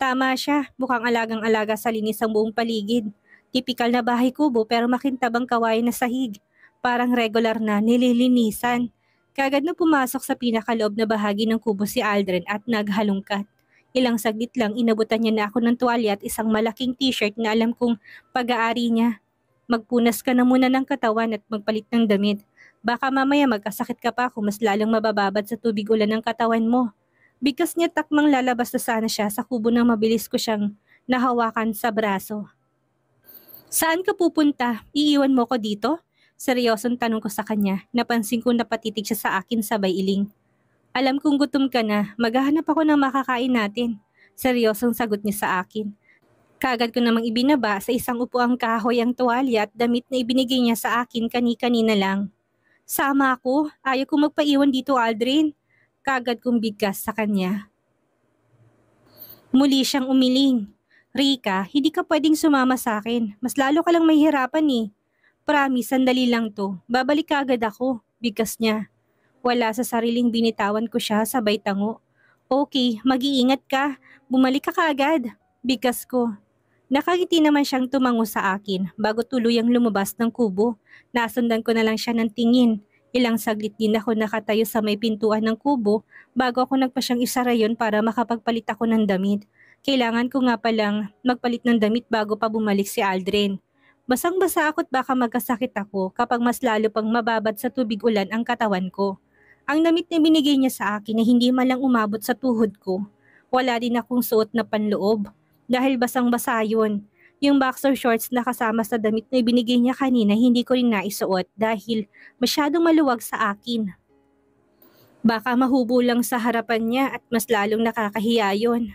Tama siya, mukhang alagang-alaga sa linis ang buong paligid. Tipikal na bahay kubo pero makintabang kawain na sahig. Parang regular na nililinisan. Kagad na pumasok sa pinakaloob na bahagi ng kubo si Aldrin at naghalungkat. Ilang saglit lang inabutan niya na ako ng tuwalya at isang malaking t-shirt na alam kong pag-aari niya. Magpunas ka na muna ng katawan at magpalit ng damit. Baka mamaya magkasakit ka pa kung mas lalong mabababad sa tubig ulan ng katawan mo. Bigkas niya takmang lalabas na sana siya sa kubo nang mabilis ko siyang nahawakan sa braso. Saan ka pupunta? Iiwan mo ko dito? Seryosong tanong ko sa kanya. Napansin ko napatitig siya sa akin sabay iling. Alam kong gutom ka na, maghahanap ako ng makakain natin. Seryosong sagot niya sa akin. Kagad ko namang ibinaba sa isang upuang kahoy ang tuwalya at damit na ibinigay niya sa akin kani-kanina lang. Sama ako, ayaw kong magpaiwan dito Aldrin. Kagad kong bigkas sa kanya. Muli siyang umiling. Rika, hindi ka pwedeng sumama sa akin. Mas lalo ka lang mahihirapan eh. Promise, sandali lang to. Babalik ka agad ako. Bigkas niya. Wala sa sariling binitawan ko siya sabay tango. Okay, mag-iingat ka. Bumalik ka kaagad. Bigkas ko. Nakangiti naman siyang tumango sa akin bago tuluyang lumabas ng kubo. Nasundan ko na lang siya ng tingin. Ilang saglit din ako nakatayo sa may pintuan ng kubo bago ako nagpasyang isara yon para makapagpalit ako ng damit. Kailangan ko nga palang magpalit ng damit bago pa bumalik si Aldrin. Basang-basa ako't baka magkasakit ako kapag mas lalo pang mababad sa tubig ulan ang katawan ko. Ang damit na binigay niya sa akin ay hindi man lang umabot sa tuhod ko. Wala din akong suot na panloob. Dahil basang-basa yun. Yung boxer shorts na kasama sa damit na ibinigay niya kanina hindi ko rin naisuot dahil masyadong maluwag sa akin. Baka mahubo lang sa harapan niya at mas lalong nakakahiya yun.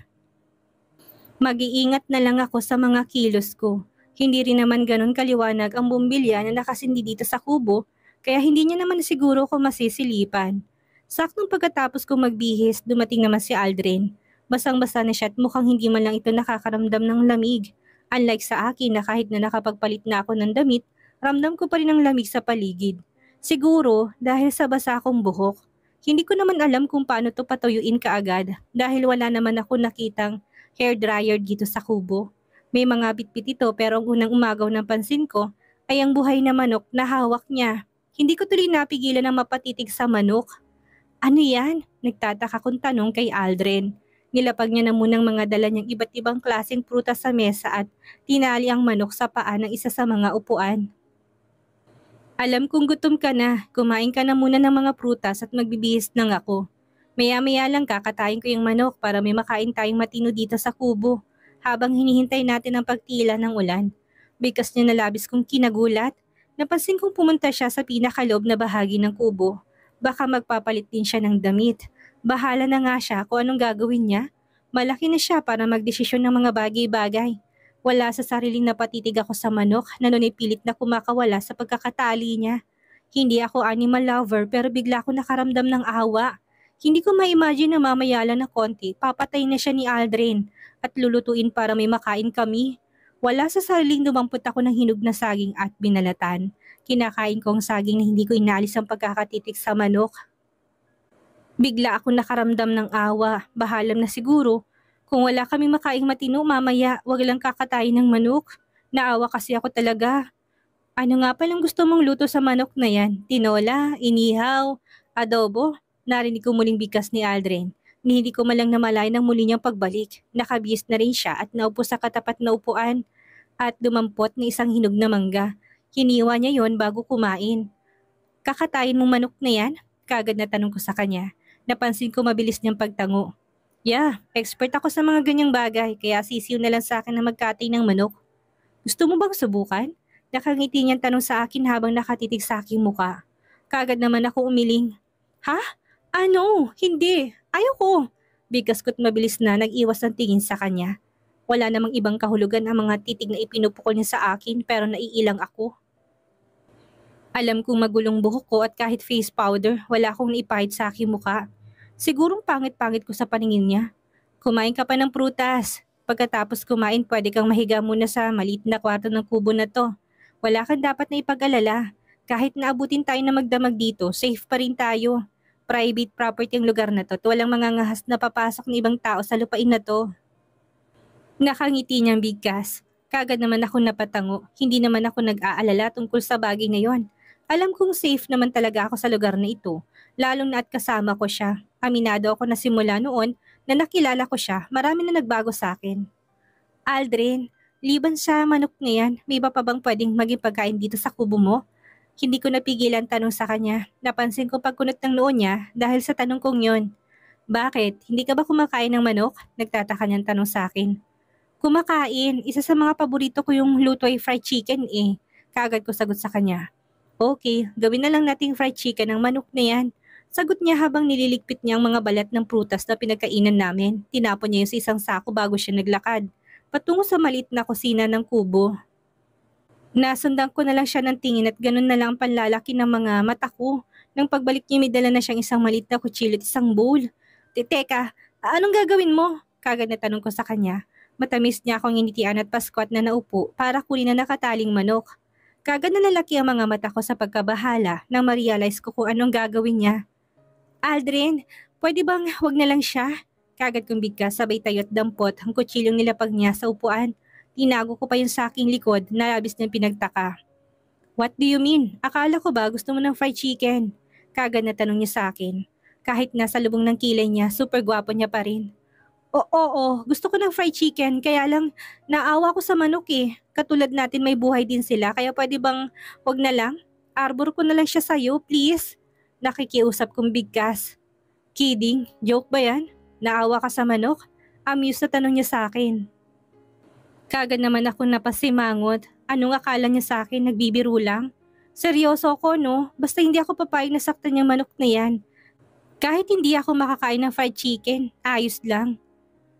Mag-iingat na lang ako sa mga kilos ko. Hindi rin naman ganun kaliwanag ang bumbilya na nakasindi dito sa kubo kaya hindi niya naman siguro ko masisilipan. Saktong pagkatapos kong magbihis, dumating naman si Aldrin. Basang-basa na siya at mukhang hindi man lang ito nakakaramdam ng lamig. Unlike sa akin na kahit na nakapagpalit na ako ng damit, ramdam ko pa rin ang lamig sa paligid. Siguro dahil sa basa akong buhok. Hindi ko naman alam kung paano to patuyuin kaagad dahil wala naman ako nakitang hair dryer dito sa kubo. May mga bitbit ito pero ang unang umagaw ng pansin ko ay ang buhay na manok na hawak niya. Hindi ko tuloy napigilan na mapatitig sa manok. Ano yan? Nagtataka kong tanong kay Aldrin. Nilapag niya na munang mga dala niyang iba't ibang klaseng prutas sa mesa at tinali ang manok sa paa ng isa sa mga upuan. Alam kong gutom ka na, kumain ka na muna ng mga prutas at magbibihis lang ako. Maya-maya lang kakatayin ko yung manok para may makain tayong matino dito sa kubo habang hinihintay natin ang pagtila ng ulan. Bigkas niya na labis kong kinagulat, napansin kong pumunta siya sa pinakaloob na bahagi ng kubo. Baka magpapalit din siya ng damit. Bahala na nga siya kung anong gagawin niya. Malaki na siya para magdesisyon ng mga bagay-bagay. Wala sa sariling napatitig ako sa manok na nunay pilit na kumakawala sa pagkakatali niya. Hindi ako animal lover pero bigla ako nakaramdam ng awa. Hindi ko ma-imagine na mamayala na konti, papatay na siya ni Aldrin at lulutuin para may makain kami. Wala sa sariling dumampot ako ng hinog na saging at binalatan. Kinakain ko ang saging na hindi ko inalis ang pagkakatitik sa manok. Bigla ako nakaramdam ng awa, bahalam na siguro. Kung wala kaming makaing matino mamaya, wag lang kakatayin ng manok. Naawa kasi ako talaga. Ano nga palang gusto mong luto sa manok na yan? Tinola, inihaw, adobo? Narinig ko muling bigkas ni Aldrin. Ni hindi ko malang namalay ng muli niyang pagbalik. Nakabihis na rin siya at naupo sa katapat na upuan at dumampot ng isang hinog na mangga. Hiniwa niya yon bago kumain. Kakatayin mong manok na yan? Kagad na tanong ko sa kanya. Napansin ko mabilis niyang pagtango. Yeah, expert ako sa mga ganyang bagay kaya sisiw na lang sa akin na magkatay ng manok. Gusto mo bang subukan? Nakangiti niyang tanong sa akin habang nakatitig sa aking muka. Kagad naman ako umiling. Ha? Ano? Hindi. Ayoko. Bigkas ko't mabilis na nag-iwas ng tingin sa kanya. Wala namang ibang kahulugan ang mga titig na ipinupukol niya sa akin pero naiilang ako. Alam kong magulong buhok ko at kahit face powder, wala akong naipahid sa aking muka. Sigurong pangit-pangit ko sa paningin niya. Kumain ka pa ng prutas. Pagkatapos kumain, pwede kang mahiga muna sa maliit na kwarto ng kubo na to. Wala kang dapat na ipag-alala. Kahit naabutin tayo na magdamag dito, safe pa rin tayo. Private property ang lugar na to at walang mangangahas na papasok ng ibang tao sa lupain na to. Nakangiti niyang bigkas. Kagad naman ako napatango. Hindi naman ako nag-aalala tungkol sa bagay na yon. Alam kong safe naman talaga ako sa lugar na ito, lalong na at kasama ko siya. Aminado ako na simula noon na nakilala ko siya, marami na nagbago sa akin. Aldrin, liban sa manok na yan, may iba pa bang pwedeng maging pagkain dito sa kubo mo? Hindi ko napigilan tanong sa kanya. Napansin ko pagkunot ng noo niya dahil sa tanong kong yon. Bakit? Hindi ka ba kumakain ng manok? Nagtataka niyang tanong sa akin. Kumakain. Isa sa mga paborito ko yung luto ay fried chicken eh. Kagad ko sagot sa kanya. Okay, gawin na lang nating fried chicken ng manok na yan. Sagot niya habang nililigpit niya ang mga balat ng prutas na pinagkainan namin. Tinapon niya yung sa isang sako bago siya naglakad. Patungo sa maliit na kusina ng kubo. Nasundan ko na lang siya ng tingin at ganun na lang ang panlalaki ng mga mata ko. Nang pagbalik niya may dala na siyang isang maliit na kutsilyo at isang bowl. Teka, anong gagawin mo? Kagad na tanong ko sa kanya. Matamis niya akong initian at paskwat na naupo para kunin na nakataling manok. Kagad na lalaki ang mga mata ko sa pagkabahala nang ma-realize ko kung anong gagawin niya. Aldrin, pwede bang wag na lang siya? Kagad kong bigkas sabay tayo at dampot ang kutsilyong nilapag niya sa upuan. Tinago ko pa yung sa aking likod na labis niyang pinagtaka. What do you mean? Akala ko ba gusto mo ng fried chicken? Kagad na tanong niya sa akin. Kahit nasa lubong ng kilay niya, super gwapo niya pa rin. Oo, gusto ko ng fried chicken kaya lang naawa ko sa manok eh. Katulad natin may buhay din sila kaya pwede bang wag na lang? Arbor ko na lang siya sa'yo, please. Nakikiusap kong bigkas. Kidding? Joke ba yan? Naawa ka sa manok? Amused na tanong niya sa akin. Kagad naman ako napasimangot. Anong akala niya sa akin? Nagbibiro lang? Seryoso ako no? Basta hindi ako papayag na saktan yung manok na yan. Kahit hindi ako makakain ng fried chicken, ayos lang.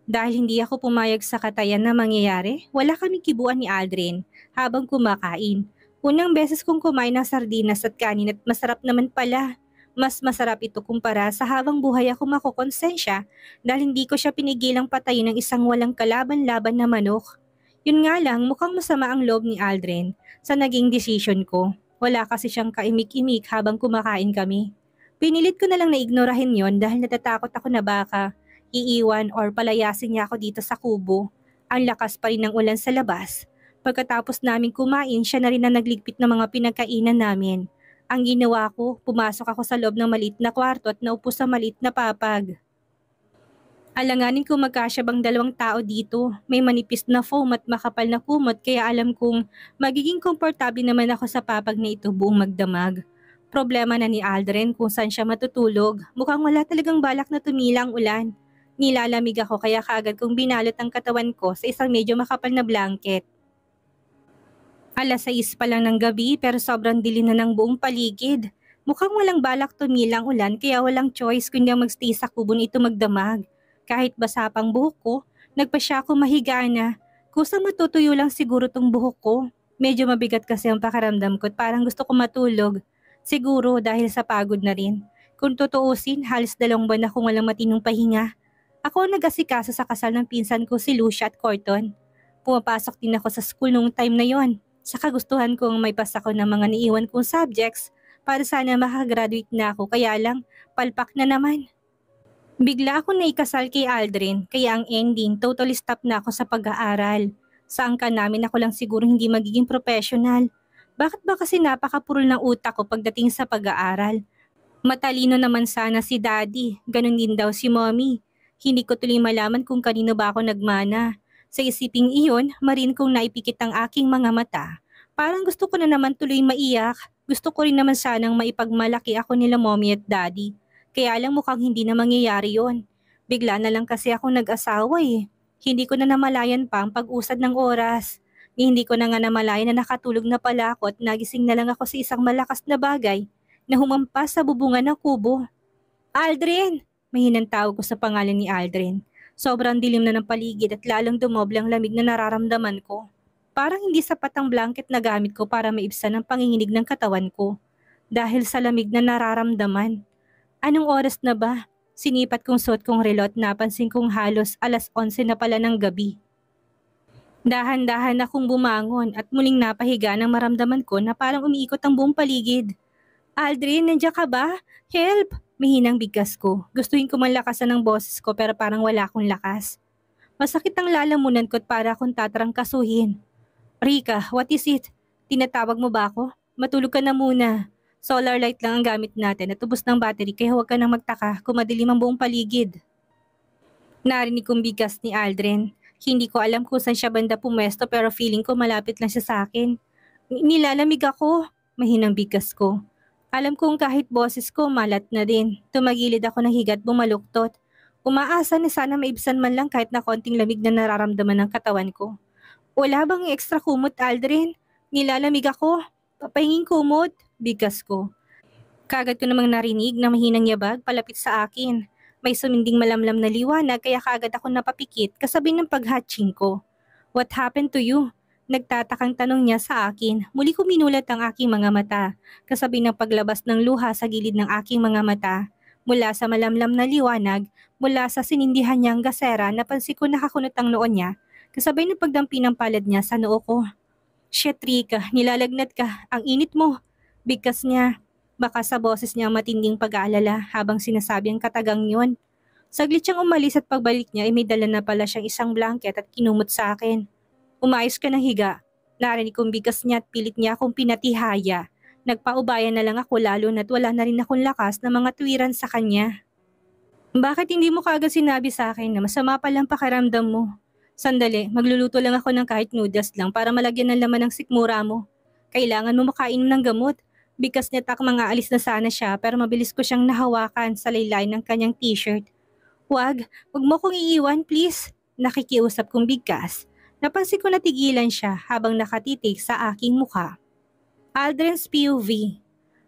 Dahil hindi ako pumayag sa katayan na mangyayari, wala kaming kibuan ni Aldrin habang kumakain. Unang beses kong kumain ng sardinas at kanin at masarap naman pala. Mas masarap ito kumpara sa habang buhay ako makokonsensya dahil hindi ko siya pinigilang patayin ng isang walang kalaban-laban na manok. Yun nga lang, mukhang masama ang loob ni Aldrin sa naging decision ko. Wala kasi siyang kaimik-imik habang kumakain kami. Pinilit ko na lang na ignorahin yon dahil natatakot ako na baka iiwan or palayasin niya ako dito sa kubo. Ang lakas pa rin ng ulan sa labas. Pagkatapos namin kumain, siya na rin na nagligpit ng mga pinagkainan namin. Ang ginawa ko, pumasok ako sa loob ng maliit na kwarto at naupo sa maliit na papag. Alanganin kung magkasya bang 2 tao dito. May manipis na foam at makapal na kumot kaya alam kong magiging komportable naman ako sa papag na ito buong magdamag. Problema na ni Aldrin kung saan siya matutulog. Mukhang wala talagang balak na tumilang ulan. Nilalamig ako kaya kaagad kong binalot ang katawan ko sa isang medyo makapal na blanket. 6:00 pa lang ng gabi pero sobrang dilim na ng buong paligid. Mukhang walang balak tumilang ulan kaya walang choice kundi ang magstay sa kubo nito magdamag. Kahit basa pang buhok ko, nagpasya ako mahiga na. Kusang matutuyo lang siguro tong buhok ko. Medyo mabigat kasi ang pakiramdam ko at parang gusto ko matulog. Siguro dahil sa pagod na rin. Kung tutuusin, halos 2 buwan akong walang matinong pahinga. Ako ang nag-asikaso sa kasal ng pinsan ko si Lucia at Corton. Pumapasok din ako sa school noong time na yon. Sa kagustuhan kong may pasa ko ng mga niiwan kong subjects para sana makagraduate na ako kaya lang palpak na naman. Bigla ako naikasal kay Aldrin kaya ang ending totally stop na ako sa pag-aaral. Sa angka namin ako lang siguro hindi magiging professional. Bakit ba kasi napakapurol ng utak ko pagdating sa pag-aaral? Matalino naman sana si Daddy, ganun din daw si Mommy. Hindi ko tuloy malaman kung kanino ba ako nagmana. Sa isiping iyon, marin kong naipikit ang aking mga mata. Parang gusto ko na naman tuloy maiyak. Gusto ko rin naman sanang maipagmalaki ako nila Mommy at Daddy. Kaya lang mukhang hindi na mangyayari yon. Bigla na lang kasi ako nag-asawa eh. Hindi ko na namalayan pa ang pag-usad ng oras. Hindi ko na nga namalayan na nakatulog na pala ako at nagising na lang ako sa isang malakas na bagay na humampas sa bubungan ng kubo. Aldrin! Mahinang tawag ko sa pangalan ni Aldrin. Sobrang dilim na ng paligid at lalong dumoble ang lamig na nararamdaman ko. Parang hindi sapat ang blanket na gamit ko para maibsan ang panginginig ng katawan ko. Dahil sa lamig na nararamdaman. Anong oras na ba? Sinipat kong suot kong relo at napansin kong halos alas 11 na pala ng gabi. Dahan-dahan akong bumangon at muling napahiga nang maramdaman ko na parang umiikot ang buong paligid. Aldrin, nandiyan ka ba? Help! Mahinang bigkas ko. Gustuhin ko man lakasan ng boses ko pero parang wala akong lakas. Masakit ang lalamunan ko at para akong tatarangkasuhin. Rika, what is it? Tinatawag mo ba ako? Matulog ka na muna. Solar light lang ang gamit natin at ubos ng battery kaya huwag ka nang magtaka kung madilim ang buong paligid. Narinig kong bigkas ni Aldrin. Hindi ko alam kung saan siya banda pumesto pero feeling ko malapit lang siya sa akin. Nilalamig ako. Mahinang bigkas ko. Alam kong kahit boses ko malat na din. Tumagilid ako ng higa at bumaluktot. Umaasa na sana maibsan man lang kahit na konting lamig na nararamdaman ng katawan ko. Wala bang extra kumot, Aldrin? Nilalamig ako. Papahinging kumot. Bigkas ko. Kagad ko namang narinig na mahinang yabag palapit sa akin. May suminding malamlam na liwanag kaya kagad ako napapikit kasabay ng paghatching ko. What happened to you? Nagtatakang tanong niya sa akin. Muli ko minulat ang aking mga mata. Kasabay ng paglabas ng luha sa gilid ng aking mga mata. Mula sa malamlam na liwanag, mula sa sinindihan niyang gasera, napansin ko nakakunot ang noo niya. Kasabay ng pagdampi ng palad niya sa noo ko. Shit, Rika, nilalagnat ka. Ang init mo. Bigkas niya. Baka sa boses niya ang matinding pag-aalala habang sinasabi ang katagang yun. Saglit siyang umalis at pagbalik niya ay may dala na pala siyang isang blanket at kinumot sa akin. Umayos ka ng higa. Narinig kong bigkas niya at pilit niya akong pinatihaya. Nagpaubayan na lang ako lalo na't wala na rin akong lakas na mga tuwiran sa kanya. Bakit hindi mo kaagad sinabi sa akin na masama palang pakiramdam mo? Sandali, magluluto lang ako ng kahit noodles lang para malagyan ng laman ng sikmura mo. Kailangan mo makainom ng gamot. Bigkas niya tak mga alis na sana siya pero mabilis ko siyang nahawakan sa laylay ng kanyang t-shirt. Wag mo kong iiwan please. Nakikiusap kong bigkas. Napansin ko na tigilan siya habang nakatitig sa aking mukha. Aldrin's POV.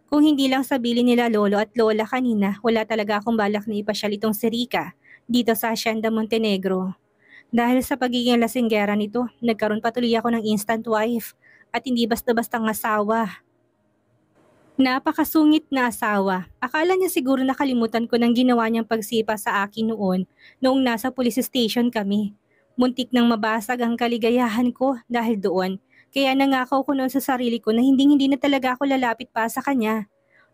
Kung hindi lang sabili nila lolo at lola kanina, wala talaga akong balak na ipasyal itong si Rika dito sa Hacienda Montenegro. Dahil sa pagiging lasinggera nito, nagkaroon patuloy ako ng instant wife at hindi basta-bastang asawa. Napakasungit na asawa. Akala niya siguro nakalimutan ko ng ginawa niyang pagsipa sa akin noong nasa police station kami. Muntik nang mabasag ang kaligayahan ko dahil doon. Kaya nangakaw ko noon sa sarili ko na hindi na talaga ako lalapit pa sa kanya.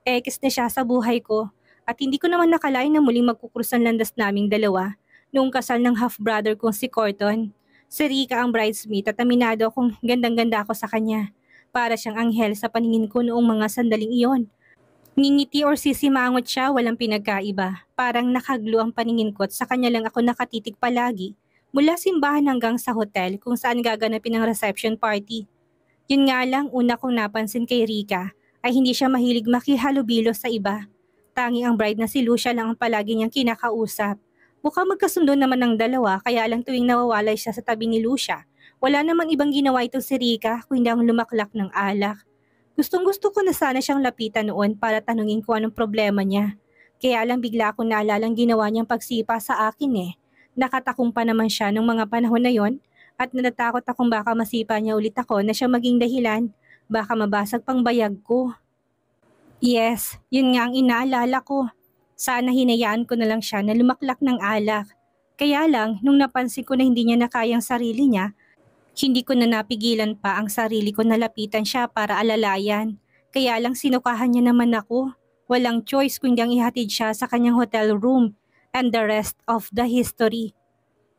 Ekis na siya sa buhay ko at hindi ko naman nakalain na muling magkukrus ang landas naming dalawa noong kasal ng half-brother kong si Corton. Si Rika ang bridesmaid at aminado akong gandang-ganda ako sa kanya. Para siyang anghel sa paningin ko noong mga sandaling iyon. Ngingiti or sisimangot siya, walang pinagkaiba. Parang nakaglo ang paningin ko at sa kanya lang ako nakatitig palagi. Mula simbahan hanggang sa hotel kung saan gaganapin ang reception party. Yun nga lang, una kong napansin kay Rika ay hindi siya mahilig makihalubilo sa iba. Tanging ang bride na si Lucia lang ang palagi niyang kinakausap. Mukhang magkasundo naman ng dalawa kaya lang tuwing nawawalay siya sa tabi ni Lucia. Wala namang ibang ginawa itong si Rika kundi ang lumaklak ng alak. Gustong-gusto ko na sana siyang lapitan noon para tanungin ko anong problema niya. Kaya lang bigla akong naalalang ginawa niyang pagsipa sa akin eh. Nakatakong pa naman siya nung mga panahon na yon at natatakot akong baka masipa niya ulit ako na siya maging dahilan. Baka mabasag pang bayag ko. Yes, yun nga ang inaalala ko. Sana hinayaan ko na lang siya na lumaklak ng alak. Kaya lang, nung napansin ko na hindi niya nakayang sarili niya, hindi ko na napigilan pa ang sarili ko na lapitan siya para alalayan. Kaya lang sinukahan niya naman ako. Walang choice kundi ang ihatid siya sa kanyang hotel room and the rest of the history.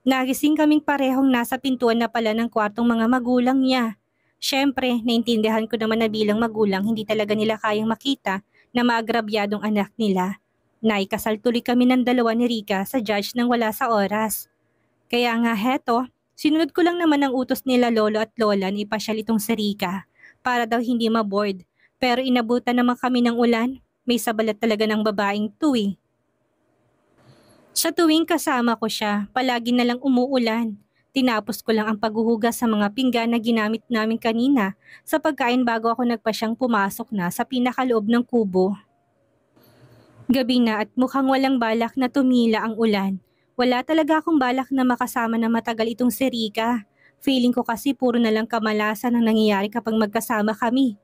Nagising kaming parehong nasa pintuan na pala ng kwartong mga magulang niya. Siyempre, naintindihan ko naman na bilang magulang hindi talaga nila kayang makita na maagrabyadong anak nila. Naikasal tuloy kami ng dalawa ni Rika sa judge nang wala sa oras. Kaya nga heto, sinunod ko lang naman ang utos nila lolo at lola na ipasyal itong si Rika para daw hindi maboard. Pero inabutan naman kami ng ulan, may sabalat talaga ng babaeng to eh. Sa tuwing kasama ko siya, palagi na lang umuulan. Tinapos ko lang ang paghuhugas sa mga pinggan na ginamit namin kanina sa pagkain bago ako nagpasyang pumasok na sa pinakaloob ng kubo. Gabi na at mukhang walang balak na tumila ang ulan. Wala talaga akong balak na makasama na matagal itong si Rika. Feeling ko kasi puro na lang kamalasan ang nangyayari kapag magkasama kami.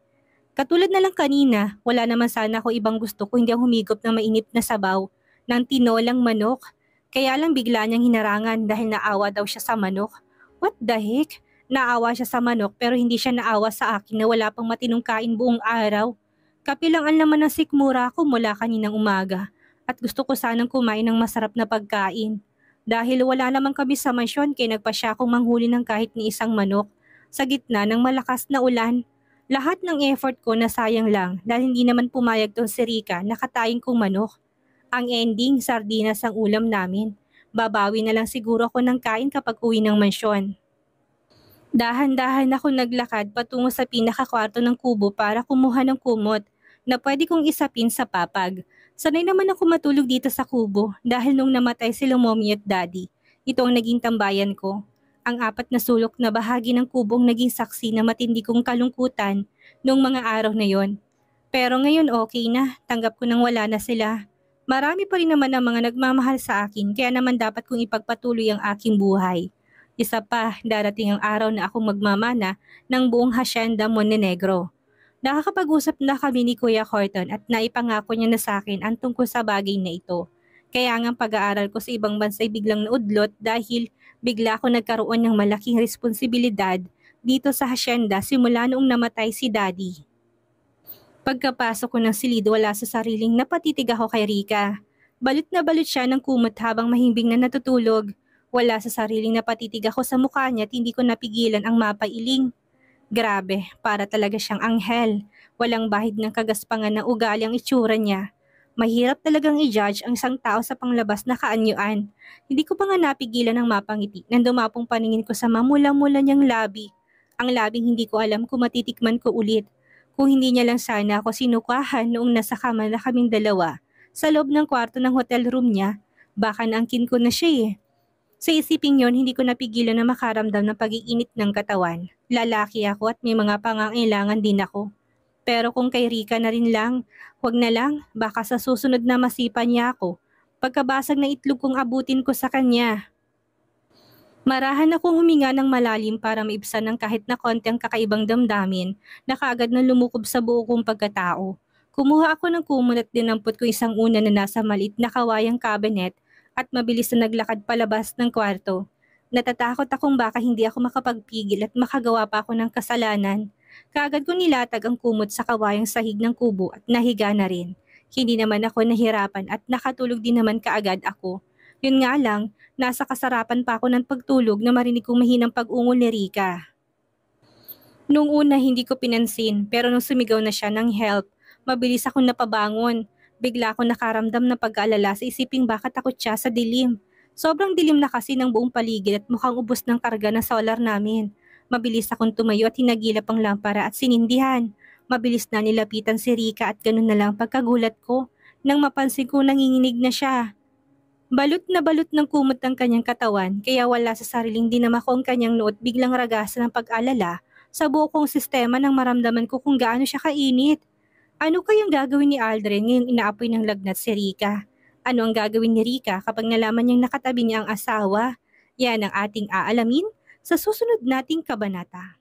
Katulad na lang kanina, wala naman sana ako ibang gusto kung hindi ang humigop ng mainit na sabaw ng tinolang manok. Kaya lang bigla niyang hinarangan dahil naawa daw siya sa manok. What the heck? Naawa siya sa manok pero hindi siya naawa sa akin na wala pang matinong kain buong araw. Kapilangan naman ng sikmura ko mula kaninang umaga at gusto ko sanang kumain ng masarap na pagkain. Dahil wala naman kami sa mansyon kaya nagpa siya akong manghuli ng kahit ni isang manok. Sa gitna ng malakas na ulan, lahat ng effort ko nasayang lang dahil hindi naman pumayag tong si Rika na katayin kong manok. Ang ending, sardinas ang ulam namin. Babawi na lang siguro ako ng kain kapag uwi ng mansyon. Dahan-dahan ako naglakad patungo sa pinakakwarto ng kubo para kumuha ng kumot na pwede kong isapin sa papag. Sanay naman ako matulog dito sa kubo dahil nung namatay sila mommy at daddy, ito ang naging tambayan ko. Ang apat na sulok na bahagi ng kubong naging saksi na matindi kong kalungkutan noong mga araw na yon. Pero ngayon okay na, tanggap ko nang wala na sila. Marami pa rin naman ang mga nagmamahal sa akin kaya naman dapat kong ipagpatuloy ang aking buhay. Isa pa, darating ang araw na akong magmamana ng buong Hacienda Montenegro. Nakakapag-usap na kami ni Kuya Horton at naipangako niya na sa akin ang tungkol sa bagay na ito. Kaya nga pag-aaral ko sa ibang bansa ay biglang naudlot dahil bigla ako nagkaroon ng malaking responsibilidad dito sa Hacienda simula noong namatay si Daddy. Pagkapasok ko ng silid wala sa sariling napatitig ako kay Rika. Balut na balut siya ng kumot habang mahimbing na natutulog. Wala sa sariling napatitig ako sa mukha niya at hindi ko napigilan ang mapailing. Grabe, para talaga siyang anghel. Walang bahid ng kagaspangan ng ugali ang itsura niya. Mahirap talagang i-judge ang isang tao sa panglabas na kaanyuan. Hindi ko pa nga napigilan ang mapangiti nang dumapong paningin ko sa mamula-mula niyang labi. Ang labing hindi ko alam kung matitikman ko ulit. Kung hindi niya lang sana ako sinukahan noong nasa kama na kaming dalawa sa loob ng kwarto ng hotel room niya, baka naangkin ko na siya eh. Sa isiping yon, hindi ko napigilan na makaramdam ng pag-iinit ng katawan. Lalaki ako at may mga pangangailangan din ako. Pero kung kay Rika na rin lang, wag na lang, baka sa susunod na masipa niya ako. Pagkabasag na itlog kong abutin ko sa kanya. Marahan akong huminga ng malalim para maibsan ng kahit na konti ang kakaibang damdamin na kaagad na lumukob sa buo kong pagkatao. Kumuha ako ng kumot at dinampot ko isang una na nasa maliit na kawayang cabinet at mabilis na naglakad palabas ng kwarto. Natatakot akong baka hindi ako makapagpigil at makagawa pa ako ng kasalanan. Kaagad ko nilatag ang kumot sa kawayang sahig ng kubo at nahiga na rin. Hindi naman ako nahirapan at nakatulog din naman kaagad ako. Yun nga lang, nasa kasarapan pa ako ng pagtulog na marinig kong mahinang pag-ungol ni Rika. Nung una hindi ko pinansin pero nung sumigaw na siya ng help, mabilis akong napabangon. Bigla akong nakaramdam ng pag-aalala sa isiping baka takot siya sa dilim. Sobrang dilim na kasi ng buong paligid at mukhang ubos ng karga ng solar namin. Mabilis akong tumayo at hinagilap ang lampara at sinindihan. Mabilis na nilapitan si Rika at ganun na lang pagkagulat ko nang mapansin ko nanginginig na siya. Balot na balot ng kumot ang kanyang katawan kaya wala sa sariling dinama ko ang kanyang noot biglang ragasan ng pag-alala sa buo kong sistema nang maramdaman ko kung gaano siya kainit. Ano kayang gagawin ni Aldrin ngayong inaapoy ng lagnat si Rika? Ano ang gagawin ni Rika kapag nalaman niyang nakatabi niya ang asawa? Yan ang ating aalamin sa susunod nating kabanata.